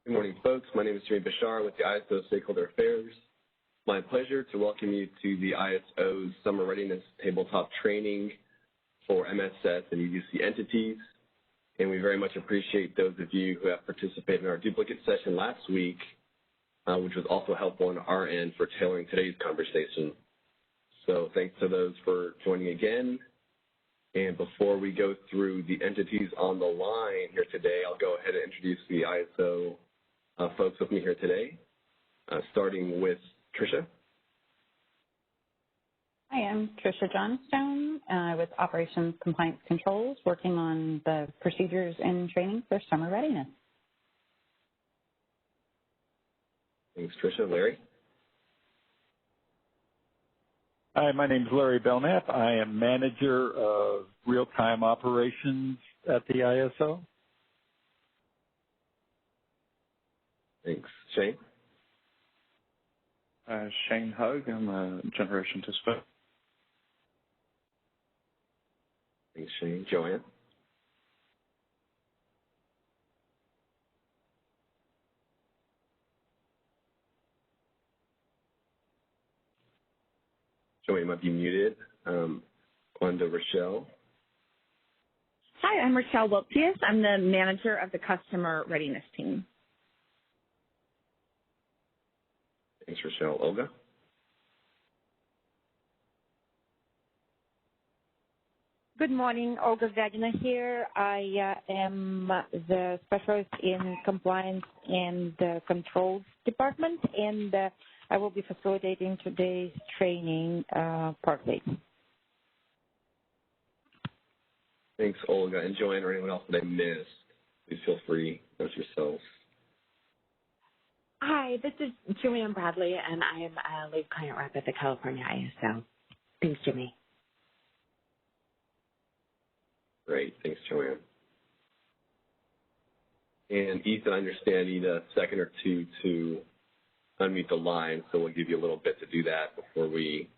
Good morning, folks. My name is Jimmy Bashar with the ISO Stakeholder Affairs. My pleasure to welcome you to the ISO's Summer Readiness Tabletop Training for MSS and UDC entities. And we very much appreciate those of you who have participated in our duplicate session last week, which was also helpful on our end for tailoring today's conversation. So thanks to those for joining again. And before we go through the entities on the line here today, I'll go ahead and introduce the ISO folks with me here today, starting with Tricia. Hi, I'm Tricia Johnstone with Operations Compliance Controls, working on the procedures and training for summer readiness. Thanks, Tricia. Larry? Hi, my name is Larry Belknap. I am Manager of Real-Time Operations at the ISO. Thanks. Shane? Shane Hug. I'm a Generation Dispatcher. Thanks, Shane. Joanne? Joanne might be muted. On to Rochelle. Hi, I'm Rochelle Wilpius. I'm the Manager of the Customer Readiness Team. Thanks, Rochelle. Olga? Good morning, Olga Vagina here. I am the specialist in compliance and the controls department, and I will be facilitating today's training partly. Thanks, Olga. And Joanne or anyone else that I missed, please feel free to note yourselves. Hi, this is Joanne Bradley, and I am a lead client rep at the California ISO. Thanks, Jimmy. Great. Thanks, Joanne. And Ethan, I understand you need a second or two to unmute the line, so we'll give you a little bit to do that before we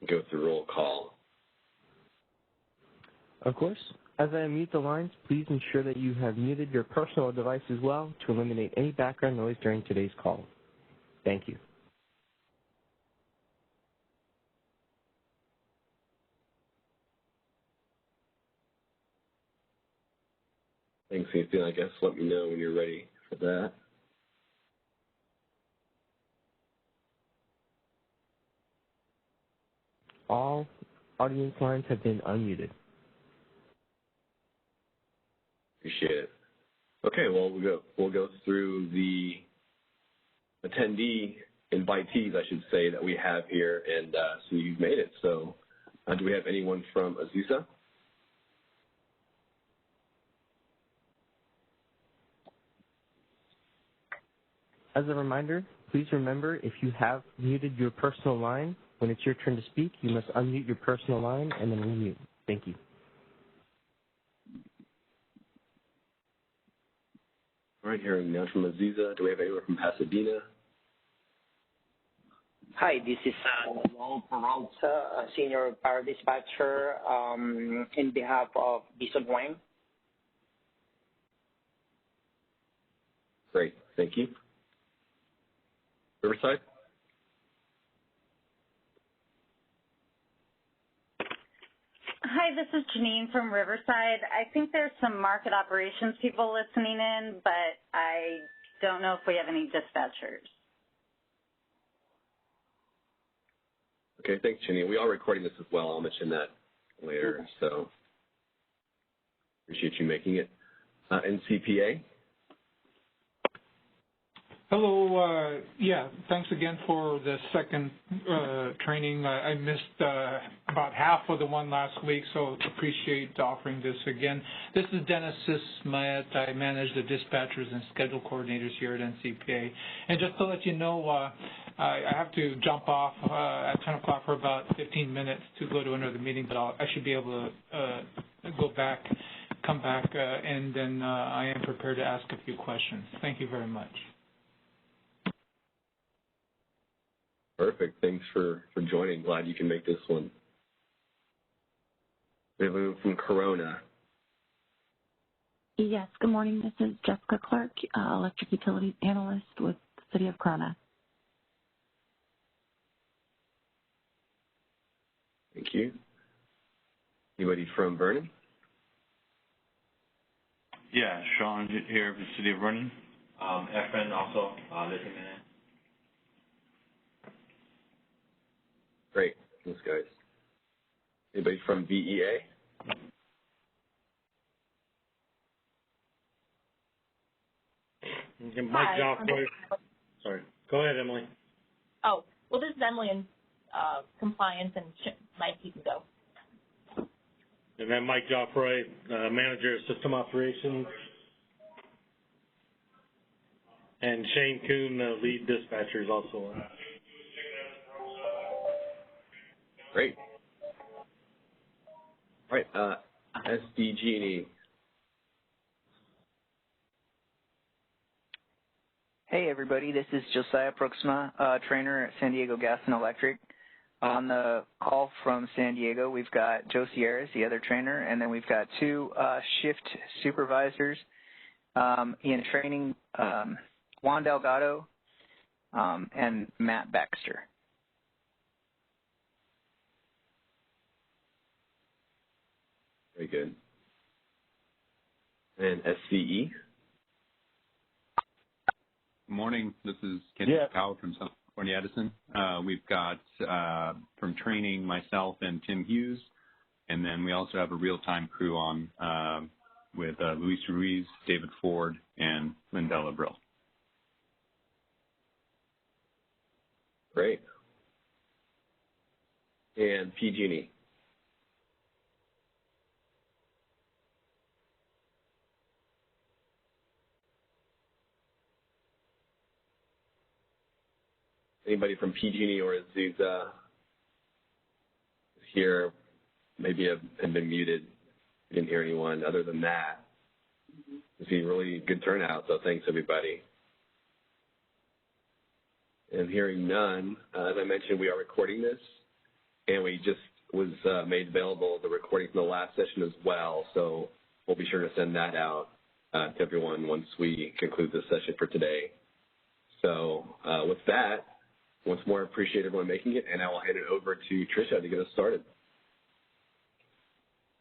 go through roll call. Of course. As I unmute the lines, please ensure that you have muted your personal device as well to eliminate any background noise during today's call. Thank you. Thanks, Ethan. I guess let me know when you're ready for that. All audience lines have been unmuted. Appreciate it. Okay, well, we'll go through the attendee invitees, I should say, that we have here, and so you've made it. So do we have anyone from Azusa? As a reminder, please remember if you have muted your personal line, when it's your turn to speak, you must unmute your personal line and then unmute. Thank you. All right, hearing now from Azusa. Do we have anyone from Pasadena? Hi, this is Lowell Peralta, a Senior Power Dispatcher in behalf of Bison Wang. Great, thank you. Riverside? Hi, this is Janine from Riverside. I think there's some market operations people listening in, but I don't know if we have any dispatchers. Okay, thanks, Janine. We are recording this as well. I'll mention that later, so appreciate you making it. NCPA? Hello. Yeah, thanks again for the second training. I missed about half of the one last week, so appreciate offering this again. This is Dennis Sismet. I manage the dispatchers and schedule coordinators here at NCPA. And just to let you know, I have to jump off at 10 o'clock for about 15 minutes to go to another meeting, but I should be able to come back, and then I am prepared to ask a few questions. Thank you very much. Perfect. Thanks for joining. Glad you can make this one. We have one from Corona. Yes, good morning. This is Jessica Clark, Electric Utilities Analyst with the City of Corona. Thank you. Anybody from Vernon? Yeah, Sean here from the City of Vernon. Efren also listening in. Great. Thanks, guys. Anybody from VEA? Mike Joffrey. Sorry. Go ahead, Emily. Oh, well, this is Emily in compliance, and Mike, you can go. And then Mike Joffrey, Manager of System Operations. And Shane Kuhn, Lead Dispatcher, is also on. Great. All right, SDG&E. Hey everybody, this is Josiah Proxima, trainer at San Diego Gas and Electric. On the call from San Diego, we've got Joe Sierras, the other trainer, and then we've got two shift supervisors in training, Juan Delgado and Matt Baxter. Very good. And SCE? Good morning. This is Ken Powell from Southern California Edison. We've got from training myself and Tim Hughes, and then we also have a real-time crew on with Luis Ruiz, David Ford, and Lindella Brill. Great. And PG&E? Anybody from PG&E or Azusa here maybe have been muted? I didn't hear anyone. Other than that, it's been really good turnout, so thanks everybody. And hearing none, as I mentioned, we are recording this, and we just was made available the recording from the last session as well, so we'll be sure to send that out to everyone once we conclude this session for today. So with that, once more, appreciate everyone making it, and I will hand it over to Tricia to get us started.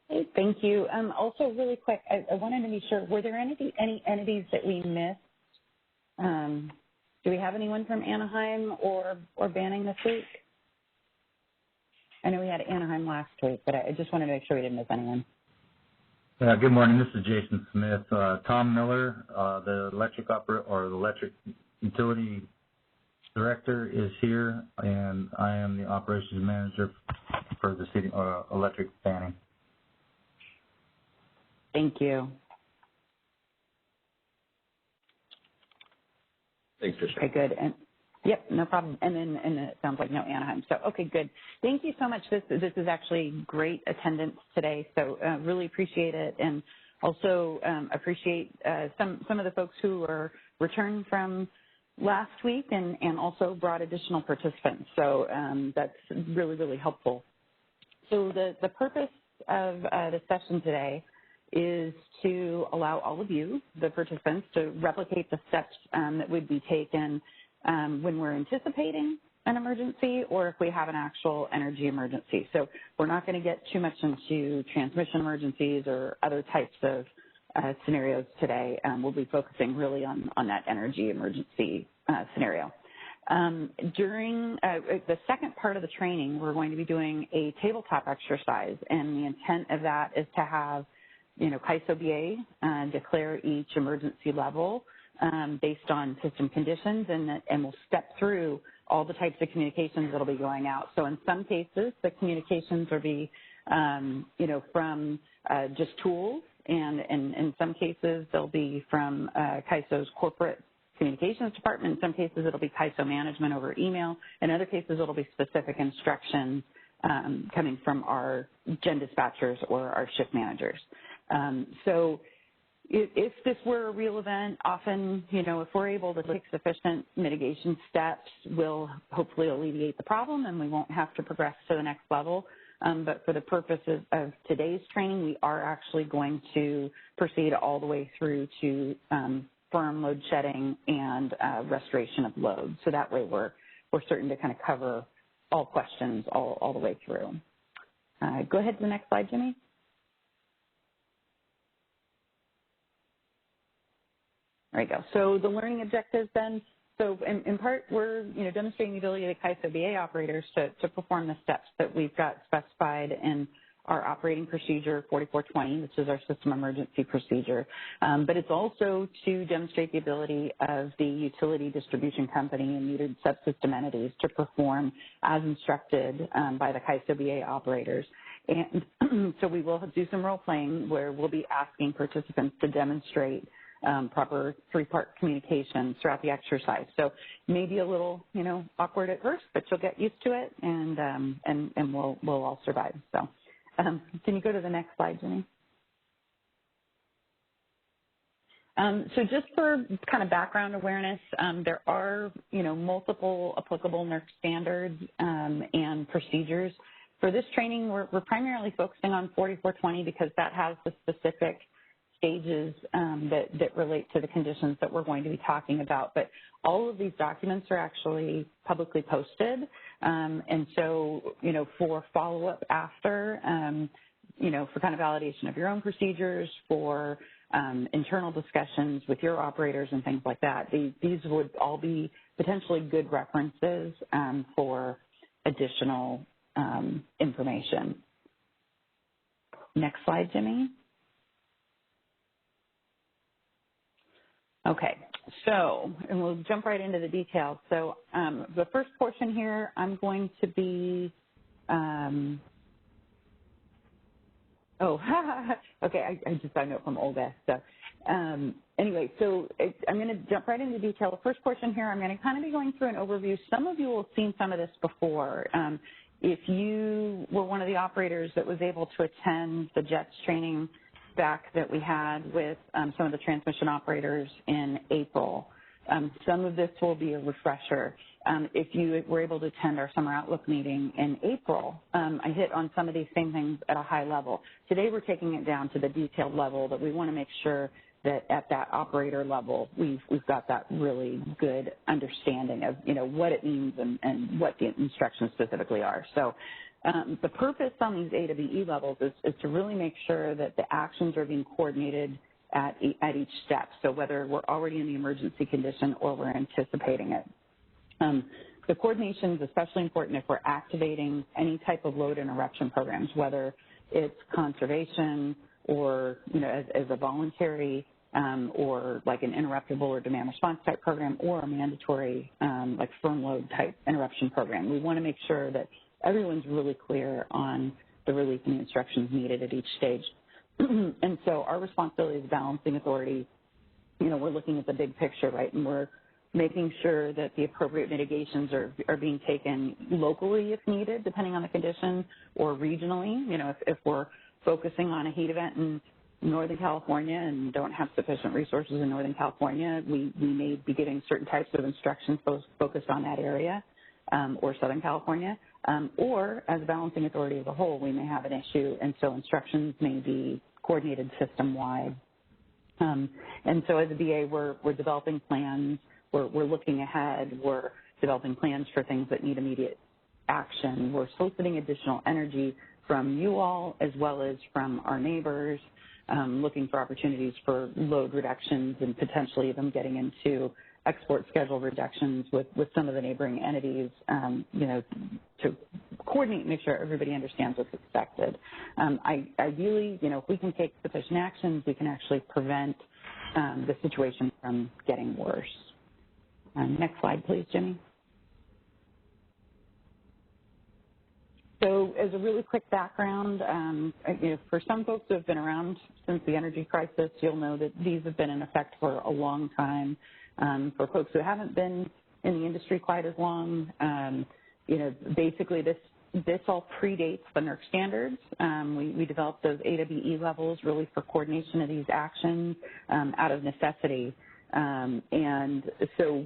Hey, thank you. Also, really quick, I wanted to be sure, were there any entities that we missed? Do we have anyone from Anaheim or Banning this week? I know we had Anaheim last week, but I just wanted to make sure we didn't miss anyone. Good morning. This is Jason Smith. Tom Miller, the electric utility director, is here, and I am the operations manager for the city electric Banning. Thank you. Thanks, Tricia. Okay, good. And yep, no problem. And it sounds like no Anaheim. So okay, good. Thank you so much. This is actually great attendance today. So really appreciate it, and also appreciate some of the folks who are returned from last week and also brought additional participants. So that's really, really helpful. So the purpose of the session today is to allow all of you, the participants, to replicate the steps that would be taken when we're anticipating an emergency or if we have an actual energy emergency. So we're not going to get too much into transmission emergencies or other types of scenarios today. We'll be focusing really on that energy emergency scenario. During the second part of the training, we're going to be doing a tabletop exercise, and the intent of that is to have CAISO BA declare each emergency level based on system conditions, and we'll step through all the types of communications that will be going out. So in some cases, the communications will be, from just tools, and in some cases, they'll be from CAISO's corporate communications department. In some cases, it'll be CAISO management over email. In other cases, it'll be specific instructions coming from our gen dispatchers or our shift managers. So if this were a real event, often, if we're able to take sufficient mitigation steps, we'll hopefully alleviate the problem and we won't have to progress to the next level. but for the purposes of today's training, we are actually going to proceed all the way through to firm load shedding and restoration of load. So that way we're certain to kind of cover all questions all the way through. Go ahead to the next slide, Jimmy. There you go. So the learning objectives then, so in part we're demonstrating the ability of the CAISO BA operators to perform the steps that we've got specified in our operating procedure 4420, which is our system emergency procedure. But it's also to demonstrate the ability of the utility distribution company and metered subsystem entities to perform as instructed by the CAISO BA operators. And so we will do some role playing where we'll be asking participants to demonstrate proper three-part communication throughout the exercise. So maybe a little, awkward at first, but you'll get used to it, and we'll all survive. So, can you go to the next slide, Jenny? So just for kind of background awareness, there are, multiple applicable NERC standards and procedures. For this training, we're primarily focusing on 4420 because that has the specific stages that relate to the conditions that we're going to be talking about. But all of these documents are actually publicly posted. And so, for follow-up after, for kind of validation of your own procedures, for internal discussions with your operators and things like that, these would all be potentially good references for additional information. Next slide, Jimmy. Okay, so, and we'll jump right into the details. So the first portion here, I'm going to be, okay, I just got a note from Olga. So anyway, so I'm going to jump right into detail. The first portion here, I'm going to kind of be going through an overview. Some of you will have seen some of this before. If you were one of the operators that was able to attend the JETS training back that we had with some of the transmission operators in April, some of this will be a refresher. If you were able to attend our summer outlook meeting in April, I hit on some of these same things at a high level. Today we're taking it down to the detailed level that we want to make sure that at that operator level we've got that really good understanding of what it means and what the instructions specifically are. So the purpose on these A to B levels is to really make sure that the actions are being coordinated at each step. So whether we're already in the emergency condition or we're anticipating it. The coordination is especially important if we're activating any type of load interruption programs, whether it's conservation or, as a voluntary or like an interruptible or demand response type program or a mandatory like firm load type interruption program. We want to make sure that everyone's really clear on the relief and the instructions needed at each stage. And so our responsibility as balancing authority, we're looking at the big picture, right? And we're making sure that the appropriate mitigations are being taken locally if needed, depending on the condition, or regionally. If we're focusing on a heat event in Northern California and don't have sufficient resources in Northern California, we may be giving certain types of instructions focused on that area or Southern California. Or as a balancing authority as a whole, we may have an issue, and so instructions may be coordinated system-wide. And so as a BA, we're developing plans. We're looking ahead. We're developing plans for things that need immediate action. We're soliciting additional energy from you all as well as from our neighbors, looking for opportunities for load reductions and potentially even getting into export schedule reductions with some of the neighboring entities, to coordinate and make sure everybody understands what's expected. Ideally, if we can take sufficient actions, we can actually prevent the situation from getting worse. Next slide, please, Jimmy. So as a really quick background, for some folks who have been around since the energy crisis, you'll know that these have been in effect for a long time. For folks who haven't been in the industry quite as long, basically this all predates the NERC standards. We developed those A to B levels really for coordination of these actions out of necessity. And so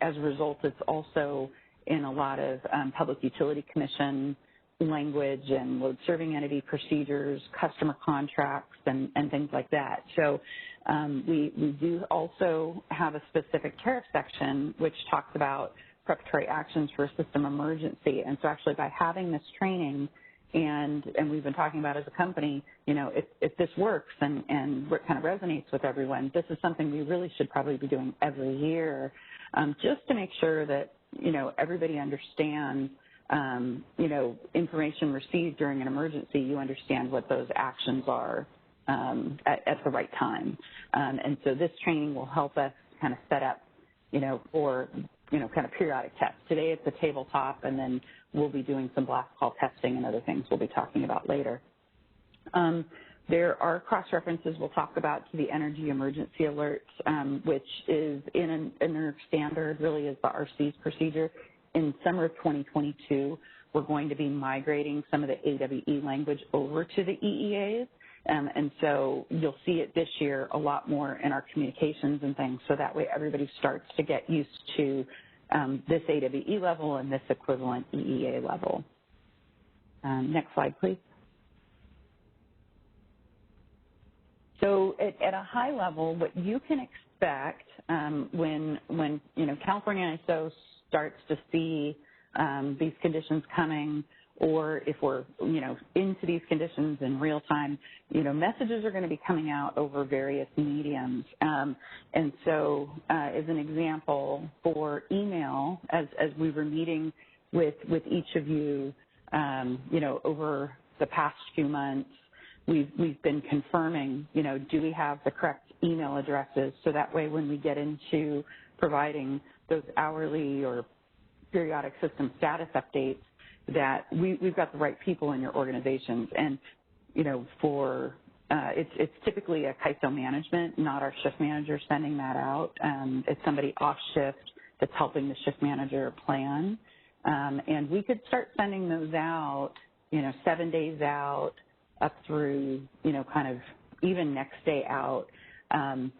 as a result, it's also in a lot of Public Utility Commission language and load serving entity procedures, customer contracts, and things like that. So we do also have a specific tariff section which talks about preparatory actions for a system emergency. And so actually by having this training, and we've been talking about as a company, you know, if this works and kind of resonates with everyone, this is something we really should probably be doing every year, just to make sure that, you know, everybody understands, you know, information received during an emergency, you understand what those actions are at the right time. And so this training will help us kind of set up, you know, for, you know, kind of periodic tests. Today it's a tabletop, and then we'll be doing some blast call testing and other things we'll be talking about later. There are cross-references we'll talk about to the energy emergency alerts, which is in a standard, really is the RC's procedure. In summer of 2022, we're going to be migrating some of the AWE language over to the EEAs. And so you'll see it this year a lot more in our communications and things, so that way everybody starts to get used to this AWE level and this equivalent EEA level. Next slide, please. So at a high level, what you can expect when you know, California ISO starts to see these conditions coming, or if we're, you know, into these conditions in real time, you know, messages are going to be coming out over various mediums. And so as an example, for email, as we were meeting with each of you, you know, over the past few months, we've been confirming, you know, do we have the correct email addresses, so that way when we get into providing those hourly or periodic system status updates, that we've got the right people in your organizations. And, you know, for it's typically a CAISO management, not our shift manager sending that out. It's somebody off shift that's helping the shift manager plan. And we could start sending those out, you know, 7 days out up through, you know, kind of even next day out. And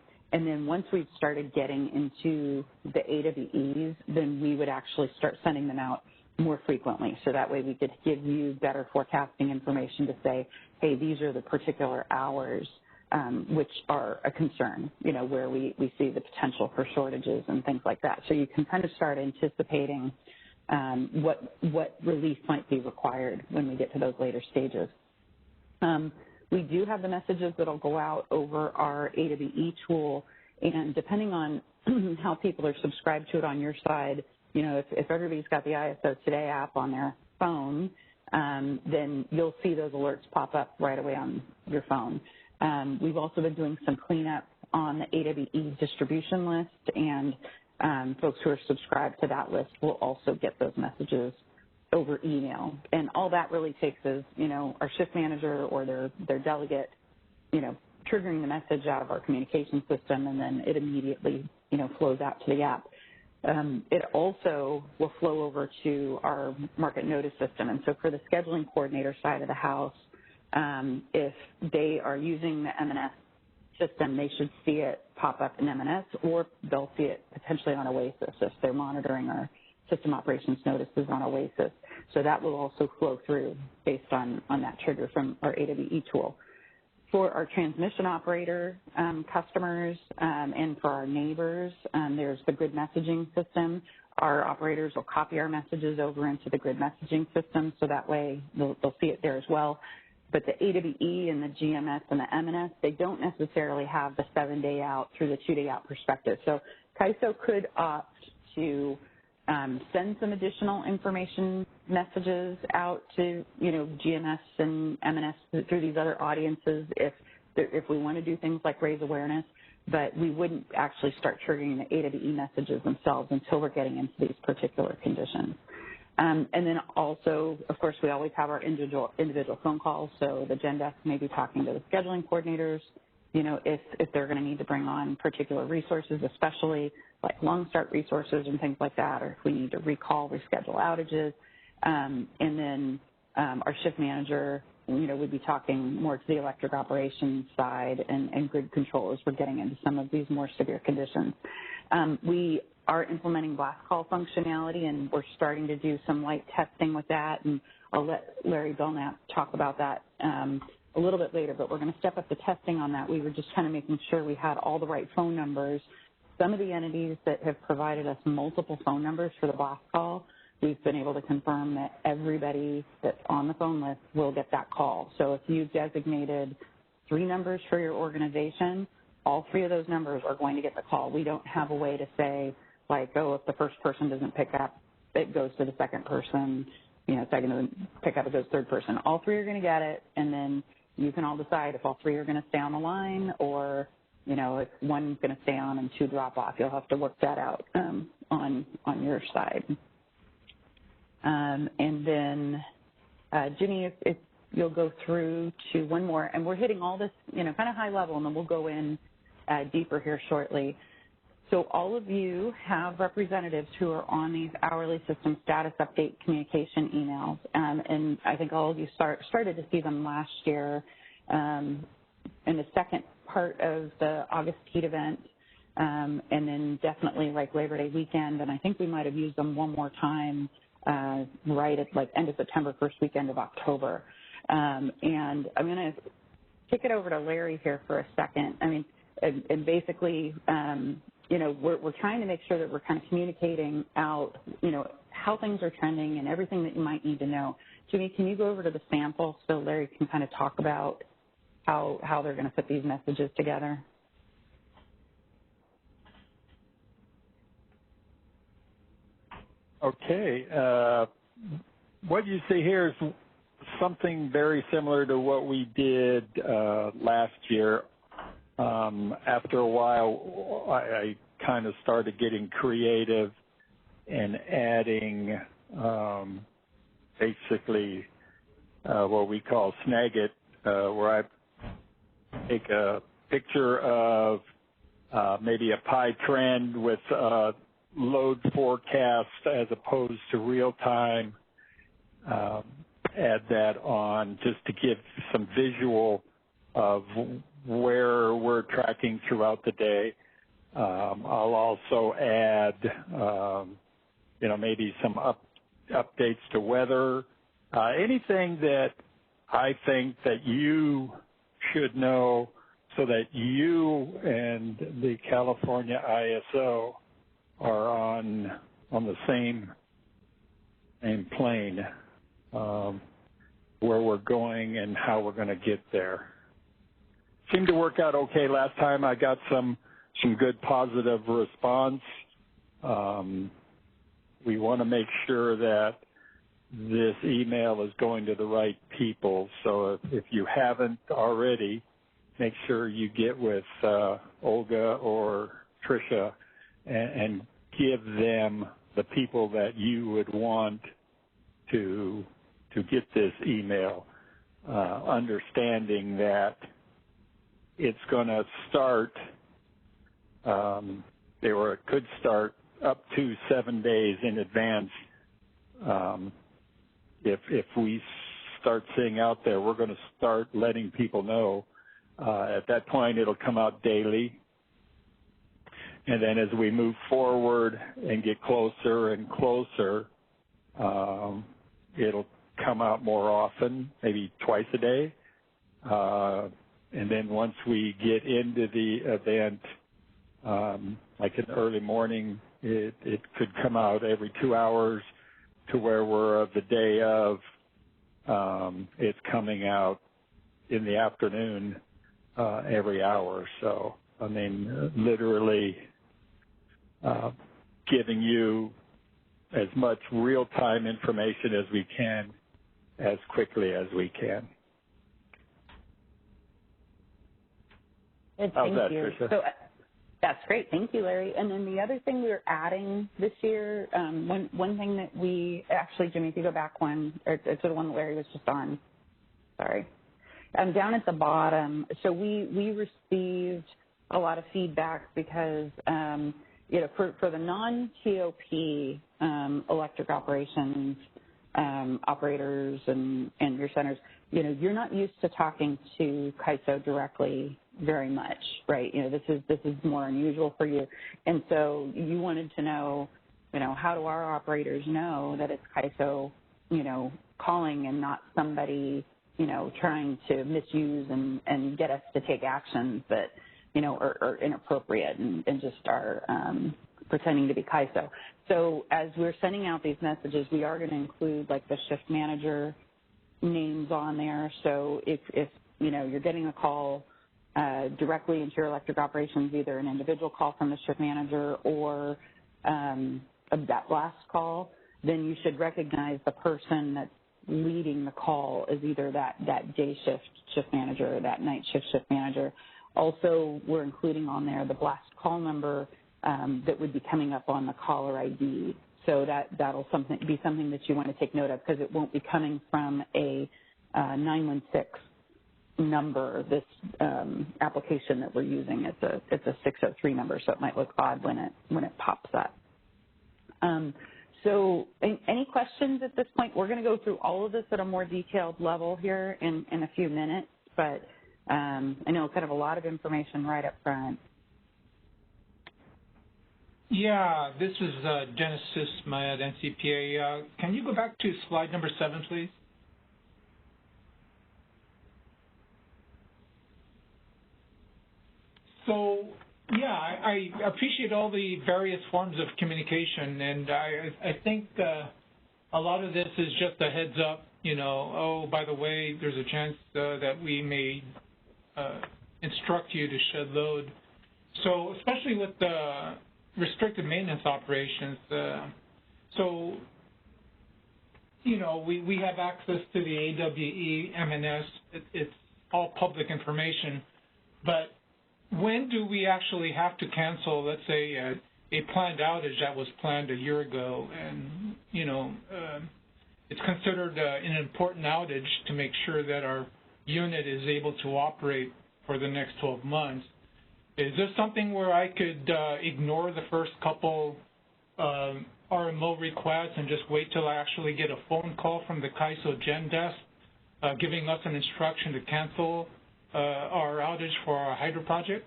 then once we've started getting into the AWEs, then we would actually start sending them out more frequently. So that way we could give you better forecasting information to say, hey, these are the particular hours which are a concern, you know, where we see the potential for shortages and things like that. So you can kind of start anticipating what relief might be required when we get to those later stages. We do have the messages that will go out over our AWE tool, and depending on how people are subscribed to it on your side, you know, if everybody's got the ISO Today app on their phone, then you'll see those alerts pop up right away on your phone. We've also been doing some cleanup on the AWE distribution list, and folks who are subscribed to that list will also get those messages over email. And all that really takes is, you know, our shift manager or their delegate, you know, triggering the message out of our communication system, and then it immediately, you know, flows out to the app. It also will flow over to our market notice system. And so for the scheduling coordinator side of the house, if they are using the M&S system, they should see it pop up in M&S, or they'll see it potentially on Oasis if they're monitoring our system operations notices on Oasis. So that will also flow through based on that trigger from our AWE tool. For our transmission operator customers and for our neighbors, there's the grid messaging system. Our operators will copy our messages over into the grid messaging system, so that way they'll see it there as well. But the AWE and the GMS and the MNS, they don't necessarily have the 7-day out through the 2-day out perspective. So CAISO could opt to send some additional information messages out to, you know, GMS and MNS through these other audiences if we want to do things like raise awareness, but we wouldn't actually start triggering the AWE messages themselves until we're getting into these particular conditions. And then also, of course, we always have our individual phone calls, so the Gen Desk may be talking to the scheduling coordinators, you know, if they're going to need to bring on particular resources, especially like long start resources and things like that, or if we need to recall, reschedule outages. And then our shift manager, you know, would be talking more to the electric operations side and grid control as we're getting into some of these more severe conditions. We are implementing blast call functionality, and we're starting to do some light testing with that, and I'll let Larry Belknap talk about that a little bit later, but we're going to step up the testing on that. We were just kind of making sure we had all the right phone numbers. Some of the entities that have provided us multiple phone numbers for the blast call, we've been able to confirm that everybody that's on the phone list will get that call. So if you've designated 3 numbers for your organization, all 3 of those numbers are going to get the call. We don't have a way to say, like, oh, if the first person doesn't pick up, it goes to the second person. Second doesn't pick up, it goes third person. All 3 are going to get it, and then you can all decide if all 3 are going to stay on the line or, if one's going to stay on and 2 drop off. You'll have to work that out on your side. And then, Ginny, if you'll go through to one more, and we're hitting all this, kind of high level, and then we'll go in deeper here shortly. So all of you have representatives who are on these hourly system status update communication emails, and I think all of you started to see them last year in the second part of the August heat event, and then definitely like Labor Day weekend, and I think we might have used them one more time right at like end of September, first weekend of October. And I'm going to kick it over to Larry here for a second. I mean, and basically, we're trying to make sure that we're kind of communicating out, how things are trending and everything that you might need to know. Jimmy, can you go over to the sample so Larry can kind of talk about how they're going to put these messages together? Okay. What you see here is something very similar to what we did last year. After a while, I kind of started getting creative and adding basically what we call Snagit, where I take a picture of maybe a pie trend with load forecast as opposed to real time, add that on just to give some visual of where we're tracking throughout the day. I'll also add, maybe some updates to weather, anything that I think that you should know so that you and the California ISO are on the same plane, where we're going and how we're going to get there. Seemed to work out okay last time. I got some good positive response. We want to make sure that this email is going to the right people. So if you haven't already, make sure you get with Olga or Tricia and give them the people that you would want to get this email, understanding that it's going to start, or it could start up to 7 days in advance. If we start seeing out there, we're going to start letting people know. At that point, it'll come out daily. And then as we move forward and get closer and closer, it'll come out more often, maybe twice a day. And then once we get into the event, like in the early morning, it could come out every 2 hours to where we're of the day of, it's coming out in the afternoon every hour. So, I mean, literally giving you as much real-time information as we can, as quickly as we can. Thank you. So, that's great. Thank you, Larry. And then the other thing we're adding this year, one thing that we actually, Jimmy, if you go back one, or to the one that Larry was just on, sorry, down at the bottom. So we received a lot of feedback because, for the non-TOP electric operations operators and your centers, you're not used to talking to CAISO directly very much, right? This is more unusual for you. And so you wanted to know, how do our operators know that it's CAISO, calling and not somebody, trying to misuse and get us to take actions that, are inappropriate and just are pretending to be CAISO. So as we're sending out these messages, we are going to include like the shift manager names on there. So if you're getting a call directly into your electric operations, either an individual call from the shift manager or that blast call, then you should recognize the person that's leading the call as either that day shift manager or that night shift manager. Also, we're including on there the blast call number that would be coming up on the caller ID. So that'll be something that you want to take note of, because it won't be coming from a 916 number. This application that we're using, it's a 603 number, so it might look odd when it pops up. So any questions at this point? We're going to go through all of this at a more detailed level here in a few minutes, but I know kind of a lot of information right up front. Yeah, this is Dennis Sisma at NCPA. Can you go back to slide number 7, please? So, yeah, I appreciate all the various forms of communication, and I think a lot of this is just a heads up, oh, by the way, there's a chance that we may instruct you to shed load. So, especially with the restricted maintenance operations, so, we have access to the AWE, MNS, it's all public information, but when do we actually have to cancel, let's say, a planned outage that was planned a year ago, and, it's considered an important outage to make sure that our unit is able to operate for the next 12 months. Is this something where I could ignore the first couple RMO requests and just wait till I actually get a phone call from the CAISO Gen Desk giving us an instruction to cancel our outage for our hydro project?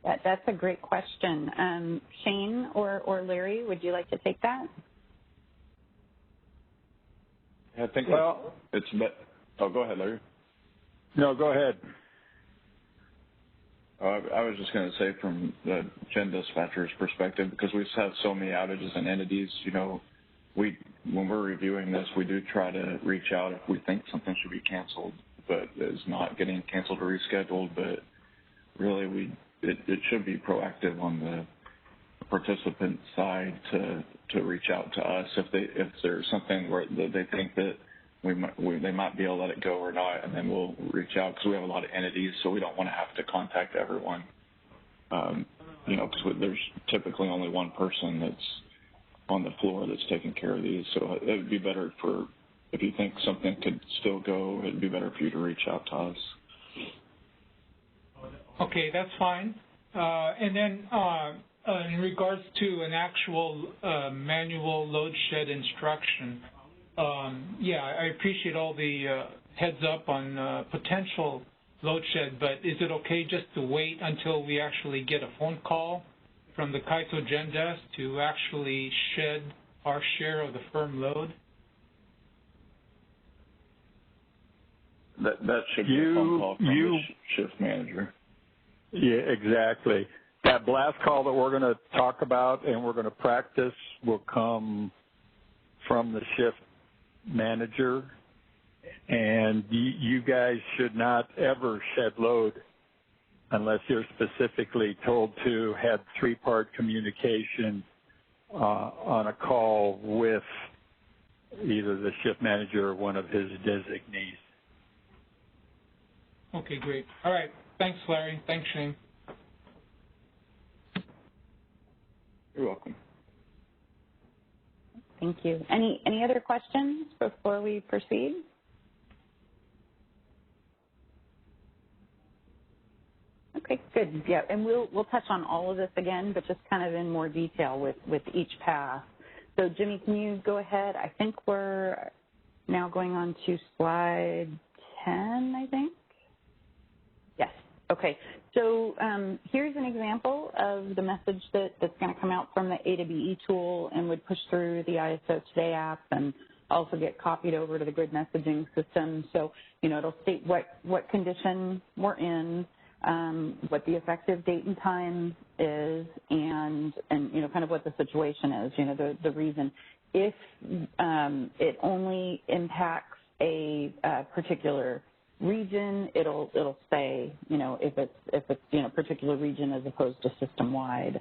That's a great question. Shane or Larry, would you like to take that? I think it's oh, go ahead, Larry. No, go ahead. I was just going to say, from the Gen Dispatcher's perspective, because we have so many outages and entities, when we're reviewing this, we do try to reach out if we think something should be canceled, but is not getting canceled or rescheduled. But really, it should be proactive on the participant side to reach out to us if there's something where they think that they might be able to let it go or not, and then we'll reach out, because we have a lot of entities, so we don't want to have to contact everyone. Because there's typically only one person that's on the floor that's taking care of these. So it would be better if you think something could still go, it'd be better for you to reach out to us. Okay, that's fine. And then in regards to an actual manual load shed instruction, I appreciate all the heads up on potential load shed, but is it okay just to wait until we actually get a phone call from the CAISO Gen Desk to actually shed our share of the firm load? That should be a phone call from the shift manager. Yeah, exactly. That blast call that we're going to talk about and we're going to practice will come from the shift manager, and you guys should not ever shed load unless you're specifically told to. Have three-part communication on a call with either the shift manager or one of his designees. Okay, great. All right. Thanks, Larry. Thanks, Shane. You're welcome. Thank you. Any other questions before we proceed? Okay, good. Yeah, and we'll touch on all of this again, but just kind of in more detail with each path. So, Jimmy, can you go ahead? I think we're now going on to slide 10, I think. Okay, so here's an example of the message that's going to come out from the A2BE tool and would push through the ISO Today app and also get copied over to the grid messaging system. So, it'll state what condition we're in, what the effective date and time is, and kind of what the situation is, the reason. If it only impacts a particular region, it'll say, if it's particular region as opposed to system-wide.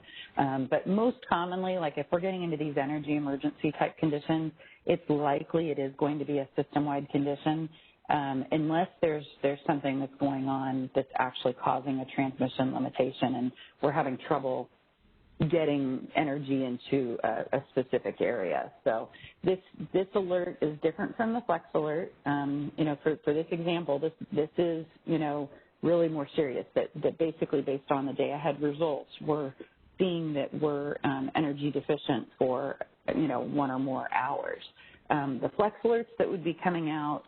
But most commonly, like if we're getting into these energy emergency type conditions, it's likely it is going to be a system-wide condition, unless there's something that's going on that's actually causing a transmission limitation and we're having trouble getting energy into a specific area. So this alert is different from the Flex alert. For this example, this is, really more serious, that basically based on the day ahead results, we're seeing that we're energy deficient for, 1 or more hours. The Flex alerts that would be coming out,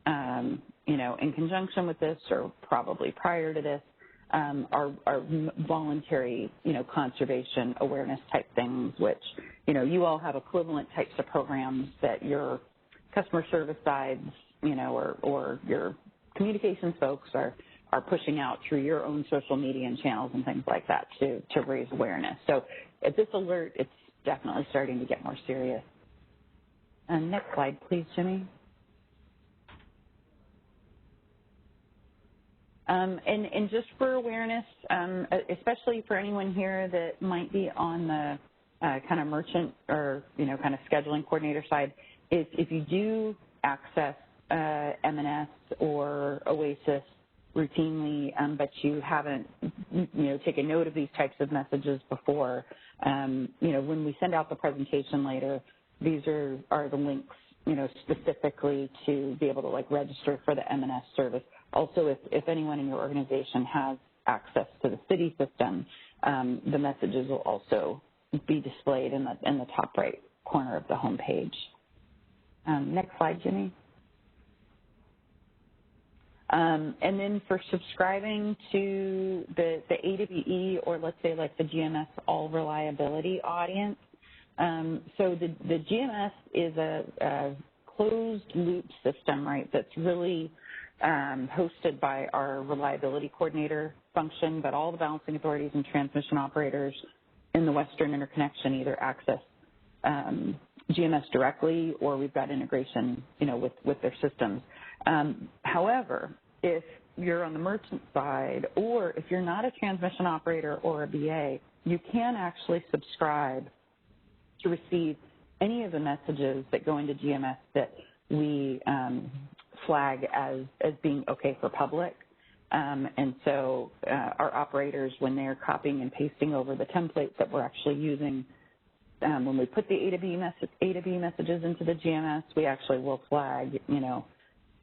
in conjunction with this or probably prior to this, are voluntary, conservation awareness type things, which, you all have equivalent types of programs that your customer service sides, or your communications folks are pushing out through your own social media and channels and things like that to raise awareness. So at this alert, it's definitely starting to get more serious. Next slide, please, Jimmy. And just for awareness, especially for anyone here that might be on the kind of merchant or, kind of scheduling coordinator side, if you do access MNS or Oasis routinely, but you haven't, taken note of these types of messages before, when we send out the presentation later, these are the links, specifically to be able to register for the MNS service. Also, if anyone in your organization has access to the city system, the messages will also be displayed in the top right corner of the home page. Next slide, Jimmy. And then for subscribing to the A2BE, or let's say the GMS All Reliability audience, so the GMS is a closed loop system, right, that's really hosted by our reliability coordinator function, but all the balancing authorities and transmission operators in the Western Interconnection either access GMS directly, or we've got integration, with their systems. However, if you're on the merchant side, or if you're not a transmission operator or a BA, you can actually subscribe to receive any of the messages that go into GMS that we flag as being okay for public. And so our operators, when they're copying and pasting over the templates that we're actually using, when we put the A2B messages into the GMS, we actually will flag,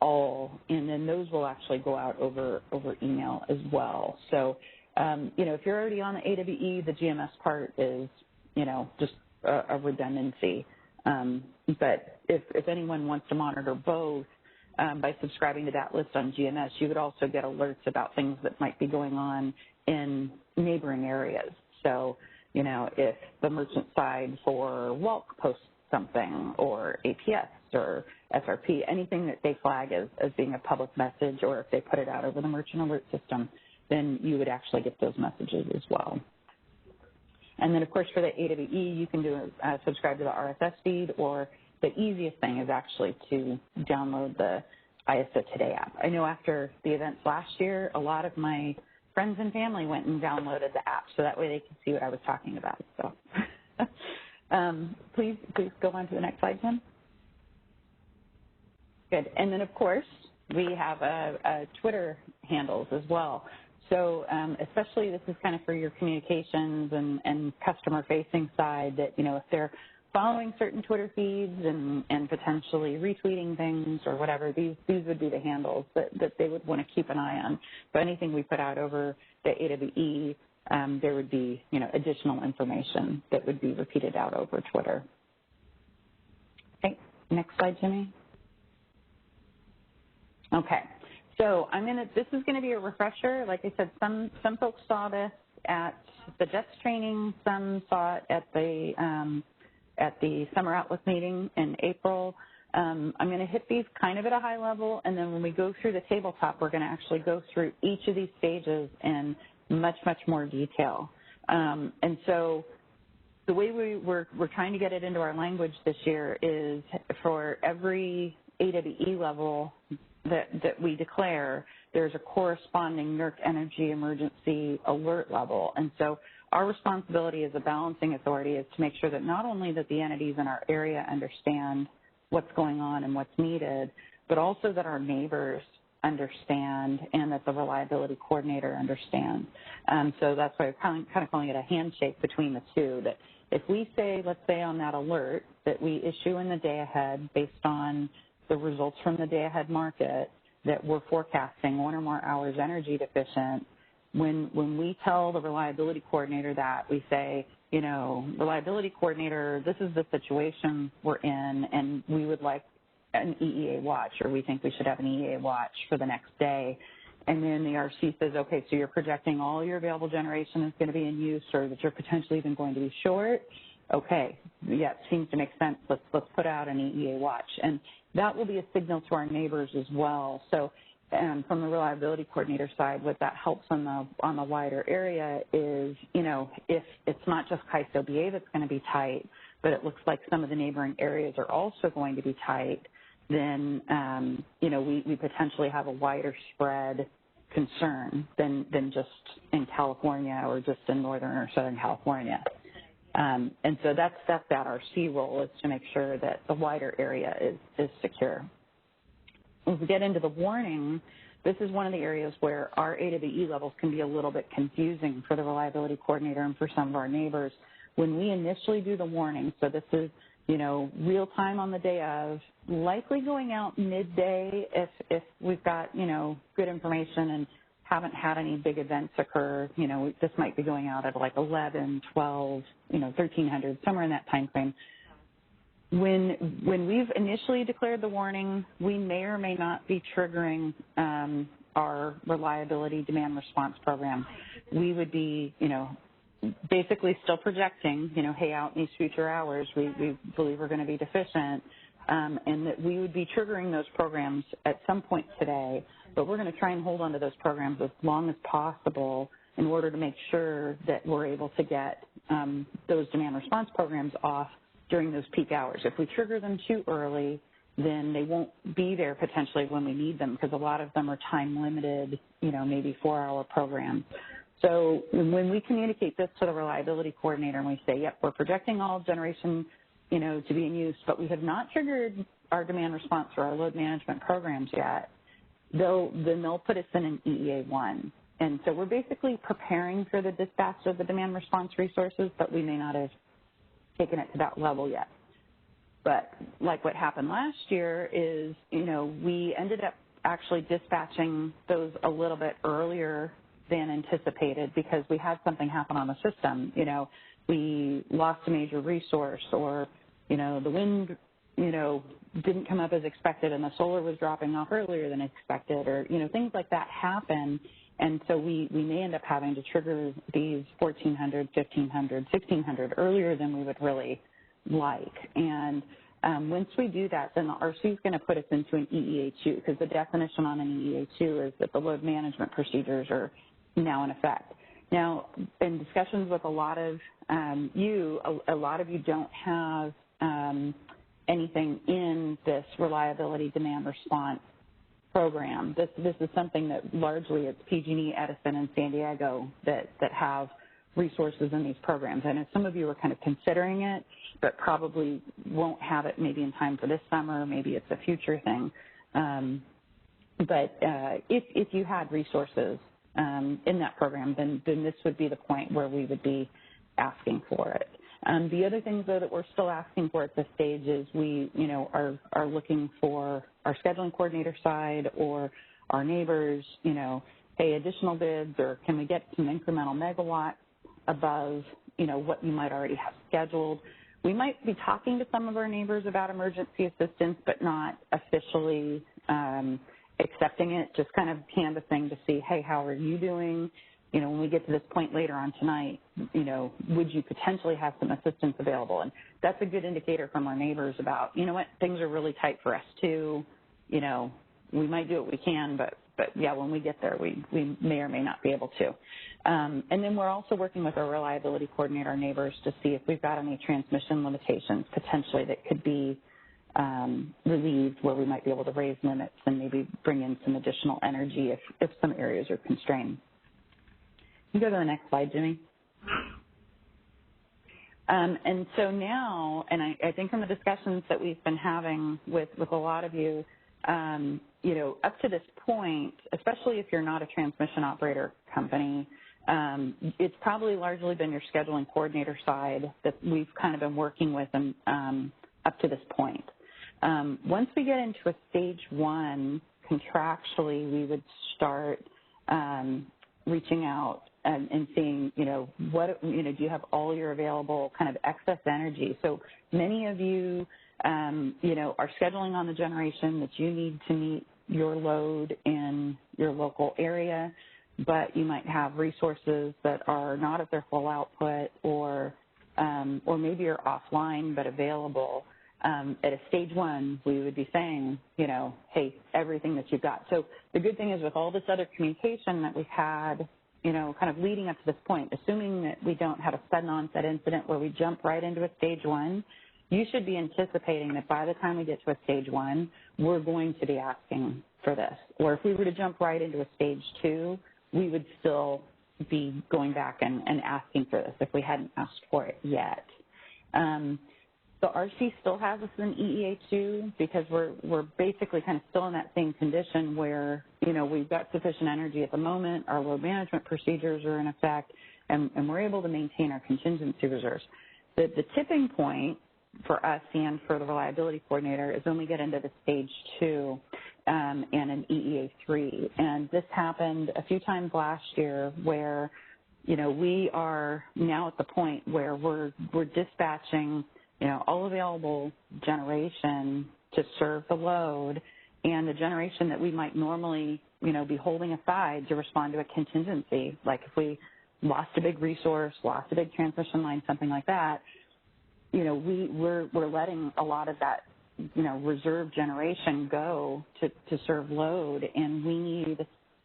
all, and then those will actually go out over email as well. So, if you're already on the A2BE, the GMS part is, just a redundancy. But if anyone wants to monitor both, by subscribing to that list on GMS, you would also get alerts about things that might be going on in neighboring areas. So, if the merchant side for WALC posts something, or APS or SRP, anything that they flag as being a public message, or if they put it out over the merchant alert system, then you would actually get those messages as well. And then, of course, for the A2BE, you can subscribe to the RSS feed, or the easiest thing is actually to download the ISO Today app. I know after the events last year, a lot of my friends and family went and downloaded the app, so that way they could see what I was talking about. So please go on to the next slide, Tim. Good. And then, of course, we have a Twitter handles as well. So especially this is kind of for your communications and customer-facing side, that, if they're following certain Twitter feeds and potentially retweeting things or whatever, these would be the handles that they would want to keep an eye on. So anything we put out over the A2BE, there would be, additional information that would be repeated out over Twitter. Okay, next slide, Jimmy. Okay, So this is going to be a refresher. Like I said, some folks saw this at the JETS training, some saw it at the Summer Outlook meeting in April. I'm going to hit these kind of at a high level, and then when we go through the tabletop, we're going to actually go through each of these stages in much, much more detail. And so the way we're trying to get it into our language this year is for every AWE level that we declare, there's a corresponding NERC energy emergency alert level. And so our responsibility as a balancing authority is to make sure that not only that the entities in our area understand what's going on and what's needed, but also that our neighbors understand and that the reliability coordinator understands. So that's why I'm kind of calling it a handshake between the two, that if we say, let's say on that alert that we issue in the day ahead based on the results from the day ahead market, that we're forecasting 1 or more hours energy deficient, when we tell the reliability coordinator that, we say, you know, reliability coordinator, this is the situation we're in, and we would like an EEA watch, or we think we should have an EEA watch for the next day. And then the RC says, okay, so you're projecting all your available generation is going to be in use, or that you're potentially even going to be short. Okay, yeah, it seems to make sense. Let's put out an EEA watch. And that will be a signal to our neighbors as well. So from the reliability coordinator side, what that helps on the wider area is, you know, if it's not just CAISO BA that's going to be tight, but it looks like some of the neighboring areas are also going to be tight, then, you know, we potentially have a wider spread concern than just in California or just in Northern or Southern California. And so that's that RC role, is to make sure that the wider area is secure. As we get into the warning, this is one of the areas where our AWE levels can be a little bit confusing for the reliability coordinator and for some of our neighbors. When we initially do the warning, so this is, you know, real time on the day of, likely going out midday if we've got, you know, good information and haven't had any big events occur. You know, this might be going out at like 11, 12, you know, 1300, somewhere in that time frame. When we've initially declared the warning, we may or may not be triggering our reliability demand response program. We would be, you know, basically still projecting, you know, hey, out in these future hours, we believe we're going to be deficient, and that we would be triggering those programs at some point today, but we're going to try and hold on to those programs as long as possible in order to make sure that we're able to get those demand response programs off during those peak hours. If we trigger them too early, then they won't be there potentially when we need them, because a lot of them are time limited, you know, maybe 4-hour programs. So when we communicate this to the reliability coordinator and we say, yep, we're projecting all generation, you know, to be in use, but we have not triggered our demand response or our load management programs yet, they'll put us in an EEA1. And so we're basically preparing for the dispatch of the demand response resources, but we may not have taken it to that level yet. But like what happened last year is, you know, we ended up actually dispatching those a little bit earlier than anticipated because we had something happen on the system. You know, we lost a major resource, or, you know, the wind, you know, didn't come up as expected and the solar was dropping off earlier than expected, or, you know, things like that happen. And so we may end up having to trigger these 1400, 1500, 1600 earlier than we would really like. And once we do that, then the RC is going to put us into an EEA2, because the definition on an EEA2 is that the load management procedures are now in effect. Now, in discussions with a lot of you don't have anything in this reliability demand response program. This is something that largely it's PG&E, Edison, and San Diego that have resources in these programs. I know some of you are kind of considering it, but probably won't have it maybe in time for this summer. Maybe it's a future thing. But if you had resources in that program, then this would be the point where we would be asking for it. The other things, though, that we're still asking for at this stage is we, you know, are looking for our scheduling coordinator side or our neighbors, you know, hey, additional bids, or can we get some incremental megawatts above, you know, what you might already have scheduled. We might be talking to some of our neighbors about emergency assistance, but not officially accepting it, just kind of canvassing to see, hey, how are you doing? You know, when we get to this point later on tonight, you know, would you potentially have some assistance available? And that's a good indicator from our neighbors about, you know what, things are really tight for us too. You know, we might do what we can, but yeah, when we get there, we may or may not be able to. And then we're also working with our reliability coordinator, our neighbors, to see if we've got any transmission limitations potentially that could be relieved, where we might be able to raise limits and maybe bring in some additional energy if some areas are constrained. You go to the next slide, Jimmy. And so now, and I think from the discussions that we've been having with a lot of you, you know, up to this point, especially if you're not a transmission operator company, it's probably largely been your scheduling coordinator side that we've kind of been working with them up to this point. Once we get into a stage 1, contractually, we would start reaching out and seeing, you know, what, you know, do you have all your available kind of excess energy? So many of you, you know, are scheduling on the generation that you need to meet your load in your local area, but you might have resources that are not at their full output, or maybe you're offline but available. At a stage 1, we would be saying, you know, hey, everything that you've got. So the good thing is with all this other communication that we've had, you know, kind of leading up to this point, assuming that we don't have a sudden onset incident where we jump right into a stage 1, you should be anticipating that by the time we get to a stage 1, we're going to be asking for this. Or if we were to jump right into a stage 2, we would still be going back and asking for this if we hadn't asked for it yet. The RC still has us in EEA2 because we're basically kind of still in that same condition where, you know, we've got sufficient energy at the moment, our load management procedures are in effect, and we're able to maintain our contingency reserves. The tipping point for us and for the reliability coordinator is when we get into the stage 2 and an EEA3. And this happened a few times last year where, you know, we are now at the point where we're dispatching, you know, all available generation to serve the load, and the generation that we might normally, you know, be holding aside to respond to a contingency, like if we lost a big resource, lost a big transmission line, something like that, you know, we're letting a lot of that, you know, reserve generation go to serve load, and we need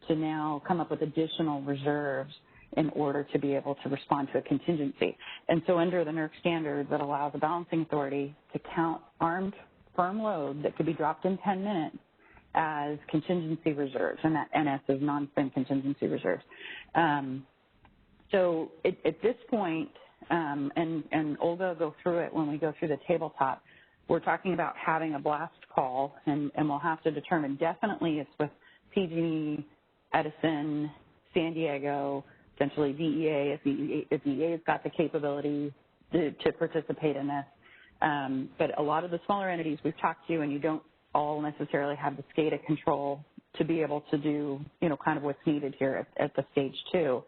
to now come up with additional reserves in order to be able to respond to a contingency. And so under the NERC standard that allows the balancing authority to count armed firm load that could be dropped in 10 minutes as contingency reserves, and that NS is non-spent contingency reserves. So at this point, and Olga will go through it when we go through the tabletop, we're talking about having a blast call, and we'll have to determine, definitely it's with PG&E, Edison, San Diego, essentially VEA, if VEA has got the capability to participate in this. But a lot of the smaller entities we've talked to, and you don't all necessarily have the SCADA control to be able to do, you know, kind of what's needed here at the stage 2.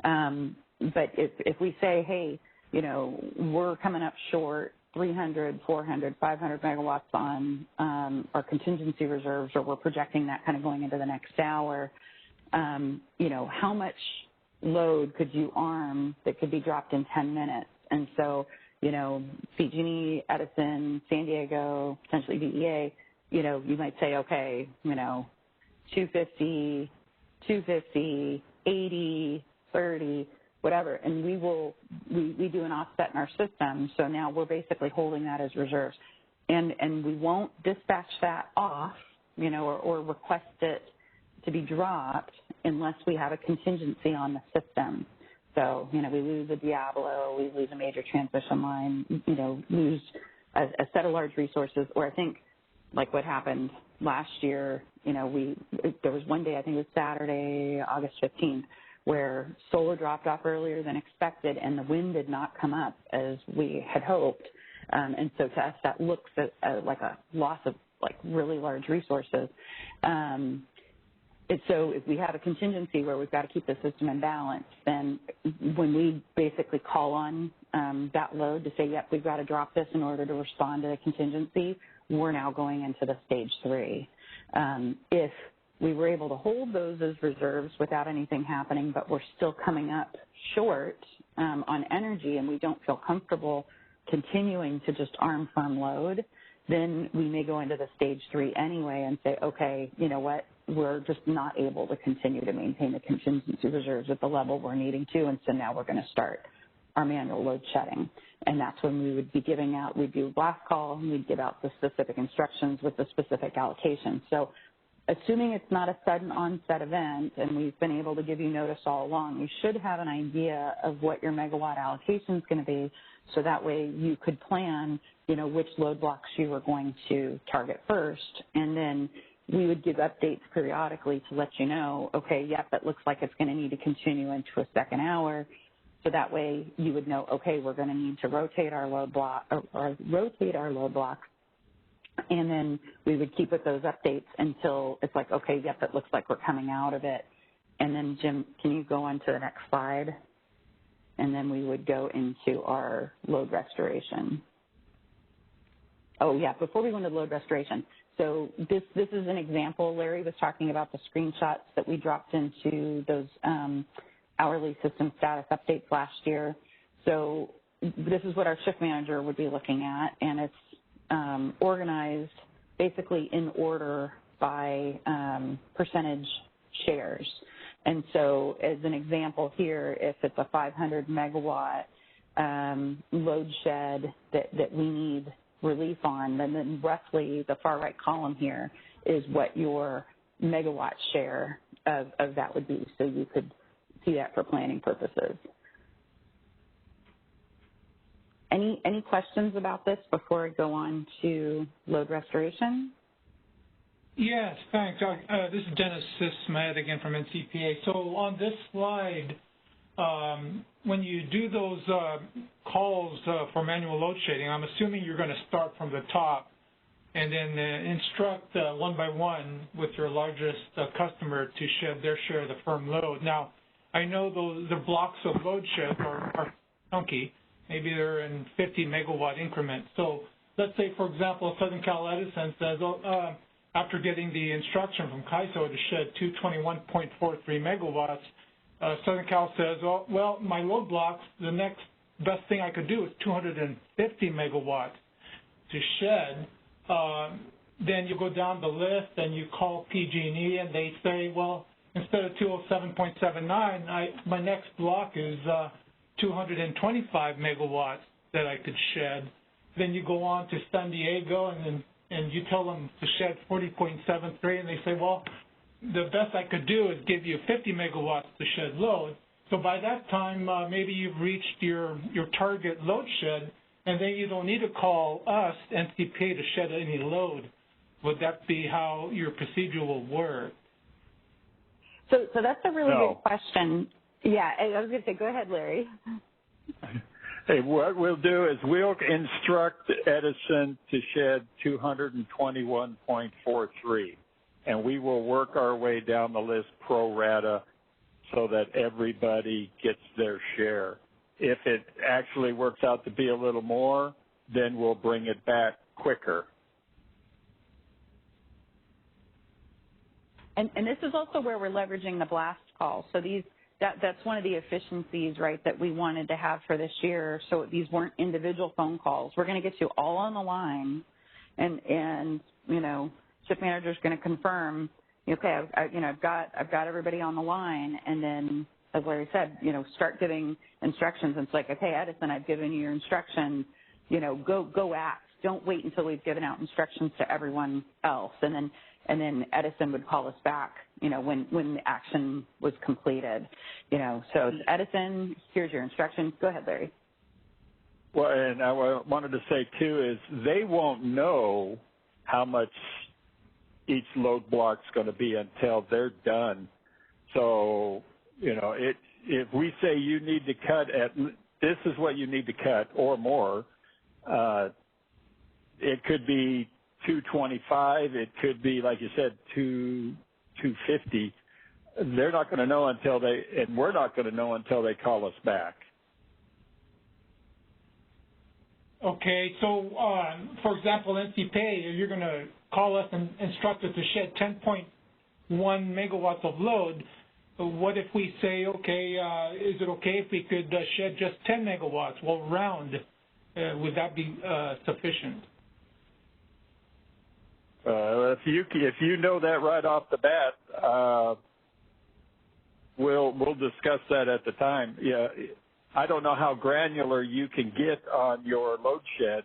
But if we say, hey, you know, we're coming up short 300, 400, 500 megawatts on our contingency reserves, or we're projecting that kind of going into the next hour, you know, how much load could you arm that could be dropped in 10 minutes? And so, you know, PG&E, Edison, San Diego, potentially VEA, you know, you might say, okay, you know, 250, 80, 30, whatever, and we do an offset in our system, so now we're basically holding that as reserves. And we won't dispatch that off, you know, or request it to be dropped unless we have a contingency on the system. So, you know, we lose a Diablo, we lose a major transmission line, you know, lose a set of large resources, or I think like what happened last year, you know, there was one day, I think it was Saturday, August 15th, where solar dropped off earlier than expected and the wind did not come up as we had hoped. And so to us, that looks at like a loss of like really large resources. So if we have a contingency where we've got to keep the system in balance, then when we basically call on that load to say, yep, we've got to drop this in order to respond to the contingency, we're now going into the stage 3. If we were able to hold those as reserves without anything happening, but we're still coming up short on energy and we don't feel comfortable continuing to just arm firm load, then we may go into the stage 3 anyway and say, okay, you know what, we're just not able to continue to maintain the contingency reserves at the level we're needing to, and so now we're going to start our manual load shedding. And that's when we would be giving out, we'd do a blast call, and we'd give out the specific instructions with the specific allocation. So assuming it's not a sudden onset event, and we've been able to give you notice all along, you should have an idea of what your megawatt allocation is going to be, so that way you could plan, you know, which load blocks you were going to target first, and then we would give updates periodically to let you know, okay, yep, it looks like it's going to need to continue into a second hour, so that way you would know, okay, we're going to need to rotate our load block, or rotate our load block, and then we would keep with those updates until it's like, okay, yep, it looks like we're coming out of it. And then, Jim, can you go on to the next slide? And then we would go into our load restoration. Oh, yeah, before we go into load restoration. So this is an example. Larry was talking about the screenshots that we dropped into those hourly system status updates last year. So this is what our shift manager would be looking at, and it's organized basically in order by percentage shares. And so as an example here, if it's a 500 megawatt load shed that we need relief on, then roughly the far right column here is what your megawatt share of that would be. So you could see that for planning purposes. Any questions about this before I go on to load restoration? Yes, thanks. This is Dennis Smith again from NCPA. So on this slide, when you do those calls for manual load shading, I'm assuming you're going to start from the top and then instruct one by one with your largest customer to shed their share of the firm load. Now, I know the blocks of load shed are chunky. Maybe they're in 50 megawatt increments. So let's say, for example, Southern Cal Edison says, after getting the instruction from CAISO to shed 221.43 megawatts, Southern Cal says, well, my load blocks, the next best thing I could do is 250 megawatts to shed. Then you go down the list and you call PG&E and they say, well, instead of 207.79, my next block is 225 megawatts that I could shed. Then you go on to San Diego and you tell them to shed 40.73, and they say, well, the best I could do is give you 50 megawatts to shed load. So by that time, maybe you've reached your target load shed, and then you don't need to call us, NCPA, to shed any load. Would that be how your procedure will work? So that's a really good question. Yeah, I was going to say, go ahead, Larry. Hey, what we'll do is we'll instruct Edison to shed 221.43, and we will work our way down the list pro rata so that everybody gets their share. If it actually works out to be a little more, then we'll bring it back quicker. And this is also where we're leveraging the blast call. So that's one of the efficiencies, right, that we wanted to have for this year. So these weren't individual phone calls. We're going to get you all on the line, and you know, shift manager's going to confirm, okay, I've got everybody on the line, and then, as Larry said, you know, start giving instructions. And it's like, okay, Edison, I've given you your instructions. You know, go act. Don't wait until we've given out instructions to everyone else, and then Edison would call us back, you know, when the action was completed, you know. So Edison, here's your instructions. Go ahead, Larry. Well, and I wanted to say, too, is they won't know how much each load block's going to be until they're done. So, you know, if we say you need to cut this is what you need to cut or more, it could be 225, it could be, like you said, 250. They're not going to know until and we're not going to know until they call us back. Okay, so for example, NCPA, you're going to call us and instruct us to shed 1 megawatts of load, what if we say, okay, is it okay if we could shed just 10 megawatts? Well, round. Would that be sufficient? If you know that right off the bat, we'll discuss that at the time. Yeah, I don't know how granular you can get on your load shed,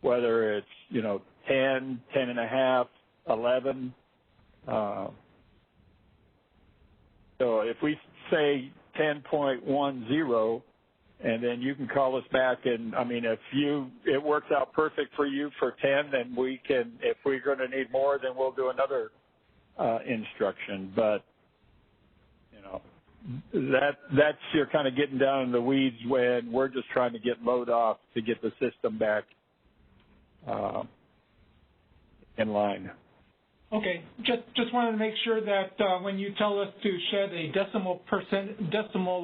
whether it's 10, 10 and a half, 11. So if we say 10.10, and then you can call us back, and I mean, if it works out perfect for you for 10, then we can. If we're going to need more, then we'll do another instruction. But that's you're kind of getting down in the weeds when we're just trying to get load off to get the system back in line. Okay, just wanted to make sure that when you tell us to shed a decimal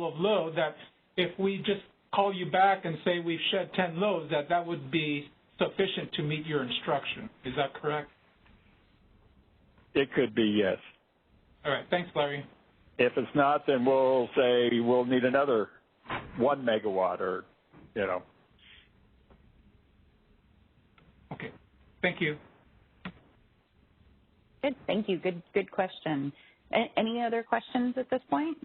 of load, that if we just call you back and say we've shed 10 loads, that would be sufficient to meet your instruction. Is that correct? It could be, yes. All right, thanks, Larry. If it's not, then we'll say we'll need another 1 megawatt or, Okay, thank you. Good, thank you. Good question. Any other questions at this point?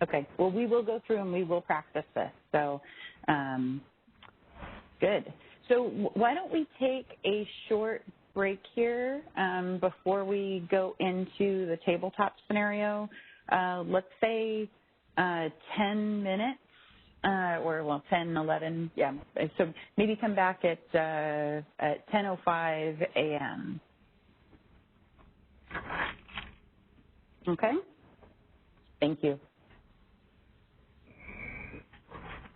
Okay, well, we will go through and we will practice this. So, good. So why don't we take a short break here before we go into the tabletop scenario. Let's say 10 minutes. Or 10, 11, yeah. So maybe come back at 10:05 a.m. Okay? Thank you.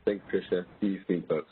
Thanks, Tricia. See you soon, folks.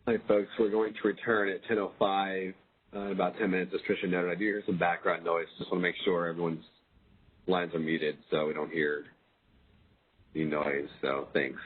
Hi, folks. We're going to return at 10:05 in about 10 minutes, as Tricia noted. I do hear some background noise. Just want to make sure everyone's lines are muted so we don't hear any noise. So thanks.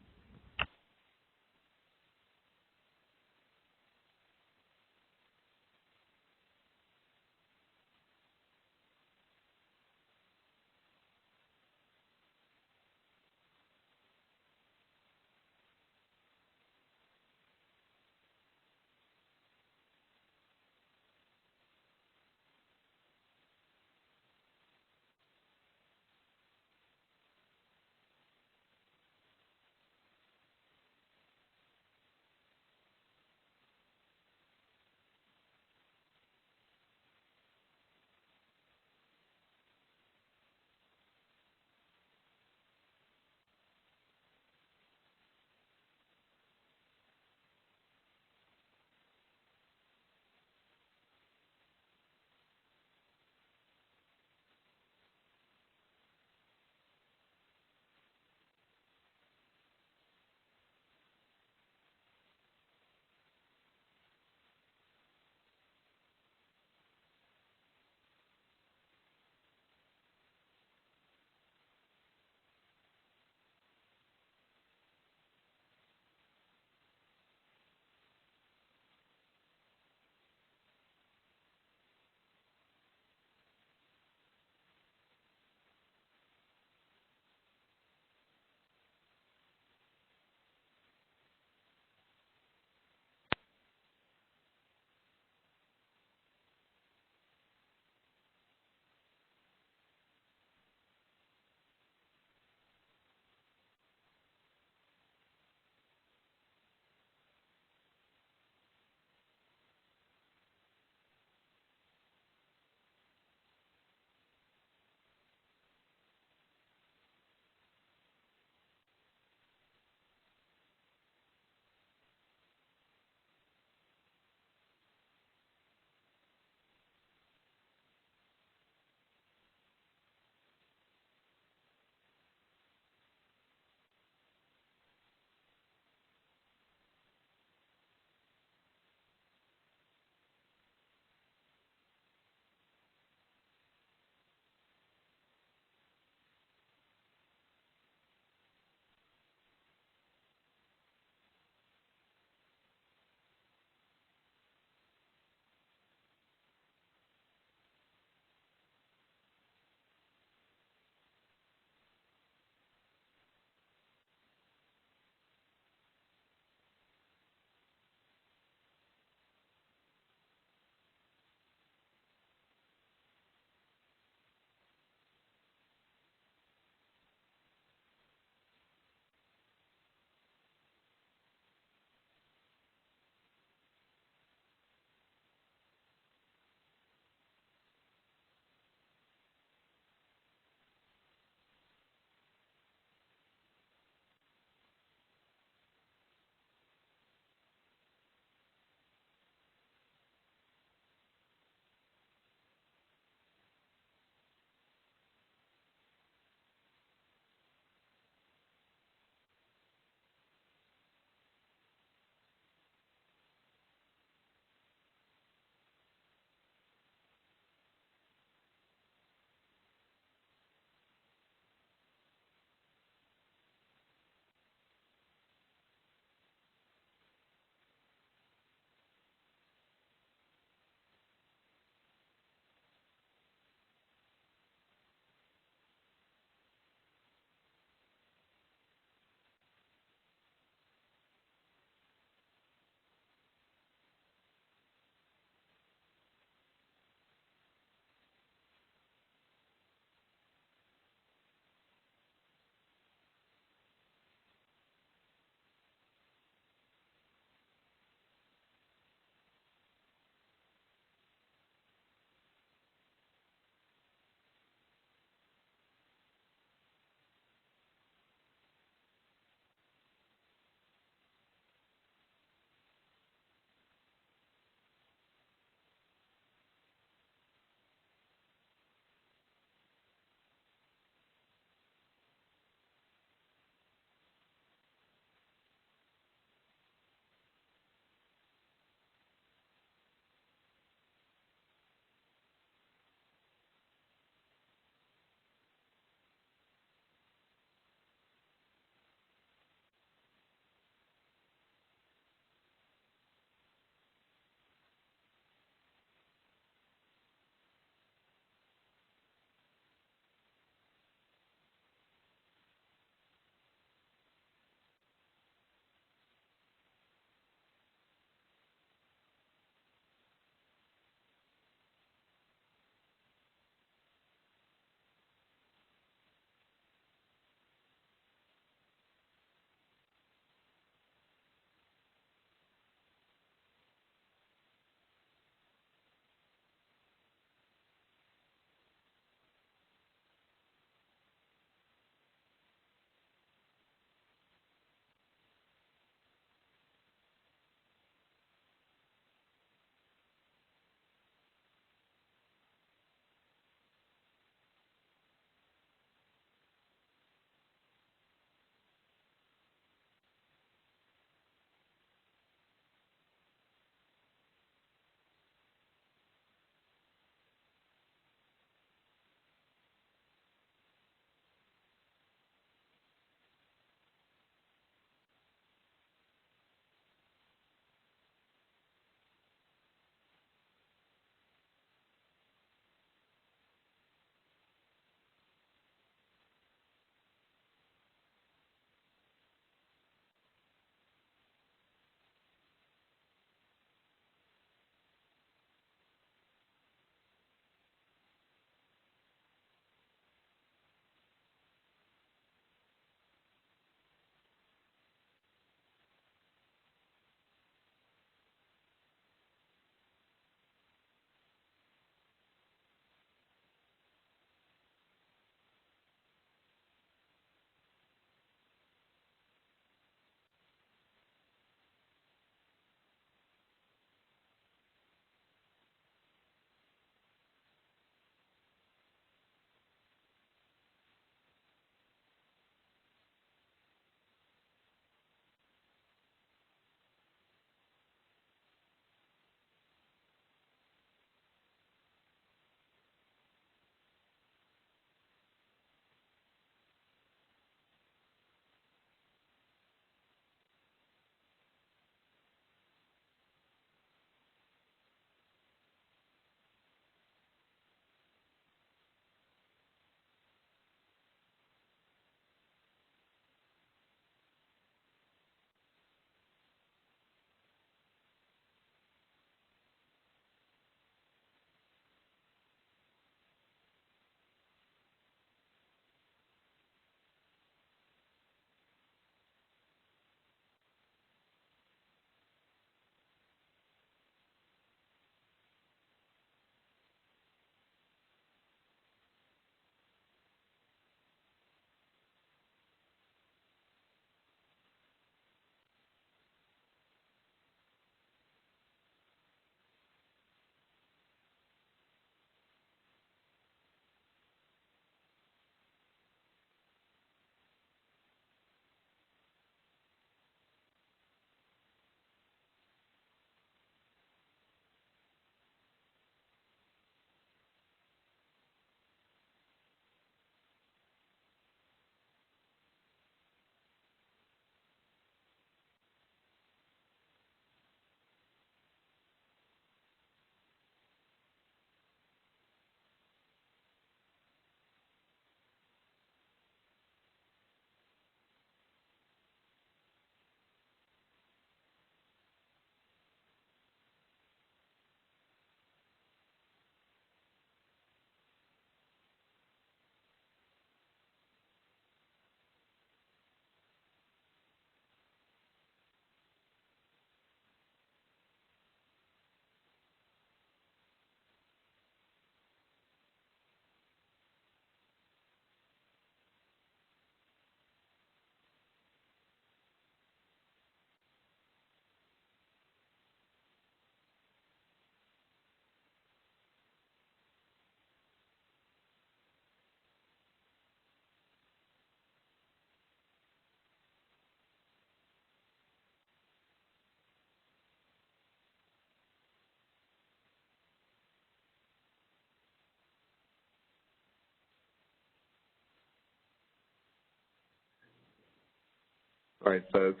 All right, folks,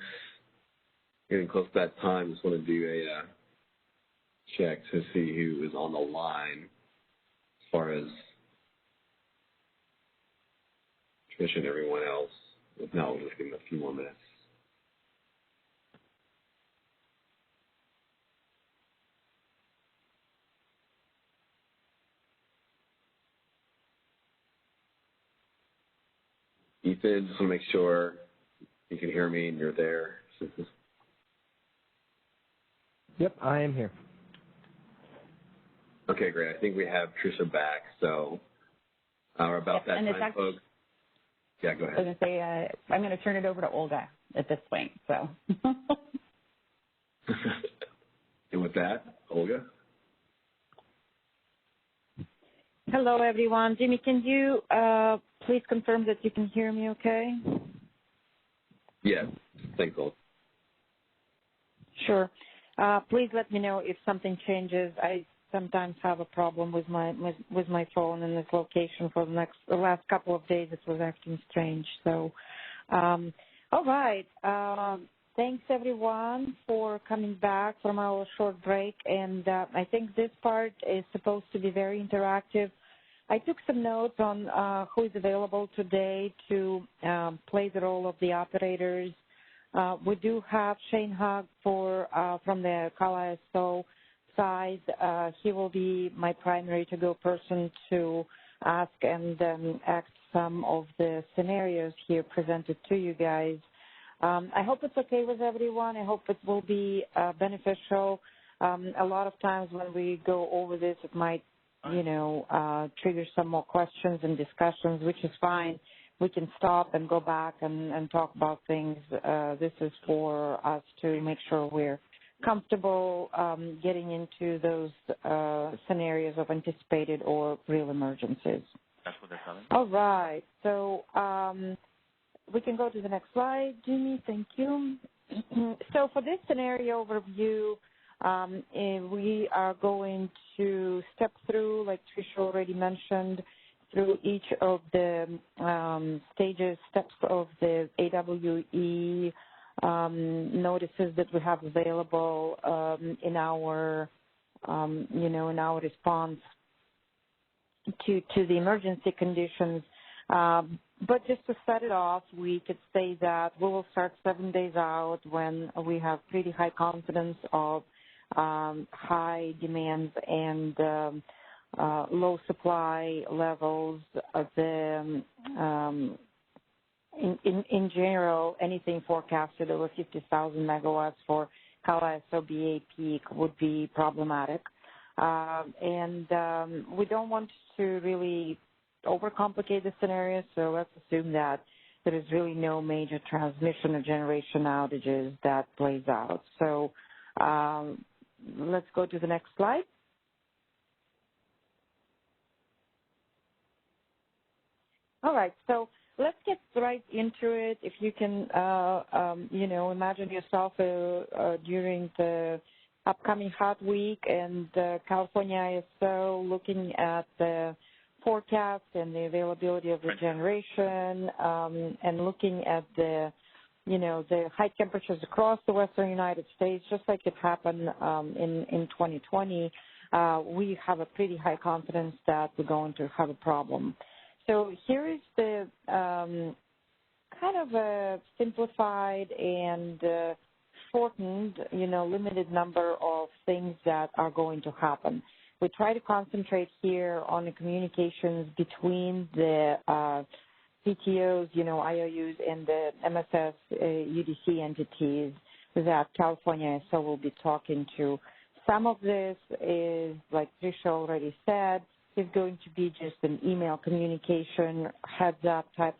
getting close to that time. Just want to do a check to see who is on the line as far as Trish and everyone else. If not, we'll just give them a few more minutes. Ethan, just want to make sure you can hear me and you're there. Yep, I am here. Okay, great. I think we have Trisha back, so we're about that time, folks. Yeah, go ahead. I was going to say, I'm going to turn it over to Olga at this point, so. And with that, Olga? Hello, everyone. Jimmy, can you please confirm that you can hear me okay? Yes. Thanks, Olga. Sure. Please let me know if something changes. I sometimes have a problem with my phone in this location for the last couple of days. It was acting strange. So, all right. Thanks, everyone, for coming back from our short break. And I think this part is supposed to be very interactive. I took some notes on who is available today to play the role of the operators. We do have Shane Hogg from the Cal ISO side. He will be my primary to-go person to ask and act some of the scenarios here presented to you guys. I hope it's okay with everyone. I hope it will be beneficial. A lot of times when we go over this, it might, trigger some more questions and discussions, which is fine. We can stop and go back and talk about things. This is for us to make sure we're comfortable getting into those scenarios of anticipated or real emergencies. That's what they're telling. All right. So we can go to the next slide, Jimmy. Thank you. So for this scenario overview, we are going to step through, like Tricia already mentioned, through each of the steps of the AWE notices that we have available in our, in our response to the emergency conditions. But just to set it off, we could say that we will start 7 days out when we have pretty high confidence of high demands and low supply levels. In general, anything forecasted over 50,000 megawatts for Cal ISO BA peak would be problematic. And we don't want to really overcomplicate the scenario, so let's assume that there is really no major transmission or generation outages that plays out. So let's go to the next slide. All right, so let's get right into it. If you can, imagine yourself during the upcoming hot week and California ISO looking at the forecast and the availability of the generation and looking at the high temperatures across the western United States, just like it happened in 2020, we have a pretty high confidence that we're going to have a problem. So here is the kind of a simplified and shortened, limited number of things that are going to happen. We try to concentrate here on the communications between the PTOs, IOUs, and the MSS-UDC entities that California ISO will be talking to. Some of this is, like Trisha already said, is going to be just an email communication, heads-up type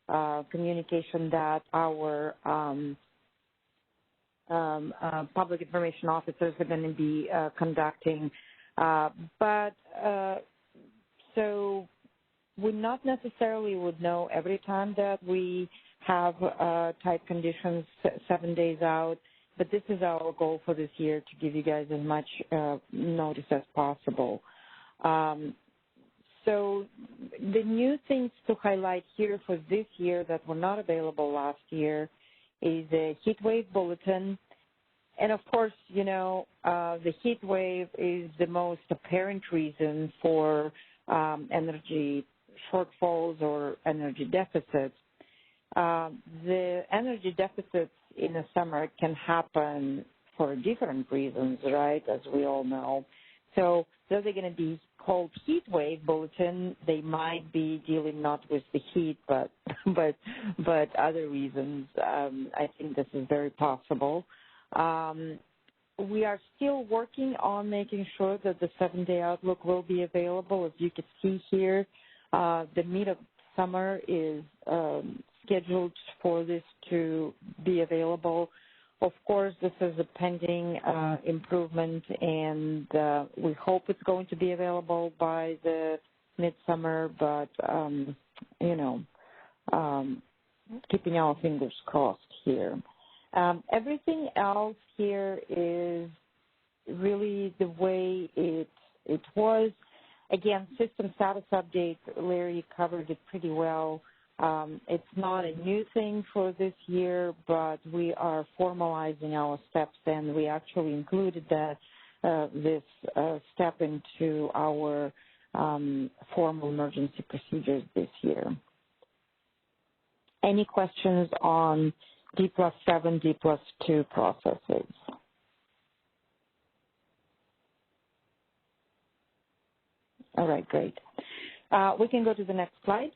of communication that our public information officers are going to be conducting. So we not necessarily would know every time that we have type conditions 7 days out, but this is our goal for this year, to give you guys as much notice as possible. So the new things to highlight here for this year that were not available last year is a heat wave bulletin. And of course, the heat wave is the most apparent reason for energy shortfalls or energy deficits. The energy deficits in the summer can happen for different reasons, right, as we all know. So though they're going to be called heat wave bulletin, they might be dealing not with the heat, but other reasons. I think this is very possible. We are still working on making sure that the 7-day outlook will be available. As you can see here, the mid of summer is scheduled for this to be available. Of course, this is a pending improvement, and we hope it's going to be available by the midsummer, but, keeping our fingers crossed here. Everything else here is really the way it was. Again, system status update, Larry covered it pretty well. It's not a new thing for this year, but we are formalizing our steps, and we actually included this step into our formal emergency procedures this year. Any questions on D+7, D+2 processes? All right, great. We can go to the next slide.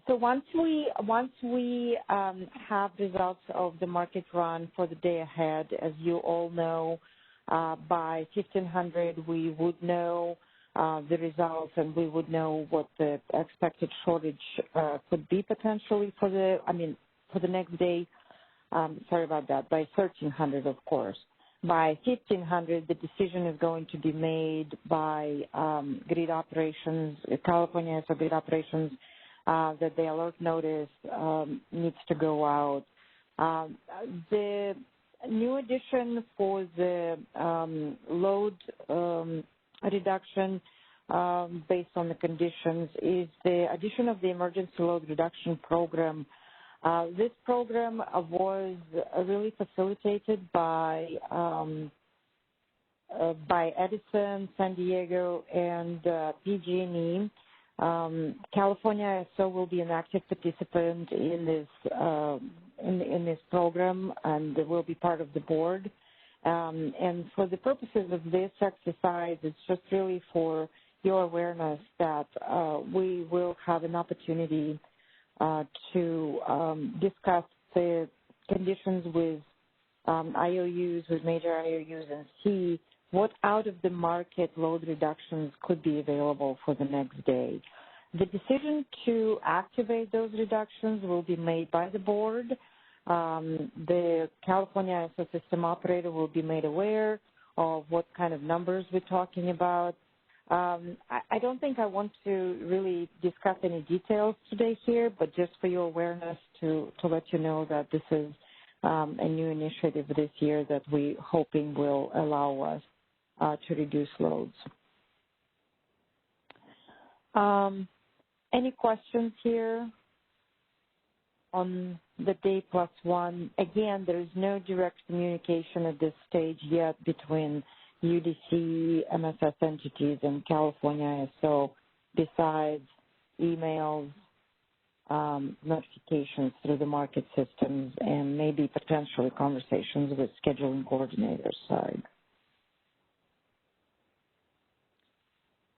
So once we have results of the market run for the day ahead, as you all know, by 1500 we would know the results, and we would know what the expected shortage could be potentially for the next day. Sorry about that. By 1300, of course. By 1500, the decision is going to be made by grid operations, California ESO grid operations, that the alert notice needs to go out. The new addition for the load reduction based on the conditions is the addition of the emergency load reduction program. This program was really facilitated by Edison, San Diego, and PG&E. California ESO will be an active participant in this program, and will be part of the board. And for the purposes of this exercise, it's just really for your awareness that we will have an opportunity to discuss the conditions with IOUs, with major IOUs, and see what out-of-the-market load reductions could be available for the next day. The decision to activate those reductions will be made by the board. The California ESO system operator will be made aware of what kind of numbers we're talking about. I don't think I want to really discuss any details today here, but just for your awareness to let you know that this is a new initiative this year that we're hoping will allow us to reduce loads. Any questions here on the day +1? Again, there is no direct communication at this stage yet between UDC, MSS entities, and California ESO, besides emails, notifications through the market systems, and maybe potentially conversations with scheduling coordinators side.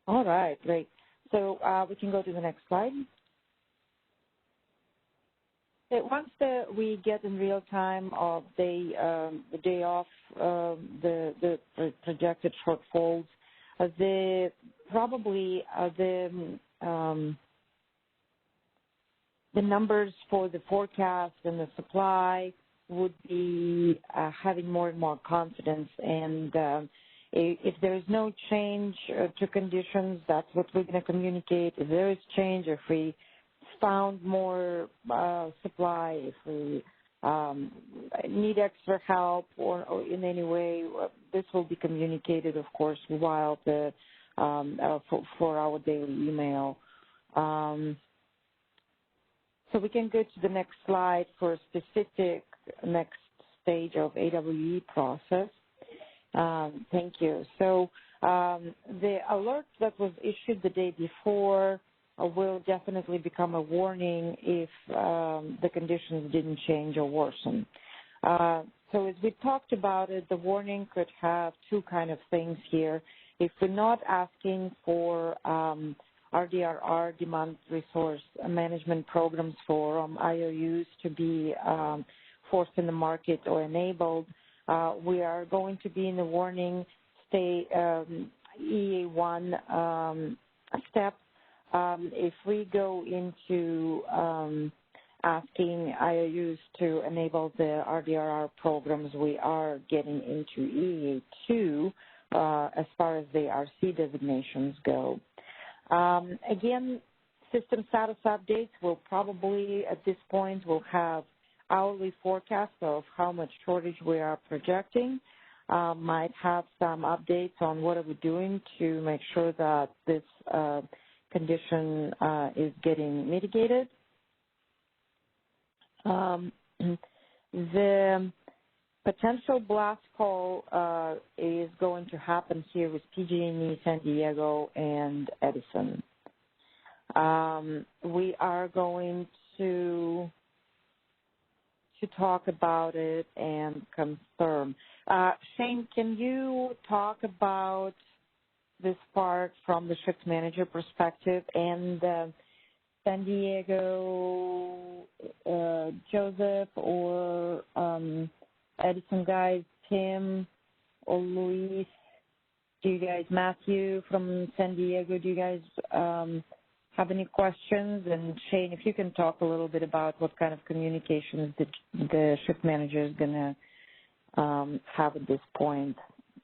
All right, great. So we can go to the next slide. Once we get in real time of the day off, the projected shortfalls, the numbers for the forecast and the supply would be having more and more confidence. And if there is no change to conditions, that's what we're going to communicate. If there is change, if we found more supply, if we need extra help or in any way, this will be communicated, of course, while the for our daily email. So we can go to the next slide for a specific next stage of AWE process. Thank you. So the alert that was issued the day before will definitely become a warning if the conditions didn't change or worsen. So as we talked about it, the warning could have two kind of things here. If we're not asking for RDRR, demand resource management programs for IOUs to be forced in the market or enabled, we are going to be in the warning EA1 step. If we go into asking IOUs to enable the RDRR programs, we are getting into EA2 as far as the RC designations go. Again, system status updates will probably, at this point, will have hourly forecasts of how much shortage we are projecting. Might have some updates on what are we doing to make sure that this condition is getting mitigated. The potential blast call is going to happen here with PG&E, San Diego, and Edison. We are going to talk about it and confirm. Shane, can you talk about this part from the shift manager perspective, and San Diego, Joseph, or Edison guys, Tim or Luis, do you guys, Matthew from San Diego, do you guys have any questions? And Shane, if you can talk a little bit about what kind of communications the shift manager is going to have at this point,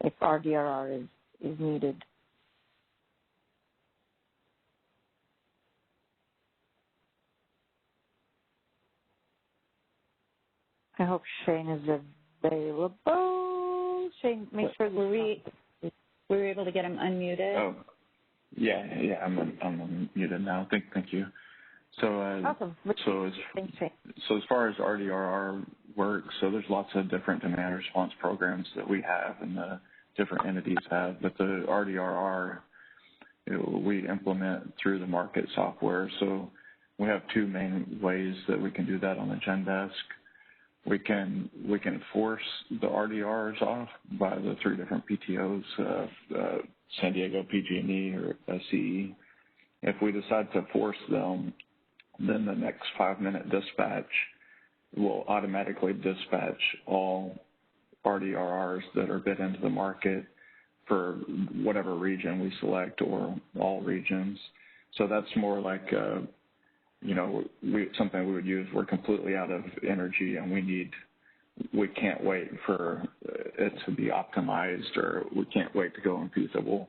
if RDRR is needed. I hope Shane is available. Shane, make sure we were able to get him unmuted. Oh, yeah, I'm unmuted now. Thank you. So, awesome. So as far as RDRR works, so there's lots of different demand response programs that we have and the different entities have, but the RDRR, we implement through the market software. So we have two main ways that we can do that on the GenDesk. We can force the RDRs off by the three different PTOs, San Diego, PG&E, or SCE. If we decide to force them, then the next 5-minute dispatch will automatically dispatch all RDRRs that are bid into the market for whatever region we select or all regions. So that's more like something we would use. We're completely out of energy and we can't wait for it to be optimized, or we can't wait to go infeasible.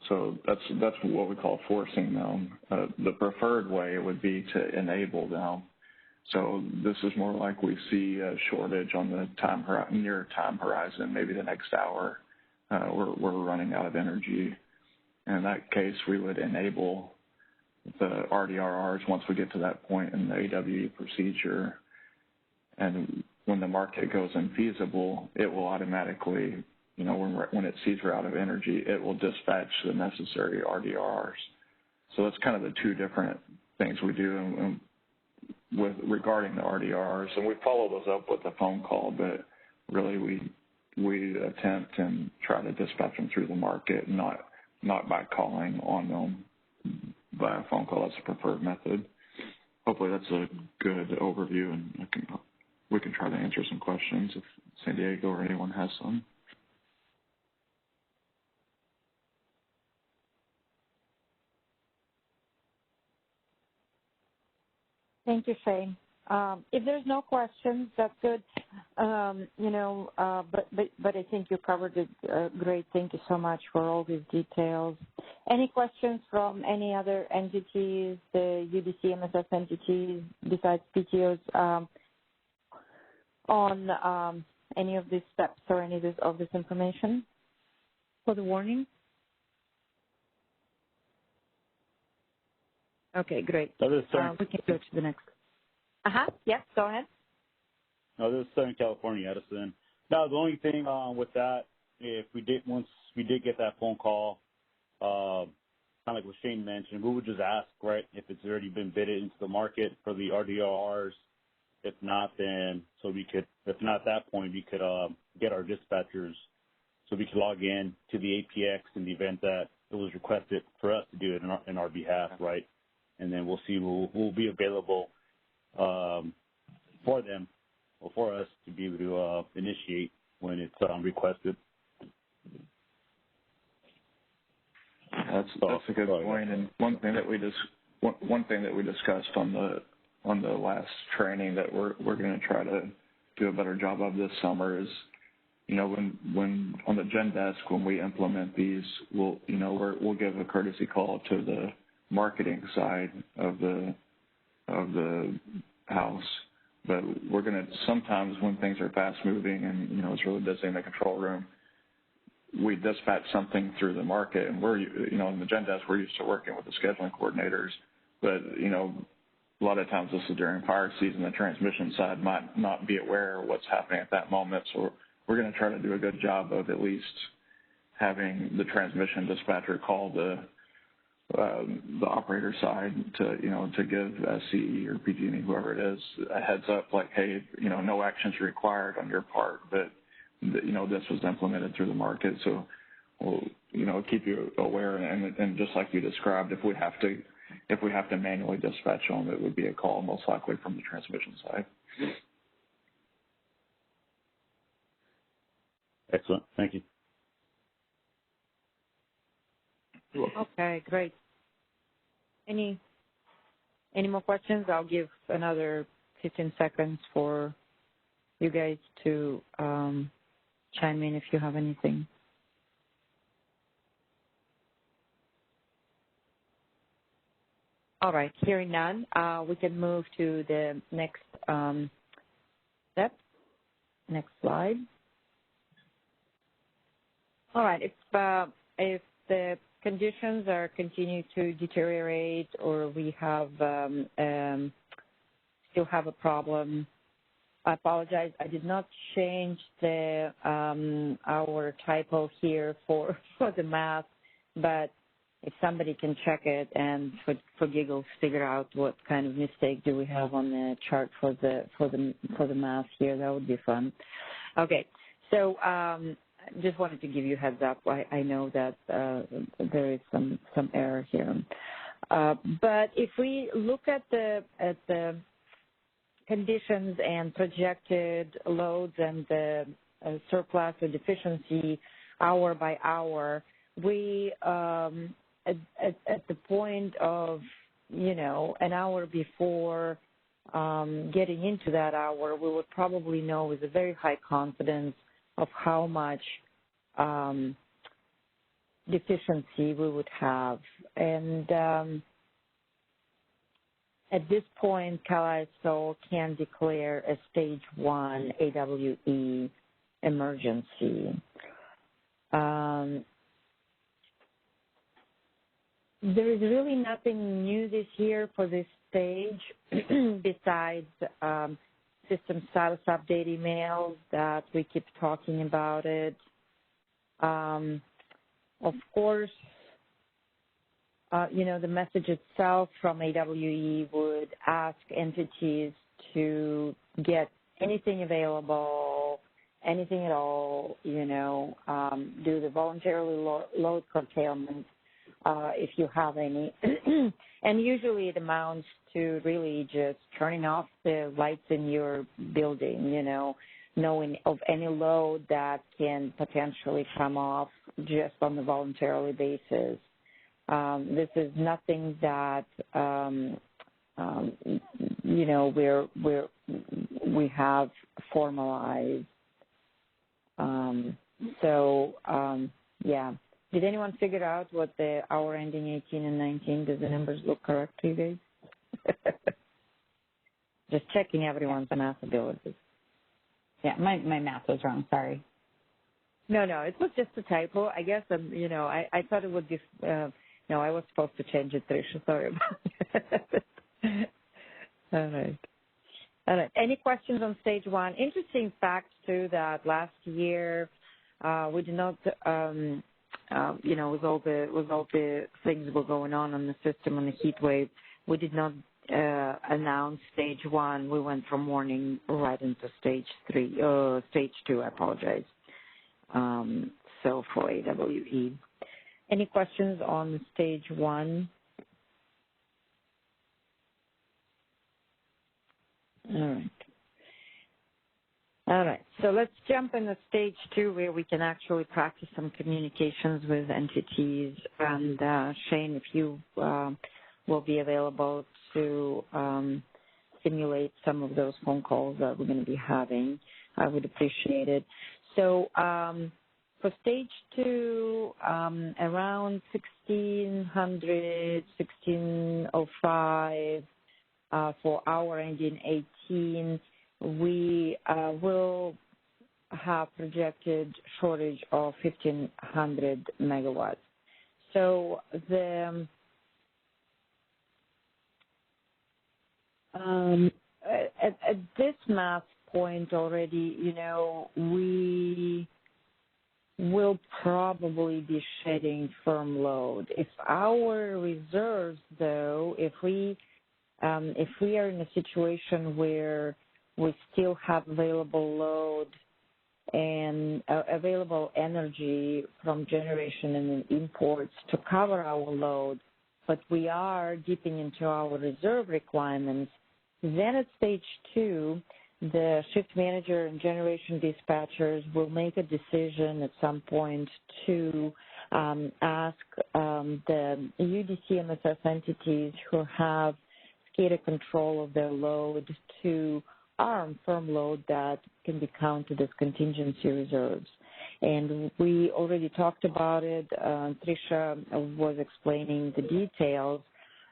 So that's what we call forcing them. The preferred way would be to enable them. So this is more like we see a shortage on the near time horizon, maybe the next hour. We're running out of energy. In that case, we would enable the RDRRs once we get to that point in the AWE procedure. And when the market goes infeasible, it will automatically, when it sees we're out of energy, it will dispatch the necessary RDRRs. So that's kind of the two different things we do regarding the RDRRs. And we follow those up with a phone call, but really we attempt and try to dispatch them through the market, not by calling on them by a phone call. That's the preferred method. Hopefully that's a good overview, and we can try to answer some questions if San Diego or anyone has some. Thank you, Shane. If there's no questions, that's good. But I think you covered it great. Thank you so much for all these details. Any questions from any other entities, the UDC, MSS entities besides PTOs? on any of these steps or any of this information for the warning? Okay, great. No, we can go to the next. Yes, go ahead. No, this is Southern California, Edison. No, the only thing with that, once we did get that phone call, kind of like what Shane mentioned, we would just ask, right, if it's already been bidded into the market for the RDRs. If not, then if not at that point, we could get our dispatchers so we could log in to the APX in the event that it was requested for us to do it in our behalf, right? And then we'll see who will be available for them or for us to be able to initiate when it's requested. That's a good point. And one thing that we discussed on the last training that we're going to try to do a better job of this summer is, when on the Gen Desk, when we implement these, we'll give a courtesy call to the marketing side of the house. But we're going to sometimes, when things are fast moving and it's really busy in the control room, we dispatch something through the market, and we're in the Gen Desk, we're used to working with the scheduling coordinators, but a lot of times this is during fire season. The transmission side might not be aware of what's happening at that moment, so we're going to try to do a good job of at least having the transmission dispatcher call the operator side to give SCE or PG&E, whoever it is, a heads up, like, hey, no actions required on your part, but this was implemented through the market, so we'll keep you aware. And just like you described, if we have to manually dispatch them, it would be a call most likely from the transmission side. Excellent. Thank you. Okay, great. Any more questions? I'll give another 15 seconds for you guys to chime in if you have anything. All right, hearing none, we can move to the next step. Next slide. All right, if the conditions are continuing to deteriorate or we have still have a problem, I apologize. I did not change the our typo here for the math, but if somebody can check it and for giggles figure out what kind of mistake do we have on the chart for the math here, that would be fun. Okay, so just wanted to give you a heads up. I know that there is some error here, but if we look at the conditions and projected loads and the surplus or deficiency hour by hour, we at the point of an hour before getting into that hour, we would probably know with a very high confidence of how much deficiency we would have. And at this point, CAISO can declare a stage 1 AWE emergency. There is really nothing new this year for this stage besides system status update emails that we keep talking about it. Of course, the message itself from AWE would ask entities to get anything available, anything at all, do the voluntarily load curtailment if you have any. And usually it amounts to really just turning off the lights in your building, knowing of any load that can potentially come off just on the voluntarily basis. This is nothing that we have formalized. Yeah. Did anyone figure out what the hour ending 18 and 19? Does the numbers look correct to you guys? Just checking everyone's math abilities. Yeah, my math was wrong. Sorry. No, it was just a typo. I guess, I thought it would be, no, I was supposed to change it, Tricia. Sorry about that. All right. Any questions on stage one? Interesting fact, too, that last year we did not, with all the things that were going on the system on the heat wave, we did not announce stage one. We went from warning right into stage two, I apologize. So for AWE. Any questions on stage one? All right. So let's jump into stage two, where we can actually practice some communications with entities. And Shane, if you will be available to simulate some of those phone calls that we're going to be having, I would appreciate it. So for stage two, around 1600, 1605, for hour ending 18, we will have projected shortage of 1,500 megawatts. So the at this math point already, we will probably be shedding firm load. If our reserves, though, if we are in a situation where we still have available load and available energy from generation and imports to cover our load, but we are dipping into our reserve requirements, then at stage two, the shift manager and generation dispatchers will make a decision at some point to ask the UDC MSS entities who have SCADA control of their load to arm firm load that can be counted as contingency reserves. And we already talked about it. Tricia was explaining the details.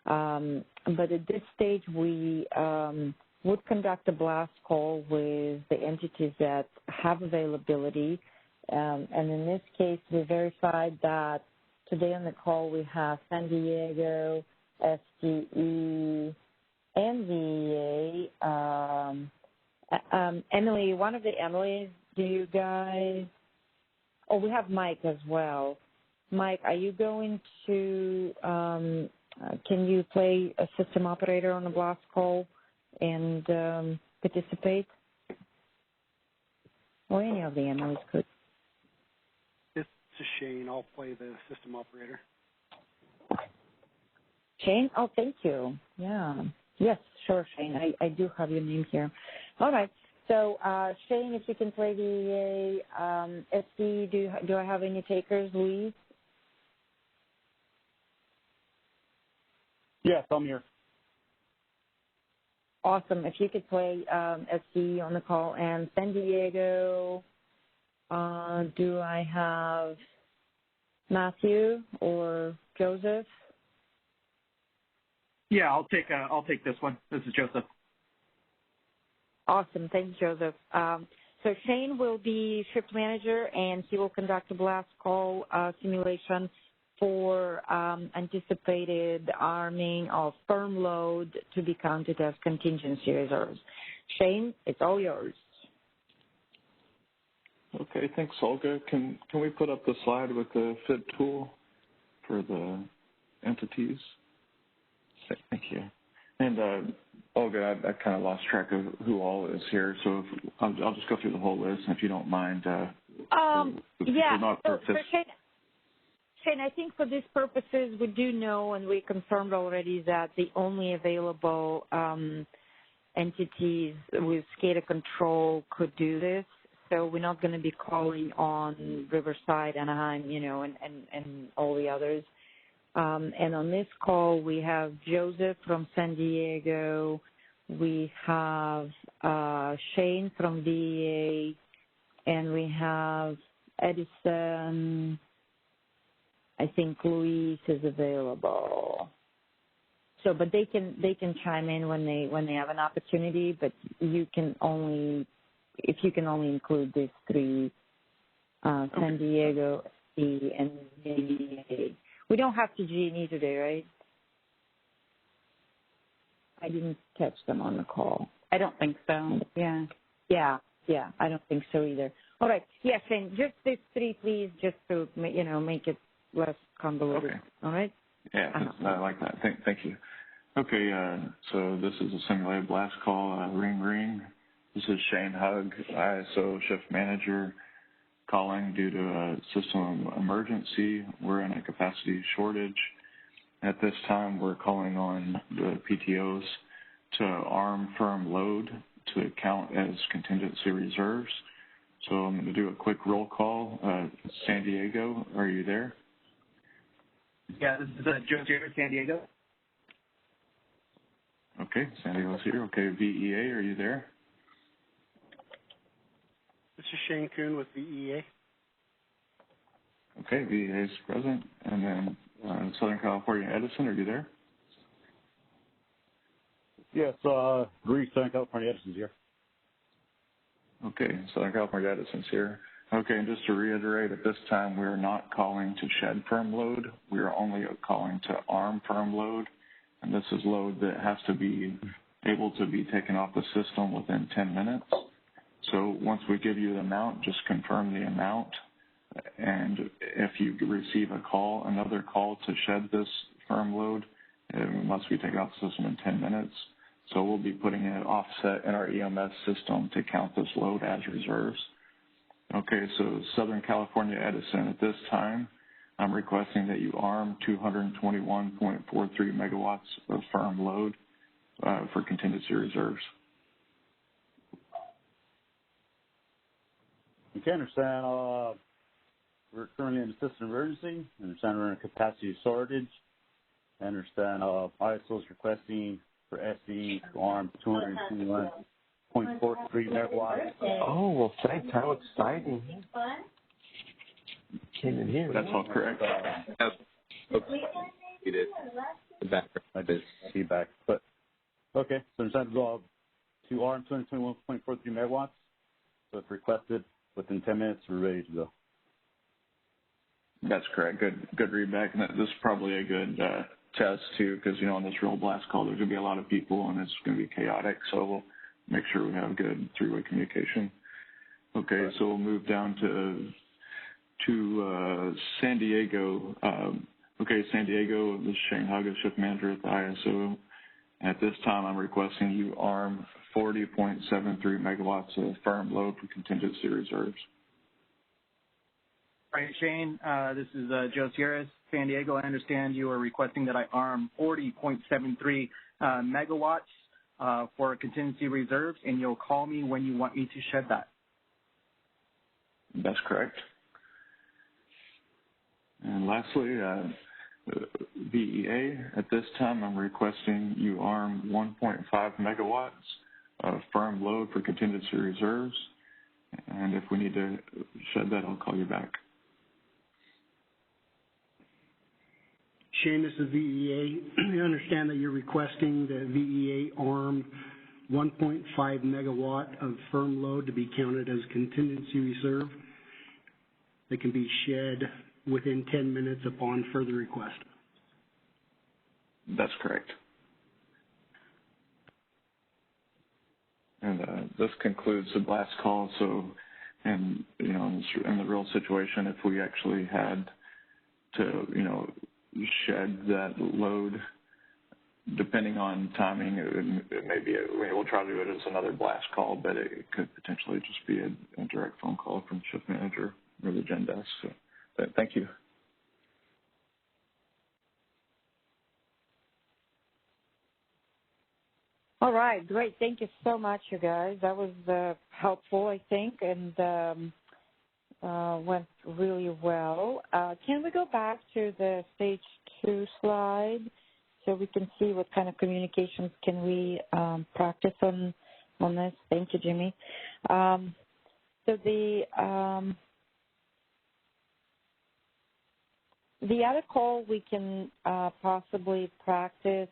But at this stage, we would conduct a blast call with the entities that have availability. And in this case, we verified that today on the call we have San Diego, SDE, and VEA. Emily, one of the Emilys, do you guys? Oh, we have Mike as well. Mike, are you going to, can you play a system operator on a blast call and participate? Or any of the Emilys could. This is Shane. I'll play the system operator. Shane? Oh, thank you. Yeah. Yes, sure, Shane. I do have your name here. All right. So, Shane, if you can play the SD, do I have any takers, Louise? Yes, I'm here. Awesome. If you could play SD on the call. And San Diego, do I have Matthew or Joseph? Yeah, I'll take this one. This is Joseph. Awesome. Thanks, Joseph. So Shane will be shift manager, and he will conduct a blast call simulation for anticipated arming of firm load to be counted as contingency reserves. Shane, it's all yours. Okay, thanks, Olga. Can we put up the slide with the fit tool for the entities? Thank you. And Olga, I kind of lost track of who all is here, so I'll just go through the whole list, and if you don't mind. Yeah. So Shane, I think for these purposes, we do know, and we confirmed already, that the only available entities with SCADA control could do this. So we're not going to be calling on Riverside, Anaheim, and all the others. And on this call, we have Joseph from San Diego. We have Shane from VA, and we have Edison. I think Luis is available. So, but they can chime in when they have an opportunity. But you can only if you can only include these three, San Diego, SC, and VA. We don't have PG&E today, right? I didn't catch them on the call. I don't think so. Yeah, I don't think so either. All right, yes, and just these three, please, just to, make it less convoluted. Okay. All right? Yeah, I like that. Thank you. Okay, so this is a simulated blast call, ring ring. This is Shane Hugg, ISO shift manager, calling due to a system emergency. We're in a capacity shortage. At this time, we're calling on the PTOs to arm firm load to count as contingency reserves. So I'm going to do a quick roll call. San Diego, are you there? Yeah, this is Joe Jarrett, San Diego. Okay, San Diego's here. Okay, VEA, are you there? This is Shane Kuhn with VEA. Okay, VEA is present. And then Southern California Edison, are you there? Yes, Greece, Southern California Edison's here. Okay, Southern California Edison's here. Okay, and just to reiterate, at this time we are not calling to shed firm load. We are only calling to arm firm load, and this is load that has to be able to be taken off the system within 10 minutes. So once we give you the amount, just confirm the amount, and if you receive a call, another call to shed this firm load, it must be taken off the system in 10 minutes. So we'll be putting an offset in our EMS system to count this load as reserves. Okay, so Southern California Edison, at this time, I'm requesting that you arm 221.43 megawatts of firm load for contingency reserves. You can understand we're currently in a system emergency. I understand we're in a capacity shortage. I understand ISO is requesting for SE to arm 221.43 megawatts. Oh, well, thanks. How exciting. Came in here. That's all correct. It is. The background. I did feedback. But, okay, so I'm trying to to arm 221.43 megawatts. So if requested, within 10 minutes, we're ready to go. That's correct. Good readback. And this is probably a good test, too, because, on this real blast call, there's going to be a lot of people, and it's going to be chaotic. So we'll make sure we have good three-way communication. Okay, so we'll move down to San Diego. San Diego, this is Shane Hugg, shift manager at the ISO. At this time, I'm requesting you arm 40.73 megawatts of firm load for contingency reserves. All right, Shane, this is Joe Sierras, San Diego. I understand you are requesting that I arm 40.73 megawatts for contingency reserves, and you'll call me when you want me to shed that. That's correct. And lastly, VEA, at this time I'm requesting you arm 1.5 megawatts of firm load for contingency reserves, and if we need to shed that, I'll call you back. Shane, this is VEA. I understand that you're requesting the VEA arm 1.5 megawatt of firm load to be counted as contingency reserve that can be shed within 10 minutes upon further request. That's correct. And this concludes the blast call. So, in the real situation, if we actually had to, shed that load, depending on timing, it may be, we'll try to do it as another blast call, but it could potentially just be a direct phone call from shift manager or the gen desk. So, thank you. All right, great. Thank you so much, you guys. That was helpful, I think, and went really well. Can we go back to the stage 2 slide so we can see what kind of communications can we practice on this? Thank you, Jimmy. So the other call we can possibly practice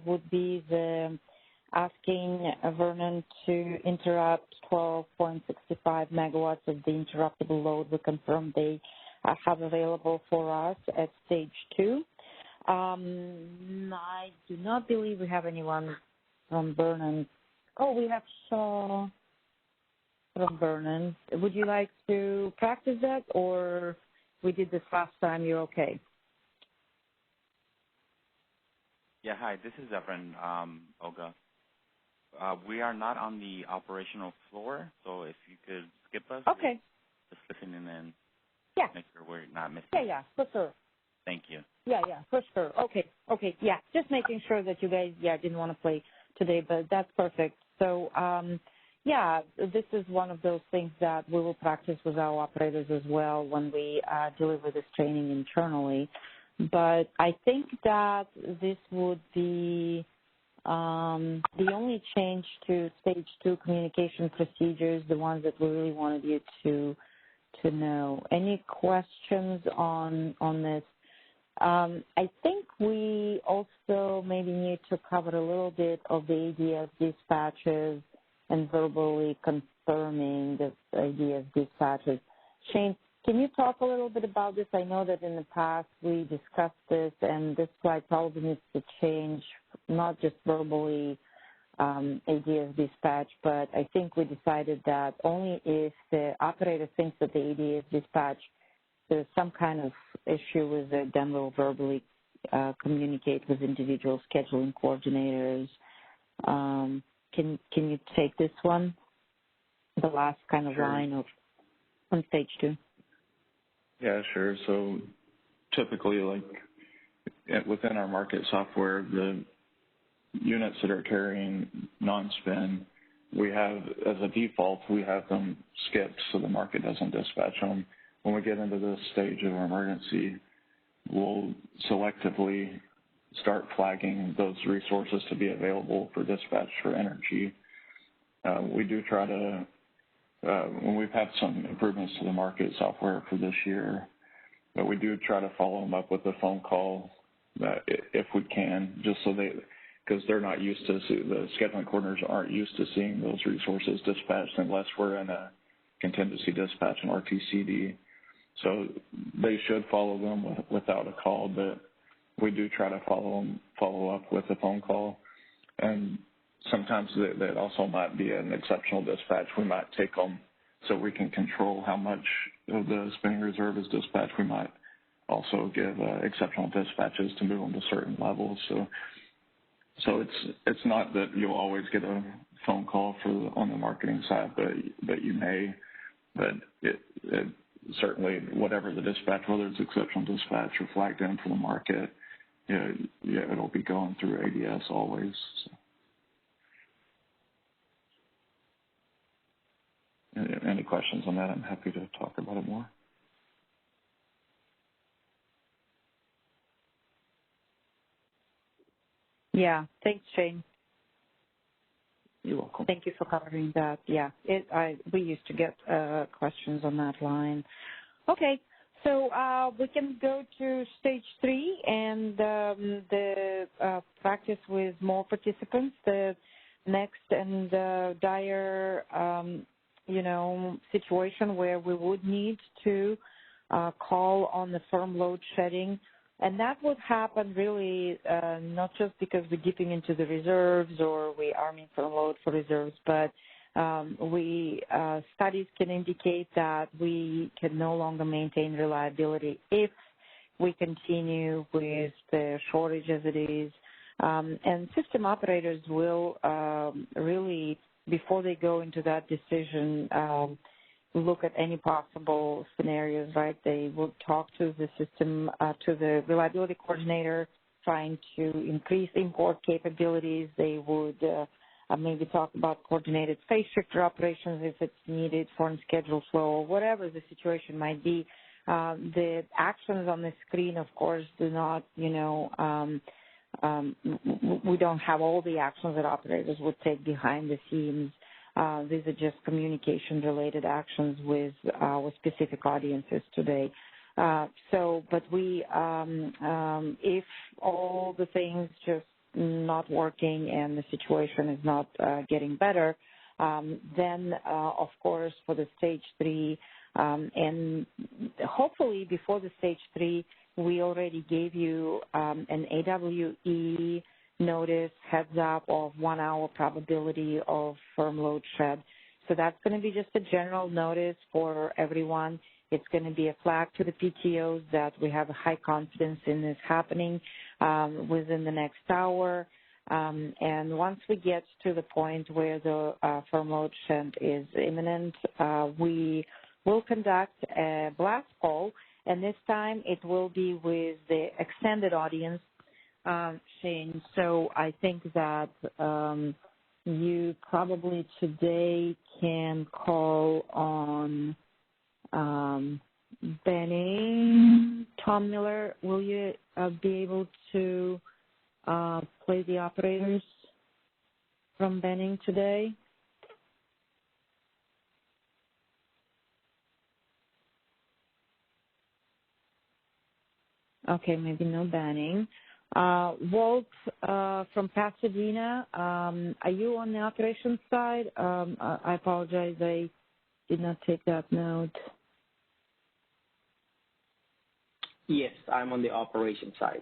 would be the asking Vernon to interrupt 12.65 megawatts of the interruptible load. We confirmed they have available for us at stage 2. I do not believe we have anyone from Vernon. Oh, we have Shaw from Vernon. Would you like to practice that, or we did this last time? You're okay? Yeah, hi, this is Efren, Olga. We are not on the operational floor, so if you could skip us. Okay. Just listen in and yeah. Make sure we're not missing. Yeah, for sure. Thank you. Yeah, for sure. Okay, yeah. Just making sure that you guys, didn't want to play today, but that's perfect. So, this is one of those things that we will practice with our operators as well when we deliver this training internally. But I think that this would be the only change to stage 2 communication procedures, the ones that we really wanted you to know. Any questions on this? I think we also maybe need to cover a little bit of the ADS dispatches and verbally confirming the ADS dispatches. Shane, can you talk a little bit about this? I know that in the past we discussed this, and this slide probably needs to change, not just verbally ADS dispatch, but I think we decided that only if the operator thinks that the ADS dispatch, there's some kind of issue with it, then we'll verbally communicate with individual scheduling coordinators. Can you take this one, the last kind of line of on stage 2? Yeah, sure. So typically, within our market software, the units that are carrying non-spin, we have, as a default, we have them skipped so the market doesn't dispatch them. When we get into this stage of emergency, we'll selectively start flagging those resources to be available for dispatch for energy. We do try to, when we've had some improvements to the market software for this year, but we do try to follow them up with a phone call if we can, just so because they're not used to, the scheduling coordinators aren't used to seeing those resources dispatched unless we're in a contingency dispatch and RTCD. So they should follow them without a call, but we do try to follow up with a phone call. And sometimes that also might be an exceptional dispatch. We might take them so we can control how much of the spinning reserve is dispatched. We might also give exceptional dispatches to move them to certain levels. So it's not that you'll always get a phone call on the marketing side, but you may. But it certainly, whatever the dispatch, whether it's exceptional dispatch or flagged in for the market, it'll be going through ADS always. So. Any questions on that? I'm happy to talk about it more. Yeah, thanks, Shane. You're welcome. Thank you for covering that. Yeah, we used to get questions on that line. Okay, so we can go to stage 3 and the practice with more participants. The next and dire, situation where we would need to call on the firm load shedding. And that would happen really not just because we're dipping into the reserves or we arming firm load for reserves, but studies can indicate that we can no longer maintain reliability if we continue with the shortage as it is. And system operators will really, before they go into that decision, look at any possible scenarios, right? They would talk to the system, to the reliability coordinator, trying to increase import capabilities. They would maybe talk about coordinated phase shifter operations if it's needed for unscheduled flow or whatever the situation might be. The actions on the screen, of course, do not, we don't have all the actions that operators would take behind the scenes. These are just communication-related actions with our specific audiences today. But we, if all the things just not working and the situation is not getting better, then, of course, for the stage 3, and hopefully before the stage 3, we already gave you an AWE notice, heads up of 1 hour probability of firm load shed. So that's going to be just a general notice for everyone. It's going to be a flag to the PTOs that we have a high confidence in this happening within the next hour. And once we get to the point where the firm load shed is imminent, we will conduct a blast call, and this time it will be with the extended audience, Shane. So I think that you probably today can call on Benning. Tom Miller, will you be able to play the operators from Benning today? Okay, maybe no Benning. Walt from Pasadena, are you on the operations side? I apologize, I did not take that note. Yes, I'm on the operations side.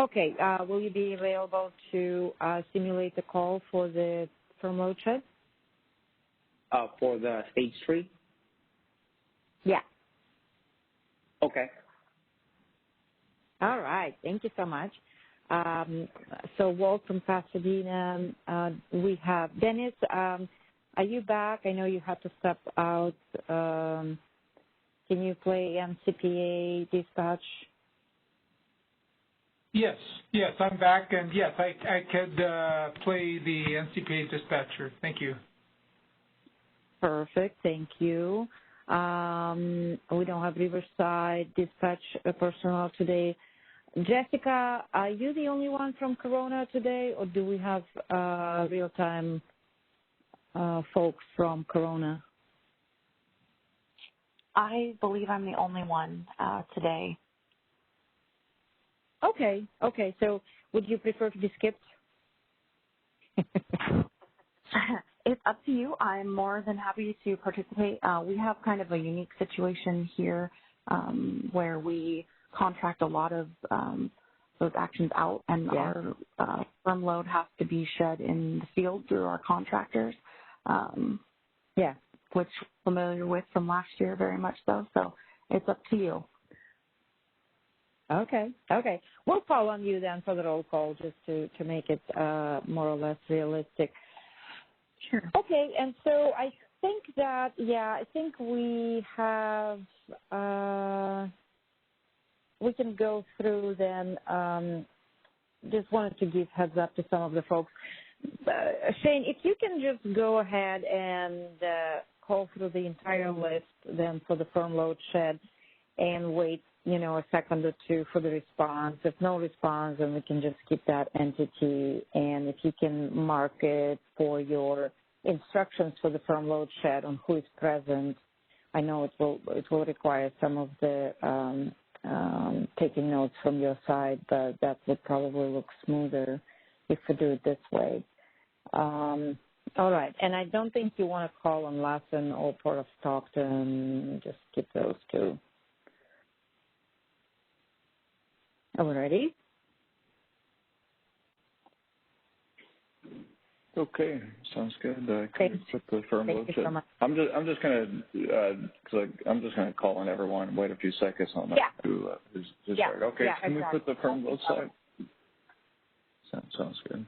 Okay, will you be available to simulate the call for the firm load shed? For the stage 3? Yeah. Okay. All right. Thank you so much. So Walt from Pasadena, we have Dennis. Are you back? I know you had to step out. Can you play MCPA dispatch? Yes, I'm back, and yes, I could play the NCPA dispatcher. Thank you. Perfect. Thank you. We don't have Riverside dispatch personnel today. Jessica, are you the only one from Corona today, or do we have real-time folks from Corona? I believe I'm the only one today. Okay. So would you prefer to be skipped? It's up to you. I'm more than happy to participate. We have kind of a unique situation here where we contract a lot of those actions out, and our firm load has to be shed in the field through our contractors. Which we're familiar with from last year, very much so. So it's up to you. Okay. We'll call on you then for the roll call just to make it more or less realistic. Sure. Okay, and so I think that, I think we have, we can go through then, just wanted to give heads up to some of the folks. Shane, if you can just go ahead and call through the entire list then for the firm load shed and wait, a second or two for the response. If no response, then we can just skip that entity. And if you can mark it for your instructions for the firm load shed on who is present, I know it will require some of the taking notes from your side, but that would probably look smoother if we do it this way. All right, and I don't think you want to call on Lassen or Port of Stockton. Just skip those two. Are we ready? Okay, sounds good. Can we put the firm load shed? So I'm just gonna call on everyone and wait a few seconds on that. Who's right. Okay, can we put the firm load side? Sounds good.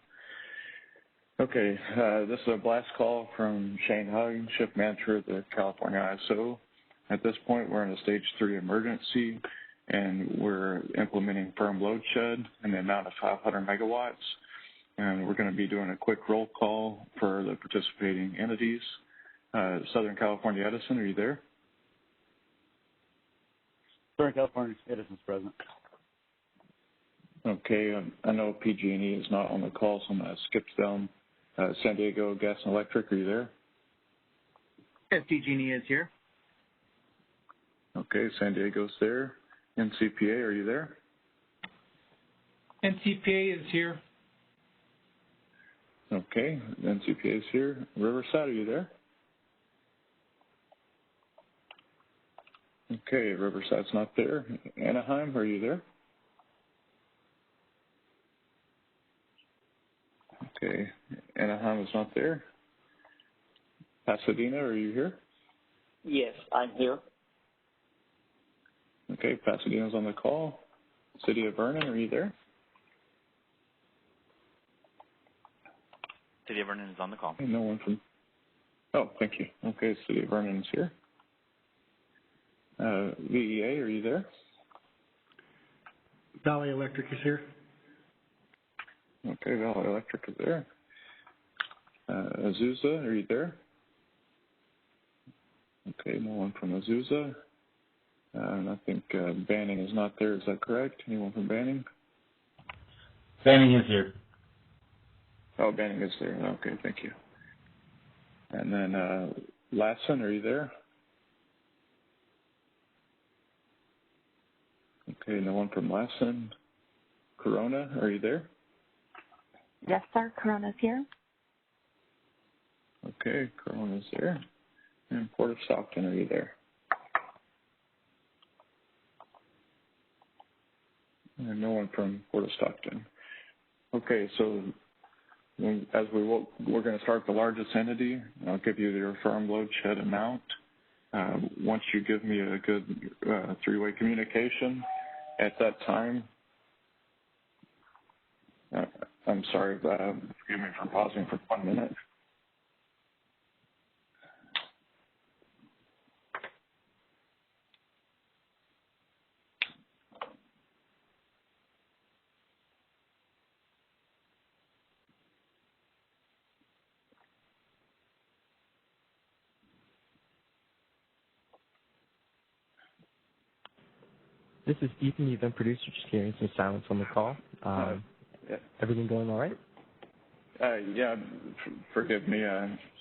Okay, this is a blast call from Shane Hug, Shift Manager of the California ISO. At this point, we're in a stage 3 emergency, and we're implementing firm load shed in the amount of 500 megawatts. And we're going to be doing a quick roll call for the participating entities. Southern California Edison, are you there? Southern California Edison's present. Okay, I know PG&E is not on the call, so I'm going to skip them. San Diego Gas and Electric, are you there? Yes, PG&E is here. Okay, San Diego's there. NCPA, are you there? NCPA is here. Okay, NCPA is here. Riverside, are you there? Okay, Riverside's not there. Anaheim, are you there? Okay, Anaheim is not there. Pasadena, are you here? Yes, I'm here. Okay, Pasadena's on the call. City of Vernon, are you there? City of Vernon is on the call. Okay, no one from... Oh, thank you. Okay, City of Vernon is here. VEA, are you there? Valley Electric is here. Okay, Valley Electric is there. Azusa, are you there? Okay, no one from Azusa. And I think Banning is not there. Is that correct? Anyone from Banning? Banning is here. Oh, Banning is there. Okay, thank you. And then Lassen, are you there? Okay, no one from Lassen. Corona, are you there? Yes, sir. Corona's here. Okay, Corona's there. And Port of Stockton, are you there? And no one from Port of Stockton. Okay, so as we're going to start the largest entity, I'll give you your firm load shed amount. Once you give me a good three-way communication, at that time, I'm sorry, forgive me for pausing for 1 minute. This is Ethan, the event producer, just hearing some silence on the call. Yeah. Everything going all right? Yeah, forgive me.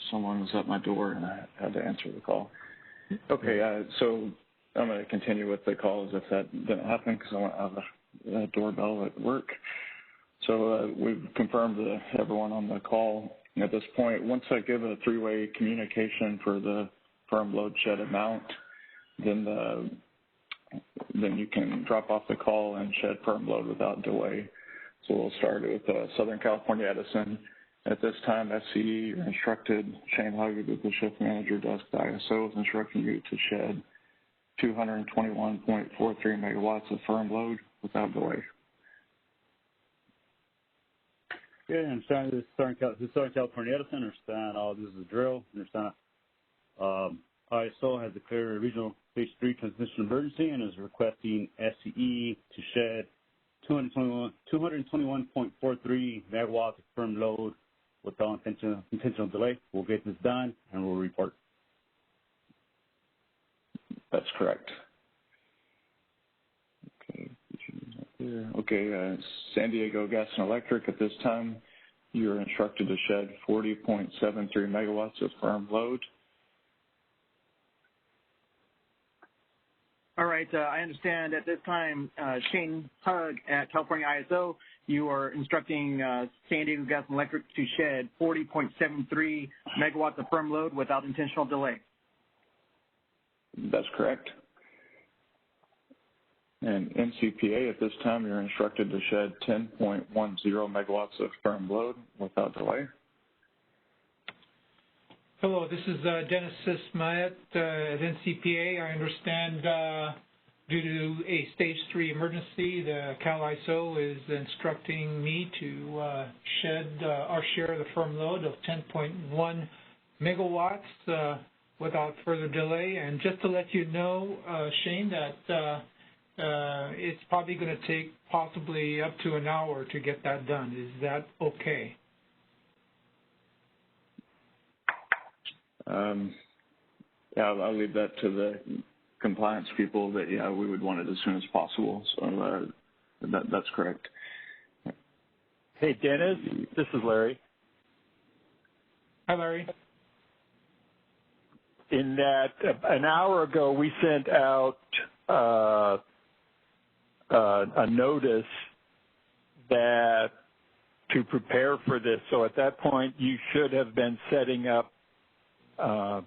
Someone was at my door and I had to answer the call. Okay, so I'm going to continue with the call as if that didn't happen because I want to have a doorbell at work. So we've confirmed to everyone on the call at this point. Once I give a three-way communication for the firm load shed amount, then you can drop off the call and shed firm load without delay. So we'll start with Southern California Edison. At this time, SCE, you're instructed, Shane Hugger, the shift manager, desk ISO, is instructing you to shed 221.43 megawatts of firm load without delay. Yeah, and this is Southern California Edison. Understand all this is a drill. Understand ISO has declared a regional stage 3 transmission emergency and is requesting SCE to shed 221.43 megawatts of firm load without intentional delay. We'll get this done and we'll report. That's correct. Okay, San Diego Gas and Electric, at this time, you're instructed to shed 40.73 megawatts of firm load. All right, I understand at this time, Shane Hug at California ISO, you are instructing San Diego Gas and Electric to shed 40.73 megawatts of firm load without intentional delay. That's correct. And NCPA, at this time, you're instructed to shed 10.10 megawatts of firm load without delay. Hello, this is Dennis Sismayet at NCPA. I understand due to a stage 3 emergency, the Cal ISO is instructing me to shed our share of the firm load of 10.1 megawatts without further delay. And just to let you know, Shane, that it's probably going to take possibly up to an hour to get that done. Is that okay? Yeah, I'll leave that to the compliance people. That we would want it as soon as possible. So that's correct. Hey, Dennis, this is Larry. Hi, Larry. In that, an hour ago, we sent out a notice that to prepare for this. So at that point, you should have been setting up to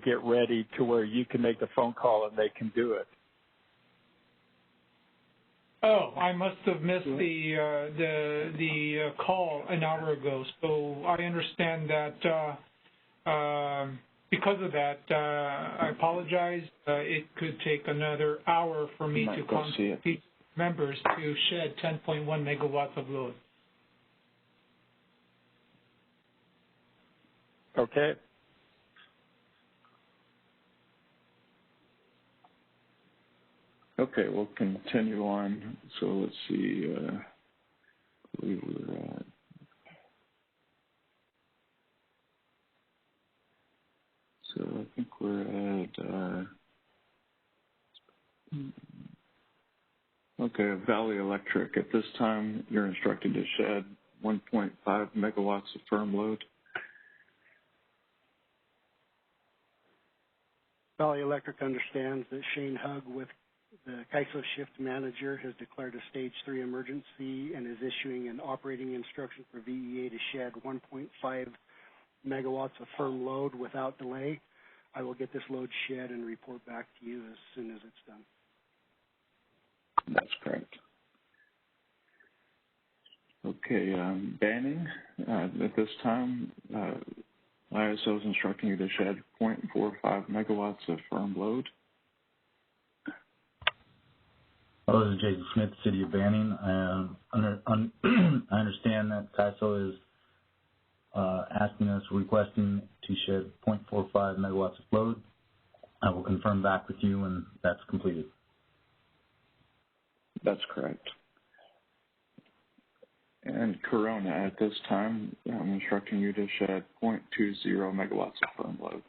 get ready to where you can make the phone call and they can do it. Oh, I must have missed the call an hour ago. So I understand that because of that, I apologize. It could take another hour for me to contact members to shed 10.1 megawatts of load. Okay. Okay, we'll continue on. So let's see, we were at. So I think we're at, okay, Valley Electric. At this time, you're instructed to shed 1.5 megawatts of firm load. Valley Electric understands that Shane Hugg with the CAISO shift manager has declared a stage 3 emergency and is issuing an operating instruction for VEA to shed 1.5 megawatts of firm load without delay. I will get this load shed and report back to you as soon as it's done. That's correct. Okay, Banning, at this time, ISO is instructing you to shed 0.45 megawatts of firm load. Hello, this is Jason Smith, City of Banning. I understand that CAISO is requesting to shed 0.45 megawatts of load. I will confirm back with you when that's completed. That's correct. And Corona, at this time, I'm instructing you to shed 0.20 megawatts of firm load.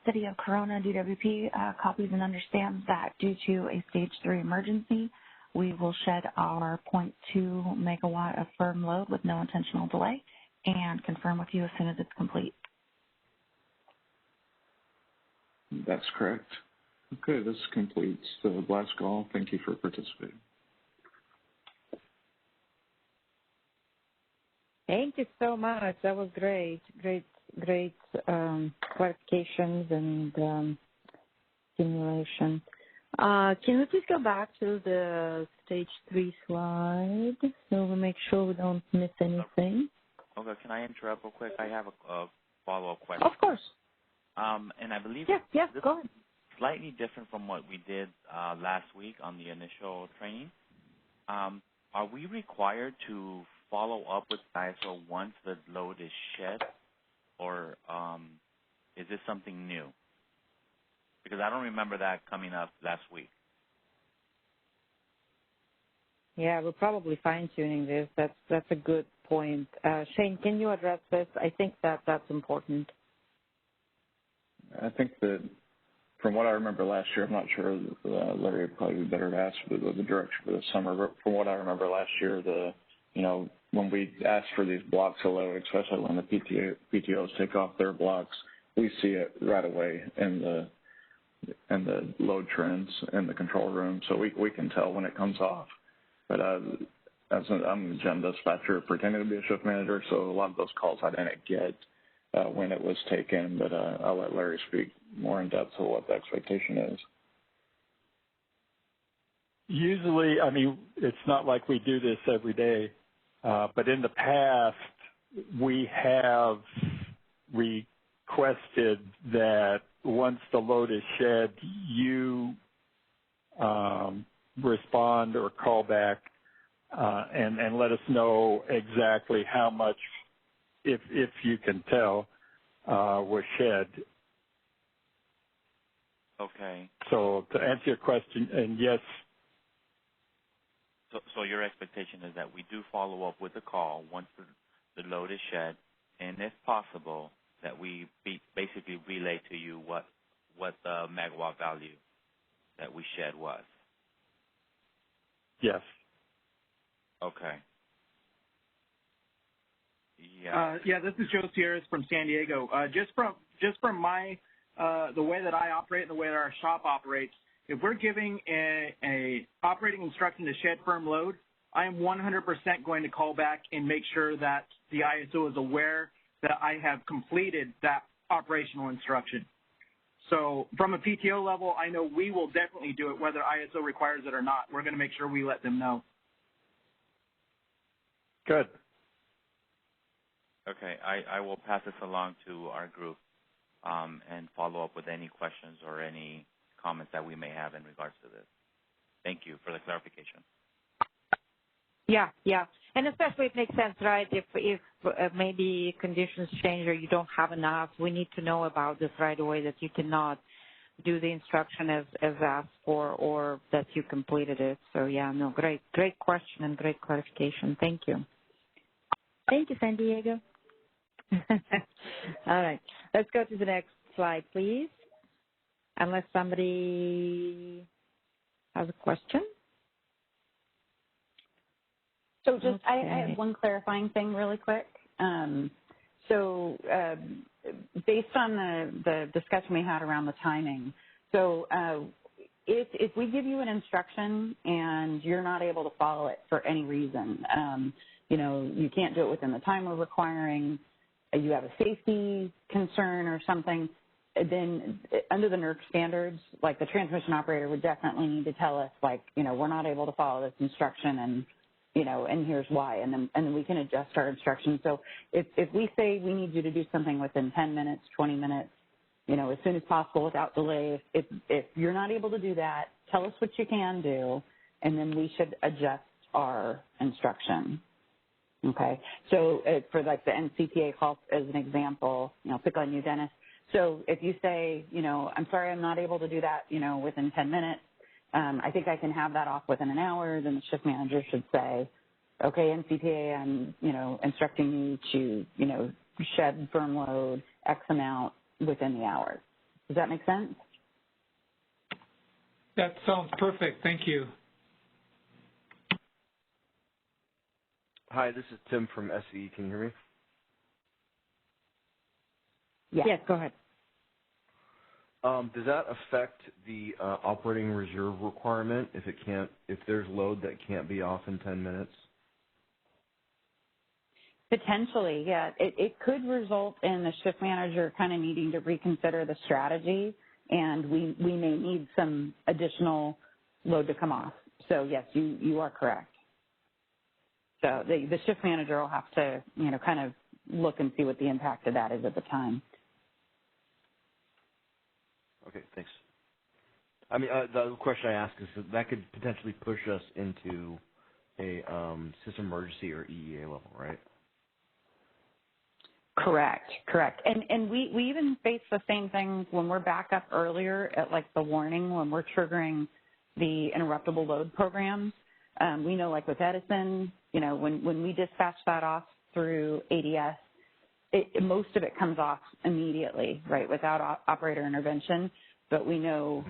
City of Corona, DWP, copies and understands that due to a stage 3 emergency, we will shed our 0.2 megawatt of firm load with no intentional delay and confirm with you as soon as it's complete. That's correct. Okay, this completes the last call. Thank you for participating. Thank you so much. That was great. Great clarifications and simulation. Can we please go back to the stage 3 slide so we make sure we don't miss anything? Okay, can I interrupt real quick? I have a follow-up question. Of course. And I believe yes, this go ahead. is slightly different from what we did last week on the initial training. Are we required to follow up with ISO once the load is shed, or is this something new? Because I don't remember that coming up last week. Yeah, we're probably fine-tuning this. That's a good point. Shane, can you address this? I think that's important. I think that from what I remember last year, I'm not sure, Larry would probably be better to ask for the direction for the summer, but from what I remember last year, when we ask for these blocks of load, especially when the PTOs take off their blocks, we see it right away in the load trends in the control room, so we can tell when it comes off. But I'm a gen dispatcher pretending to be a shift manager, so a lot of those calls I didn't get when it was taken, but I'll let Larry speak more in depth to what the expectation is. Usually, I mean, it's not like we do this every day, but in the past, we have requested that once the load is shed, you respond or call back and let us know exactly how much, if you can tell, was shed. Okay. So to answer your question, and yes. So your expectation is that we do follow up with a call once the load is shed, and if possible, that we basically relay to you what the megawatt value that we shed was. Yes. Okay. Yeah. This is Joe Sierras from San Diego. Just from my the way that I operate and the way that our shop operates, if we're giving a operating instruction to shed firm load, I am 100% going to call back and make sure that the ISO is aware that I have completed that operational instruction. So from a PTO level, I know we will definitely do it whether ISO requires it or not. We're going to make sure we let them know. Good. Okay, I will pass this along to our group and follow up with any questions or any comments that we may have in regards to this. Thank you for the clarification. Yeah, and especially it makes sense, right? If maybe conditions change or you don't have enough, we need to know about this right away, that you cannot do the instruction as asked for, or that you completed it. So yeah, no, great question and great clarification. Thank you. Thank you, San Diego. All right, let's go to the next slide, please. Unless somebody has a question. So just, I have one clarifying thing really quick. Based on the discussion we had around the timing, so if we give you an instruction and you're not able to follow it for any reason, you can't do it within the time we're requiring, you have a safety concern or something, then under the NERC standards, like the transmission operator would definitely need to tell us, like, we're not able to follow this instruction and and here's why, and then we can adjust our instructions. So if we say we need you to do something within 10 minutes, 20 minutes, as soon as possible without delay, if you're not able to do that, tell us what you can do, and then we should adjust our instruction. Okay? So for like the NCTA call as an example, pick on you, Dennis. So if you say, I'm sorry, I'm not able to do that, within 10 minutes, I think I can have that off within an hour, then the shift manager should say, okay, NCTA, I'm, instructing you to, shed firm load X amount within the hour. Does that make sense? That sounds perfect. Thank you. Hi, this is Tim from SE. Can you hear me? Yes, go ahead. Does that affect the operating reserve requirement if there's load that can't be off in 10 minutes? Potentially, yeah. It could result in the shift manager kind of needing to reconsider the strategy, and we may need some additional load to come off. So yes, you are correct. So the shift manager will have to, kind of look and see what the impact of that is at the time. Okay, thanks. I mean, the other question I ask is that could potentially push us into a system emergency or EEA level, right? Correct. And we even face the same thing when we're back up earlier at like the warning, when we're triggering the interruptible load programs. We know, like with Edison, when we dispatch that off through ADS, most of it comes off immediately, right, without operator intervention. But we know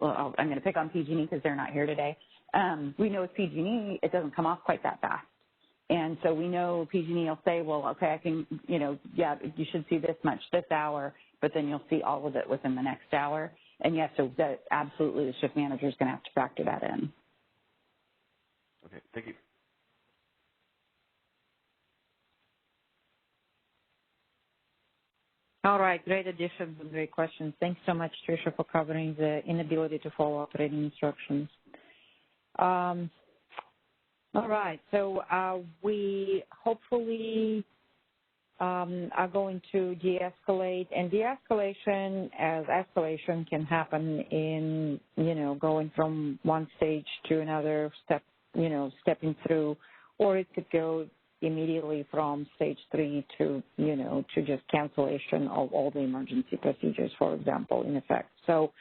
I'm going to pick on PG&E because they're not here today. We know with PG&E, it doesn't come off quite that fast. And so we know PG&E will say, well, okay, I can, you should see this much this hour, but then you'll see all of it within the next hour. And yes, so that absolutely the shift manager is going to have to factor that in. Okay, thank you. All right, great additions and great questions. Thanks so much, Tricia, for covering the inability to follow operating instructions. All right, so we hopefully are going to de-escalate, and de-escalation as escalation can happen in, going from one stage to another step, stepping through, or it could go immediately from stage 3 to, to just cancellation of all the emergency procedures, for example, in effect. So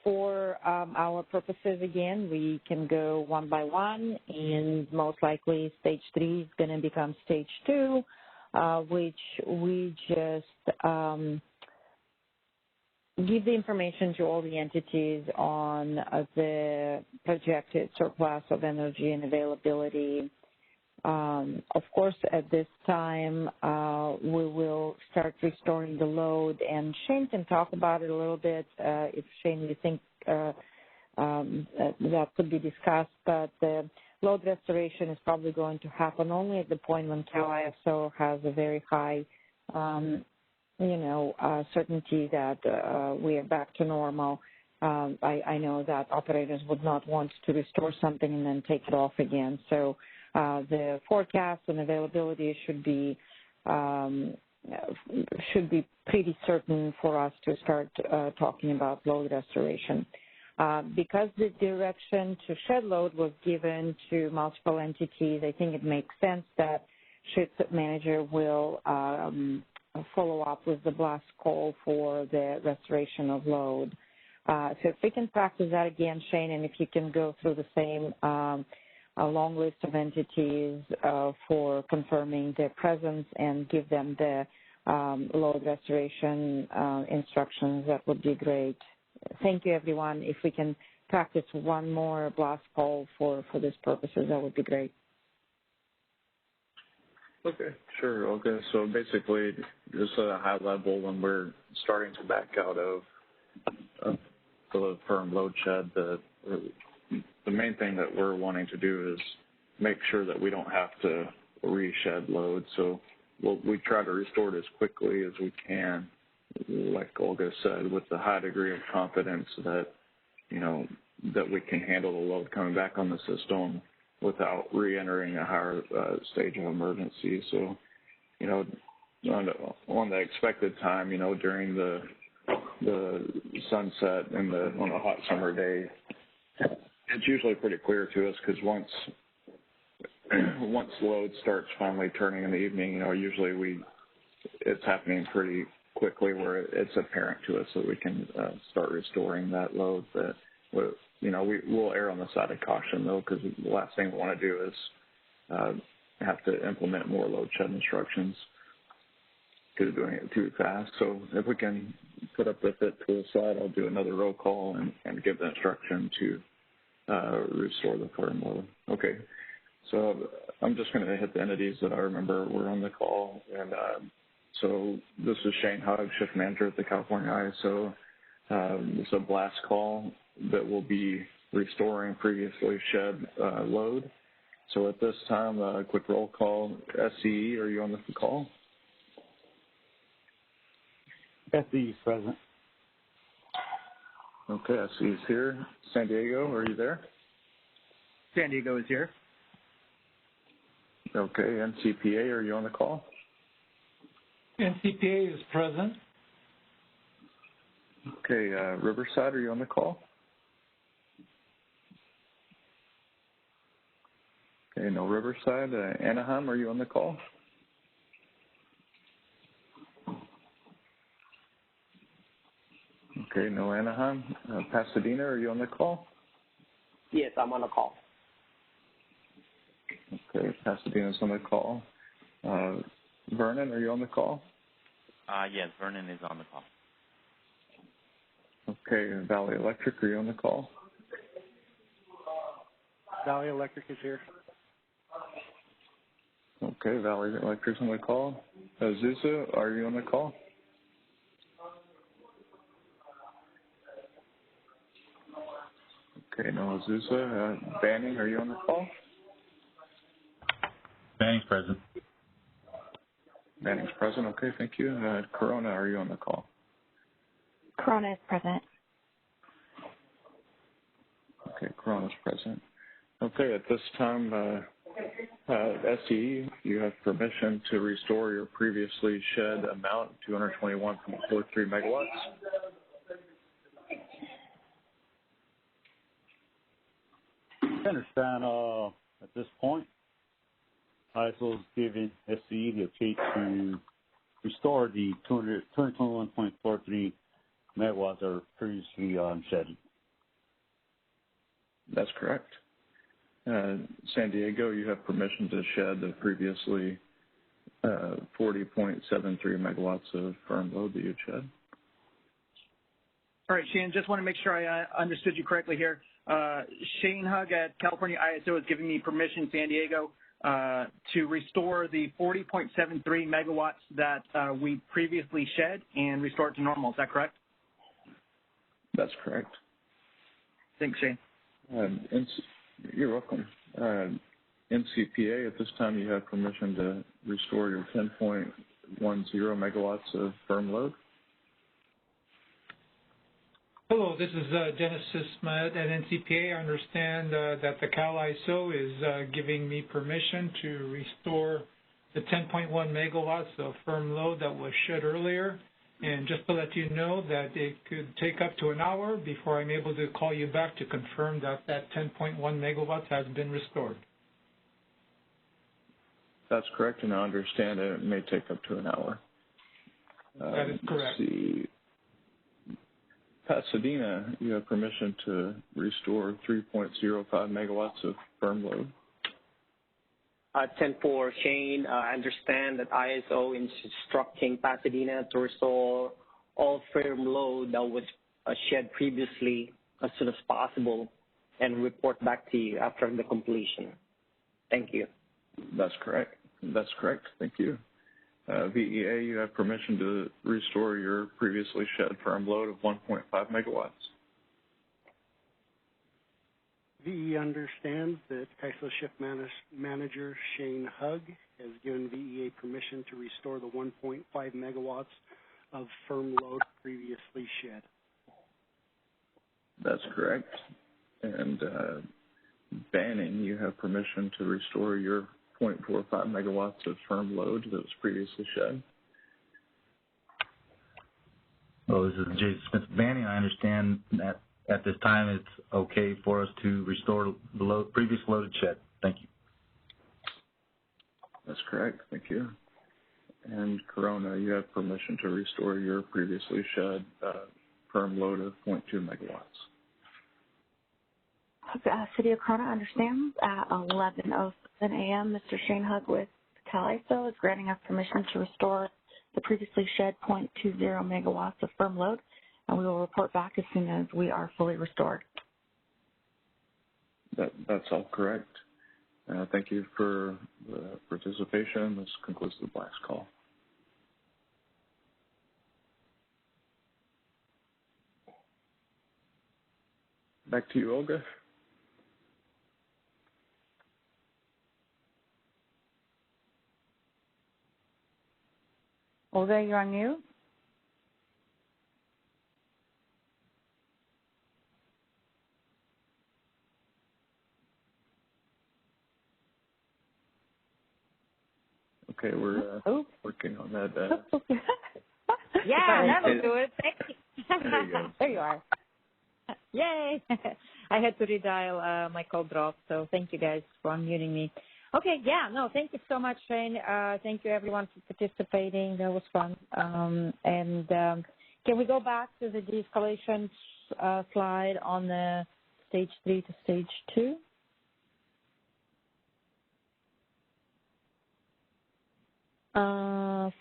for our purposes, again, we can go one by one, and most likely stage 3 is going to become stage 2, which we just give the information to all the entities on the projected surplus of energy and availability. Of course, at this time, we will start restoring the load, and Shane can talk about it a little bit. If Shane, you think that could be discussed, but the load restoration is probably going to happen only at the point when CalISO has a very high, certainty that we are back to normal. I know that operators would not want to restore something and then take it off again. So the forecast and availability should be pretty certain for us to start talking about load restoration. Because the direction to shed load was given to multiple entities, I think it makes sense that ship manager will follow up with the blast call for the restoration of load. So if we can practice that again, Shane, and if you can go through the same a long list of entities for confirming their presence and give them the load restoration instructions, that would be great. Thank you, everyone. If we can practice one more blast call for this purposes, that would be great. Okay, sure. Okay, so basically, just at a high level, when we're starting to back out of the firm load shed, the main thing that we're wanting to do is make sure that we don't have to reshed load. So we try to restore it as quickly as we can, like Olga said, with the high degree of confidence that, that we can handle the load coming back on the system without re-entering a higher stage of emergency. So, on the expected time, during the sunset and on a hot summer day, it's usually pretty clear to us because once load starts finally turning in the evening, usually it's happening pretty quickly where it's apparent to us that we can start restoring that load. But we'll err on the side of caution though, because the last thing we want to do is have to implement more load shed instructions because we're doing it too fast. So if we can put up with it to the side, I'll do another roll call and give the instruction to restore the firm load. Okay. So I'm just going to hit the entities that I remember were on the call. And so this is Shane Hogg, shift manager at the California ISO. It's a blast call that will be restoring previously shed load. So at this time, a quick roll call. SCE, are you on the call? SCE is present. Okay, SCE is here. San Diego, are you there? San Diego is here. Okay, NCPA, are you on the call? NCPA is present. Okay, Riverside, are you on the call? Okay, no Riverside. Anaheim, are you on the call? Okay, no Anaheim. Pasadena, are you on the call? Yes, I'm on the call. Okay, Pasadena's on the call. Vernon, are you on the call? Yes, Vernon is on the call. Okay, Valley Electric, are you on the call? Valley Electric is here. Okay, Valley Electric's on the call. Azusa, are you on the call? Okay, no Azusa. Banning, are you on the call? Banning's present. Banning's present. Okay, thank you. Corona, are you on the call? Corona is present. Okay, Corona's present. Okay, at this time, SCE, you have permission to restore your previously shed amount, 221.43 megawatts. I understand at this point, ISO is giving SCE the okay to restore the 221.43 megawatts that are previously shed. That's correct. San Diego, you have permission to shed the previously 40.73 megawatts of firm load that you shed. All right, Shane, just want to make sure I understood you correctly here. Shane Hugg at California ISO is giving me permission, San Diego, to restore the 40.73 megawatts that we previously shed and restore it to normal. Is that correct? That's correct. Thanks, Shane. You're welcome. NCPA, at this time you have permission to restore your 10.10 megawatts of firm load. Hello, this is Dennis Sismet at NCPA. I understand that the Cal ISO is giving me permission to restore the 10.1 megawatts of firm load that was shed earlier. And just to let you know that it could take up to an hour before I'm able to call you back to confirm that that 10.1 megawatts has been restored. That's correct, and I understand that it may take up to an hour. That is correct. Let's see. Pasadena, you have permission to restore 3.05 megawatts of firm load. 10-4, Shane. I understand that ISO is instructing Pasadena to restore all firm load that was shed previously as soon as possible and report back to you after the completion. Thank you. That's correct. That's correct. Thank you. VEA, you have permission to restore your previously shed firm load of 1.5 megawatts. VE understands that ISO Shift Manager Shane Hugg has given VEA permission to restore the 1.5 megawatts of firm load previously shed. That's correct. And Banning, you have permission to restore your 0.45 megawatts of firm load that was previously shed. Well, this is Jason Smith. Banning, I understand that at this time it's okay for us to restore the previous loaded shed. Thank you. That's correct. Thank you. And Corona, you have permission to restore your previously shed firm load of 0.2 megawatts. City of Corona understands at 11:07 a.m. Mr. Shane Hugg with Cal ISO is granting us permission to restore the previously shed 0.20 megawatts of firm load, and we will report back as soon as we are fully restored. That's all correct. Thank you for the participation. This concludes the blast call. Back to you, Olga. Olga, you're on mute. Okay, we're working on that. Yeah, that'll do it. Thank you. There you go. There you are. Yay! I had to redial, my call dropped, so thank you guys for unmuting me. Okay, yeah, no, thank you so much, Shane. Thank you everyone for participating. That was fun. Can we go back to the de-escalation slide on the stage 3 to stage 2?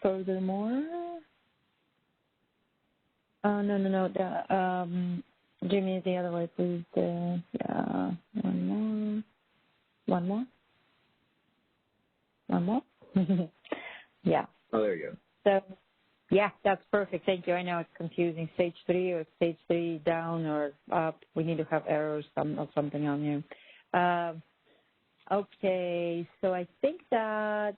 Furthermore, no. Jimmy, the other way, please. Yeah, one more. Yeah. Oh, there you go. So, yeah, that's perfect. Thank you. I know it's confusing. Stage 3 or stage 3 down or up. We need to have errors or something on here. Okay, so I think that's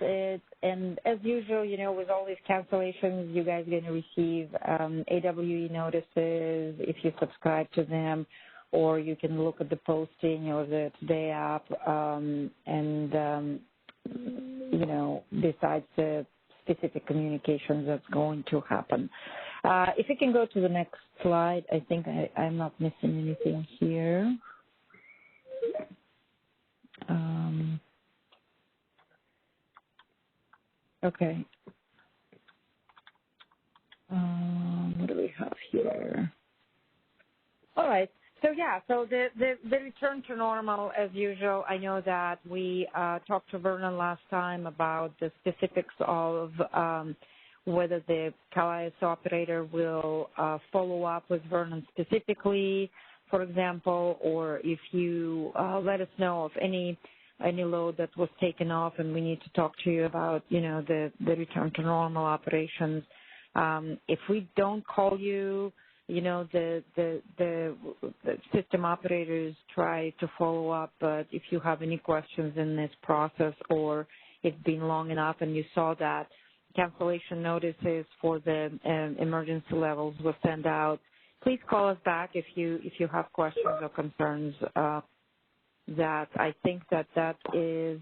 it. And as usual, with all these cancellations, you guys are going to receive AWE notices if you subscribe to them, or you can look at the posting or the Today app and besides the specific communications that's going to happen. If you can go to the next slide, I think I'm not missing anything here. Okay. What do we have here? All right. So the return to normal, as usual. I know that we talked to Vernon last time about the specifics of whether the Cal ISO operator will follow up with Vernon specifically, for example, or if you let us know of any load that was taken off and we need to talk to you about, the return to normal operations. If we don't call you, the system operators try to follow up, but if you have any questions in this process or it's been long enough and you saw that cancellation notices for the emergency levels were sent out, please call us back if you have questions or concerns. That I think that is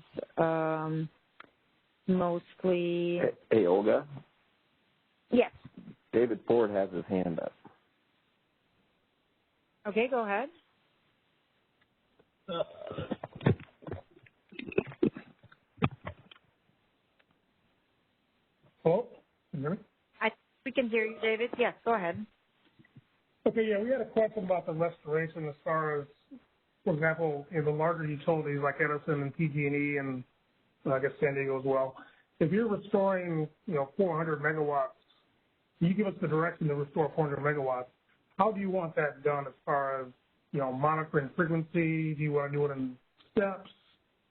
mostly. Hey, Olga. Yes. David Ford has his hand up. Okay, go ahead. Hello? Can you hear me? We can hear you, David. Yes, go ahead. Okay, yeah, we had a question about the restoration as far as, for example, the larger utilities like Edison and PG&E and I guess San Diego as well. If you're restoring, 400 megawatts, you give us the direction to restore 400 megawatts. How do you want that done as far as, monitoring frequency? Do you want to do it in steps?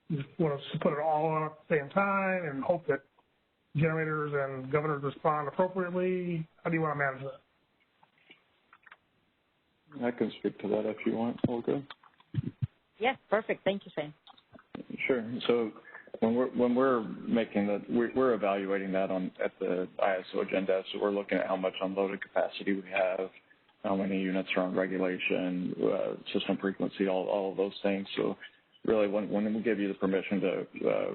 You just want to put it all on at the same time and hope that generators and governors respond appropriately? How do you want to manage that? I can speak to that if you want, Olga. Yes, perfect. Thank you, Shane. Sure. So when we're making that, we're evaluating that at the ISO agenda. So we're looking at how much unloaded capacity we have, how many units are on regulation, system frequency, all of those things. So really, when we give you the permission to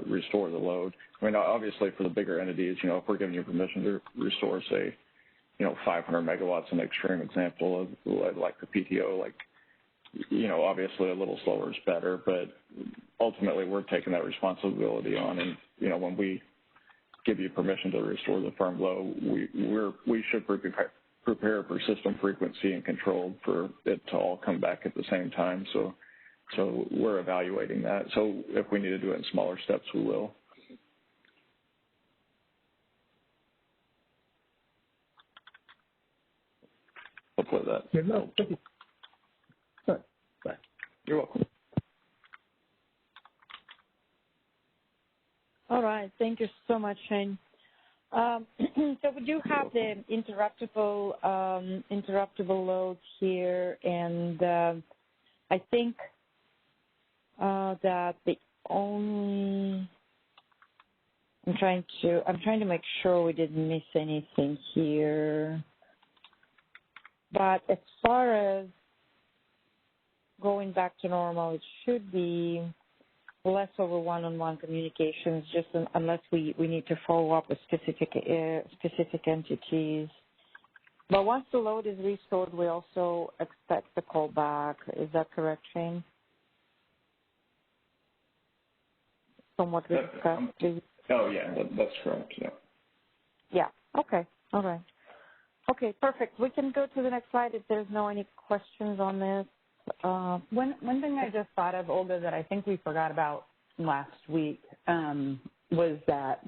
restore the load, I mean, obviously for the bigger entities, if we're giving you permission to restore, say, 500 megawatts, an extreme example of like the PTO, obviously a little slower is better, but ultimately we're taking that responsibility on. And, when we give you permission to restore the firm low, we should prepare for system frequency and control for it to all come back at the same time. So we're evaluating that. So if we need to do it in smaller steps, we will. Hopefully that. Yeah, no, thank you. All right. Bye. You're welcome. All right. Thank you so much, Shane. So we do have the interruptible loads here, and I think that the only I'm trying to make sure we didn't miss anything here. But as far as going back to normal, it should be less over one-on-one communications, just unless we need to follow up with specific entities. But once the load is restored, we also expect the call back. Is that correct, Shane? From what we discussed? Oh, yeah, that's correct, yeah. Yeah, okay, all right. Okay, perfect. We can go to the next slide if there's no any questions on this. One thing I just thought of, Olga, that I think we forgot about last week was that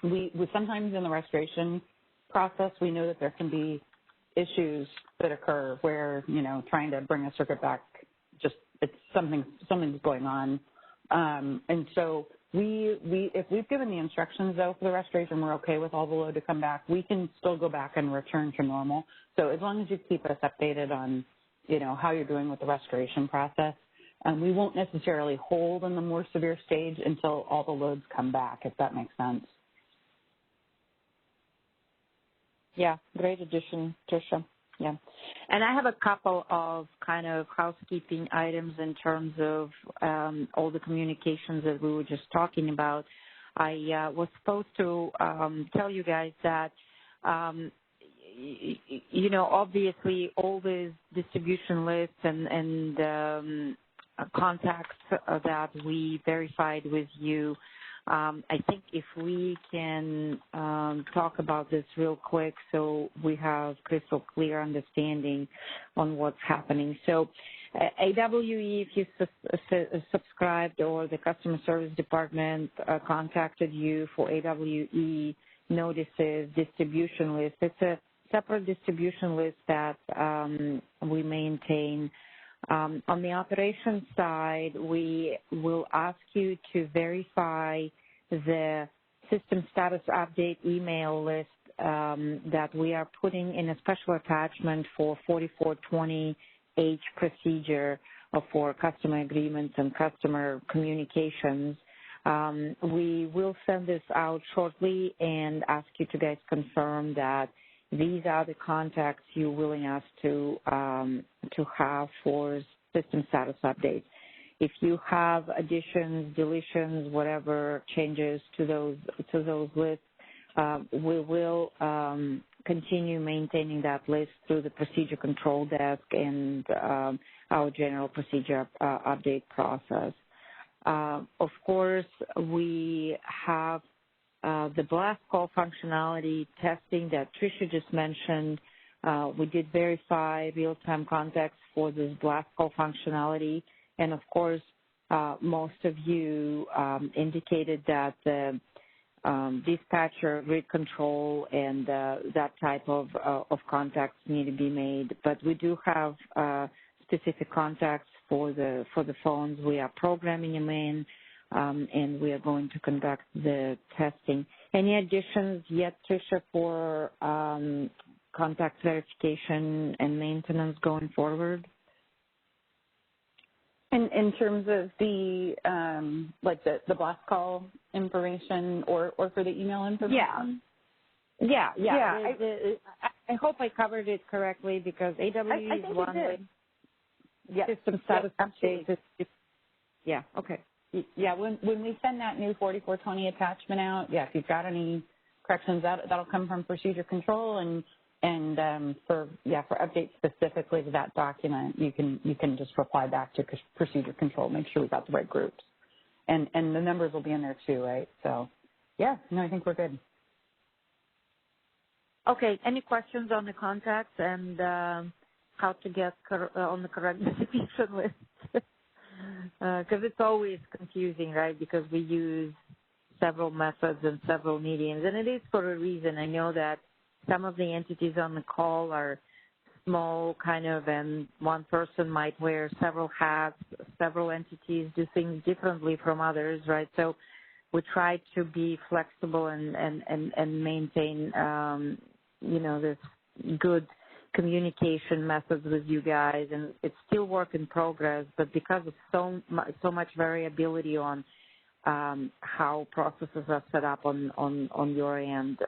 we sometimes in the restoration process, we know that there can be issues that occur where, trying to bring a circuit back, something's going on. And so if we've given the instructions, though, for the restoration, we're okay with all the load to come back, we can still go back and return to normal. So as long as you keep us updated on, how you're doing with the restoration process, we won't necessarily hold in the more severe stage until all the loads come back, if that makes sense. Yeah, great addition, Tricia. Yeah. And I have a couple of kind of housekeeping items in terms of all the communications that we were just talking about. I was supposed to tell you guys that, obviously all these distribution lists and contacts that we verified with you, I think if we can talk about this real quick so we have crystal clear understanding on what's happening. So AWE, if you subscribed or the customer service department contacted you for AWE notices, distribution list, it's a separate distribution list that we maintain. On the operations side, we will ask you to verify the system status update email list that we are putting in a special attachment for 4420H procedure for customer agreements and customer communications. We will send this out shortly and ask you to guys confirm that these are the contacts you're willing us to have for system status updates. If you have additions, deletions, whatever changes to those lists, we will continue maintaining that list through the procedure control desk and our general procedure update process. Of course, we have the blast call functionality testing that Tricia just mentioned. We did verify real-time contacts for this blast call functionality. And, of course, most of you indicated that the dispatcher, grid control, and that type of contacts need to be made. But we do have specific contacts for the phones. We are programming them in, and we are going to conduct the testing. Any additions yet, Tricia, for contact verification and maintenance going forward? In terms of the the blast call information or for the email information? Yeah. I hope I covered it correctly because AWE is one way. Yeah. System status update. Yeah. Okay. Yeah. When we send that new 4420 attachment out, if you've got any corrections, that'll come from procedure control and for updates specifically to that document, you can just reply back to procedure control, make sure we've got the right groups, and the numbers will be in there too, right? So, I think we're good. Okay. Any questions on the contacts and how to get on the correct distribution list? Because it's always confusing, right? Because we use several methods and several mediums, and it is for a reason. I know that some of the entities on the call are small and one person might wear several hats, several entities do things differently from others, right? So we try to be flexible and maintain, this good communication methods with you guys, and it's still work in progress, but because of so much variability on how processes are set up on your end,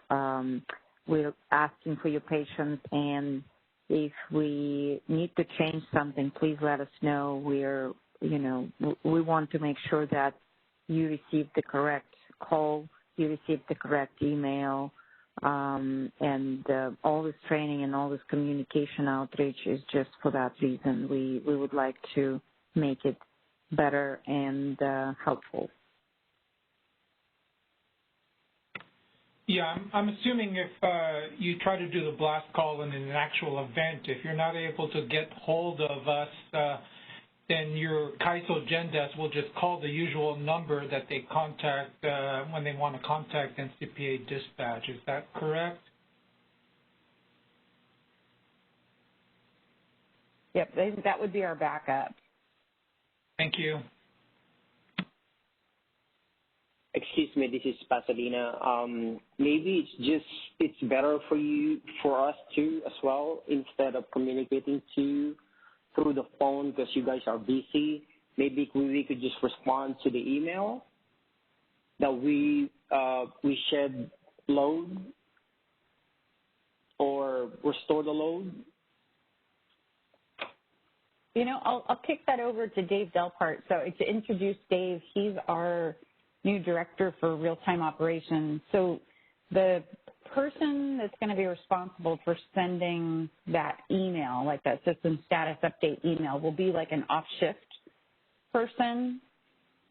we're asking for your patience, and if we need to change something, please let us know. We want to make sure that you receive the correct call, you receive the correct email, and all this training and all this communication outreach is just for that reason. We would like to make it better and helpful. Yeah, I'm assuming if you try to do the blast call in an actual event, if you're not able to get hold of us, then your KISO Gen Desk will just call the usual number that they contact when they want to contact NCPA dispatch. Is that correct? Yep, that would be our backup. Thank you. Excuse me, this is Pasadena. Maybe it's better for us too as well, instead of communicating through the phone because you guys are busy. Maybe we could just respond to the email that we shed load or restore the load. I'll kick that over to Dave Delpart. So to introduce Dave, he's our new director for real-time operations. So the person that's going to be responsible for sending that email, like that system status update email, will be like an off-shift person.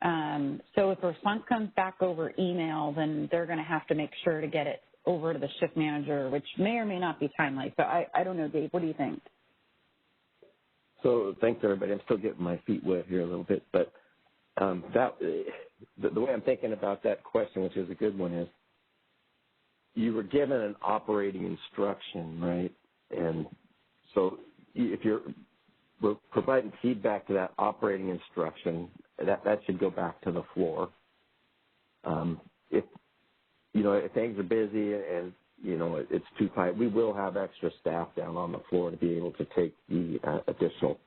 So if a response comes back over email, then they're going to have to make sure to get it over to the shift manager, which may or may not be timely. So I don't know, Dave, what do you think? So thanks, everybody. I'm still getting my feet wet here a little bit, but the way I'm thinking about that question, which is a good one, is you were given an operating instruction, right? And so if you're providing feedback to that operating instruction, that should go back to the floor. If things are busy and it's too tight, we will have extra staff down on the floor to be able to take the additional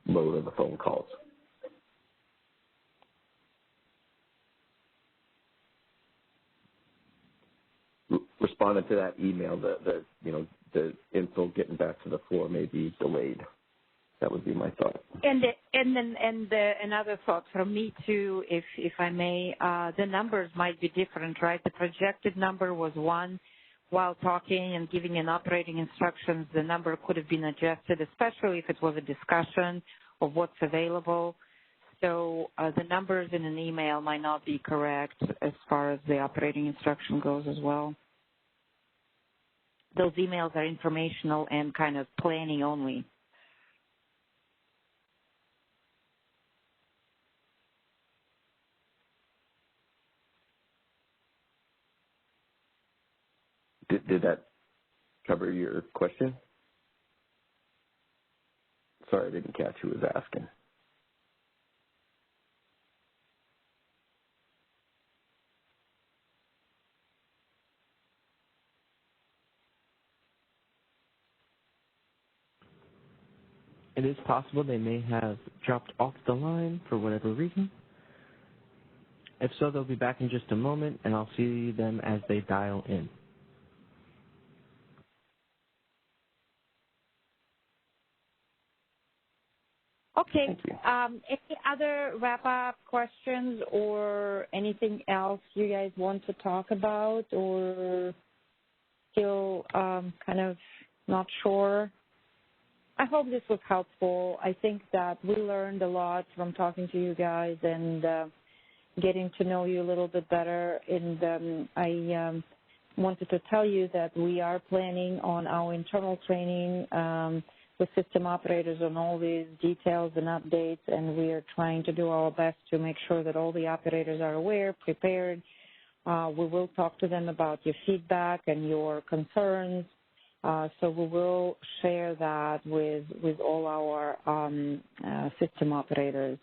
load of the phone calls. Responding to that email, the info getting back to the floor may be delayed. That would be my thought. And another thought from me too, if I may, the numbers might be different, right? The projected number was 1. While talking and giving an operating instructions, the number could have been adjusted, especially if it was a discussion of what's available. So the numbers in an email might not be correct as far as the operating instruction goes as well. Those emails are informational and kind of planning only. Did that cover your question? Sorry, I didn't catch who was asking. It is possible they may have dropped off the line for whatever reason. If so, they'll be back in just a moment, and I'll see them as they dial in. Okay. Any other wrap-up questions or anything else you guys want to talk about, or still kind of not sure? I hope this was helpful. I think that we learned a lot from talking to you guys and getting to know you a little bit better. And I wanted to tell you that we are planning on our internal training with system operators on all these details and updates, and we are trying to do our best to make sure that all the operators are aware, prepared. We will talk to them about your feedback and your concerns. So we will share that with all our system operators.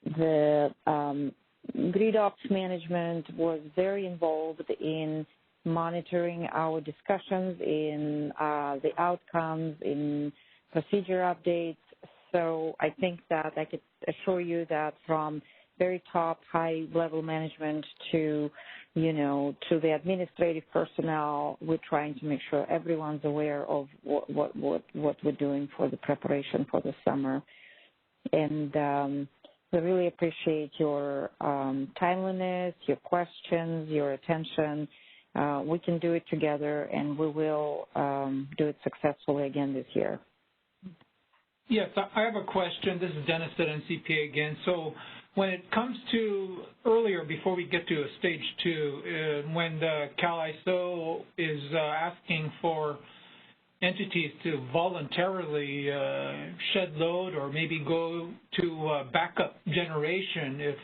The grid ops management was very involved in monitoring our discussions, in the outcomes, in procedure updates. So I think that I could assure you that from very top high-level management to the administrative personnel, we're trying to make sure everyone's aware of what we're doing for the preparation for the summer. And we really appreciate your timeliness, your questions, your attention. We can do it together, and we will do it successfully again this year. Yes, I have a question. This is Dennis at NCPA again. So when it comes to earlier, before we get to stage 2, when the CAL-ISO is asking for entities to voluntarily shed load or maybe go to backup generation if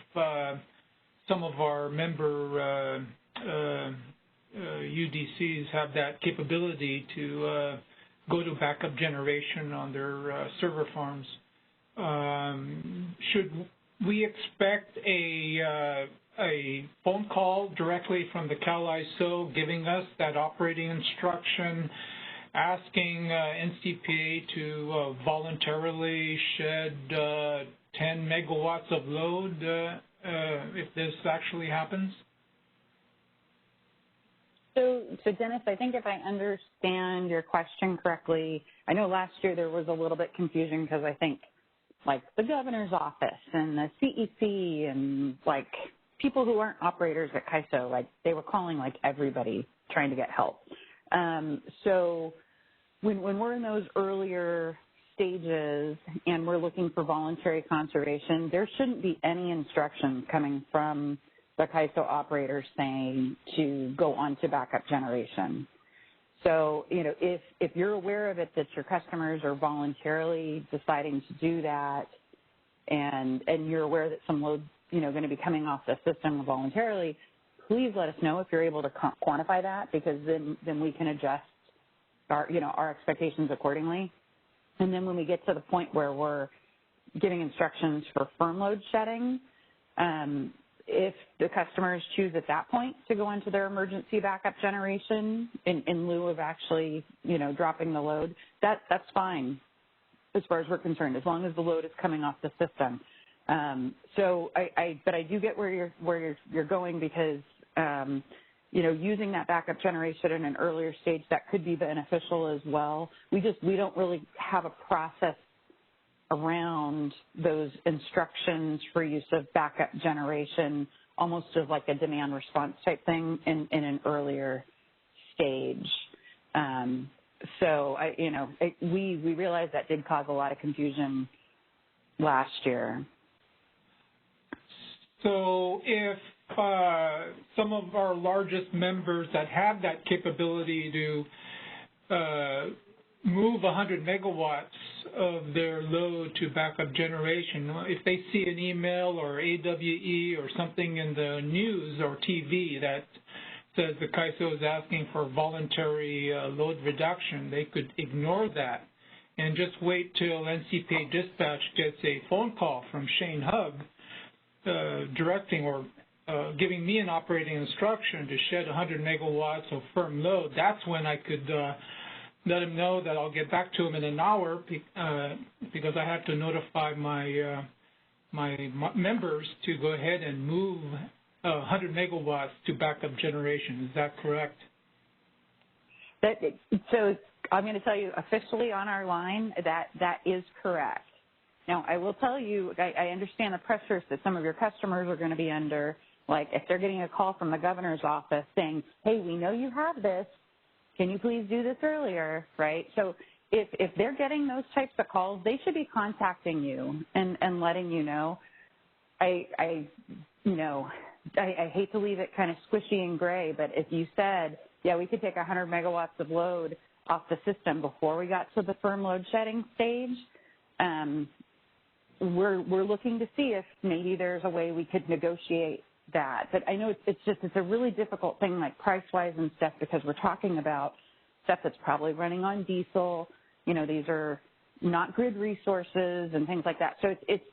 some of our member UDCs have that capability to go to backup generation on their server farms. Should we expect a phone call directly from the CAL-ISO giving us that operating instruction, asking NCPA to voluntarily shed 10 megawatts of load if this actually happens? So Dennis, I think if I understand your question correctly, I know last year there was a little bit confusion because I think like the governor's office and the CEC and like people who aren't operators at CAISO, like they were calling like everybody trying to get help. So when we're in those earlier stages and we're looking for voluntary conservation, there shouldn't be any instructions coming from the CAISO operators saying to go on to backup generation. So, if you're aware of it, that your customers are voluntarily deciding to do that, and you're aware that some load's, going to be coming off the system voluntarily, please let us know if you're able to quantify that, because then we can adjust our expectations accordingly. And then when we get to the point where we're giving instructions for firm load shedding, if the customers choose at that point to go into their emergency backup generation in lieu of actually, dropping the load, that's fine as far as we're concerned, as long as the load is coming off the system. But I do get where you're going because, using that backup generation in an earlier stage, that could be beneficial as well. We don't really have a process around those instructions for use of backup generation, almost as like a demand response type thing in an earlier stage. We realized that did cause a lot of confusion last year. So if some of our largest members that have that capability to move 100 megawatts of their load to backup generation, if they see an email or AWE or something in the news or TV that says the CAISO is asking for voluntary load reduction, they could ignore that and just wait till NCPA dispatch gets a phone call from Shane Hug directing or giving me an operating instruction to shed 100 megawatts of firm load. That's when I could let him know that I'll get back to him in an hour because I have to notify my members to go ahead and move 100 megawatts to backup generation. Is that correct? So I'm going to tell you officially on our line that is correct. Now, I will tell you, I understand the pressures that some of your customers are going to be under, like if they're getting a call from the governor's office saying, hey, we know you have this, can you please do this earlier, right? So if they're getting those types of calls, they should be contacting you and letting you know. I hate to leave it kind of squishy and gray, but if you said, yeah, we could take 100 megawatts of load off the system before we got to the firm load shedding stage, we're looking to see if maybe there's a way we could negotiate that. But I know it's a really difficult thing, like price-wise and stuff, because we're talking about stuff that's probably running on diesel. These are not grid resources and things like that. So it's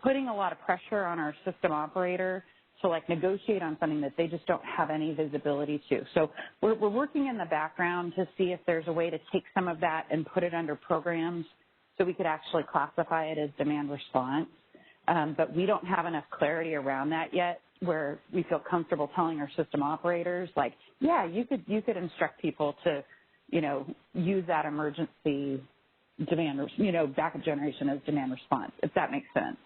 putting a lot of pressure on our system operator to negotiate on something that they just don't have any visibility to. So we're working in the background to see if there's a way to take some of that and put it under programs so we could actually classify it as demand response. But we don't have enough clarity around that yet where we feel comfortable telling our system operators, yeah, you could instruct people to, use that emergency demand, backup generation as demand response, if that makes sense.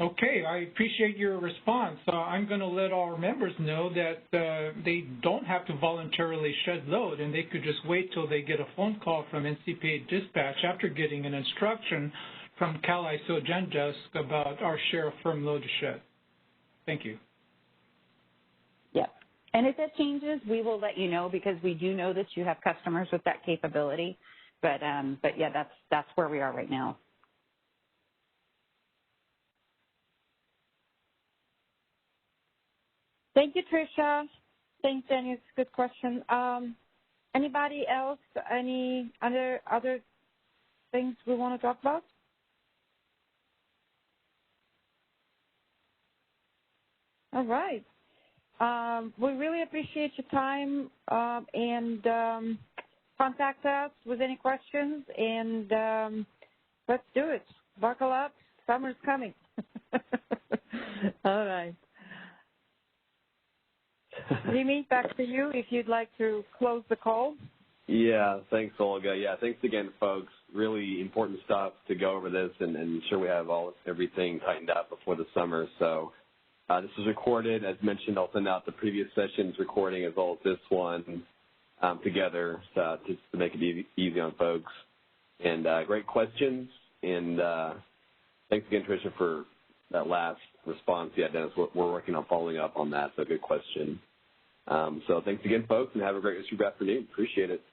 Okay, I appreciate your response. I'm going to let our members know that they don't have to voluntarily shed load, and they could just wait till they get a phone call from NCPA dispatch after getting an instruction from CalISO GenDesk about our share of firm load to shed. Thank you. Yeah, and if that changes, we will let you know because we do know that you have customers with that capability. But yeah, that's where we are right now. Thank you, Tricia. Thanks, Danny. It's a good question. Anybody else? Any other things we want to talk about? All right. We really appreciate your time and contact us with any questions. And let's do it. Buckle up. Summer's coming. All right. Jimmy, back to you if you'd like to close the call. Yeah, thanks, Olga. Yeah, thanks again, folks. Really important stuff to go over this and ensure we have everything tightened up before the summer. So this is recorded. As mentioned, I'll send out the previous session's recording as well as this one together just to make it easy on folks. And great questions. And thanks again, Tricia, for that last response. Yeah, Dennis, we're working on following up on that, so good question. So thanks again, folks, and have a great rest of your afternoon. Appreciate it.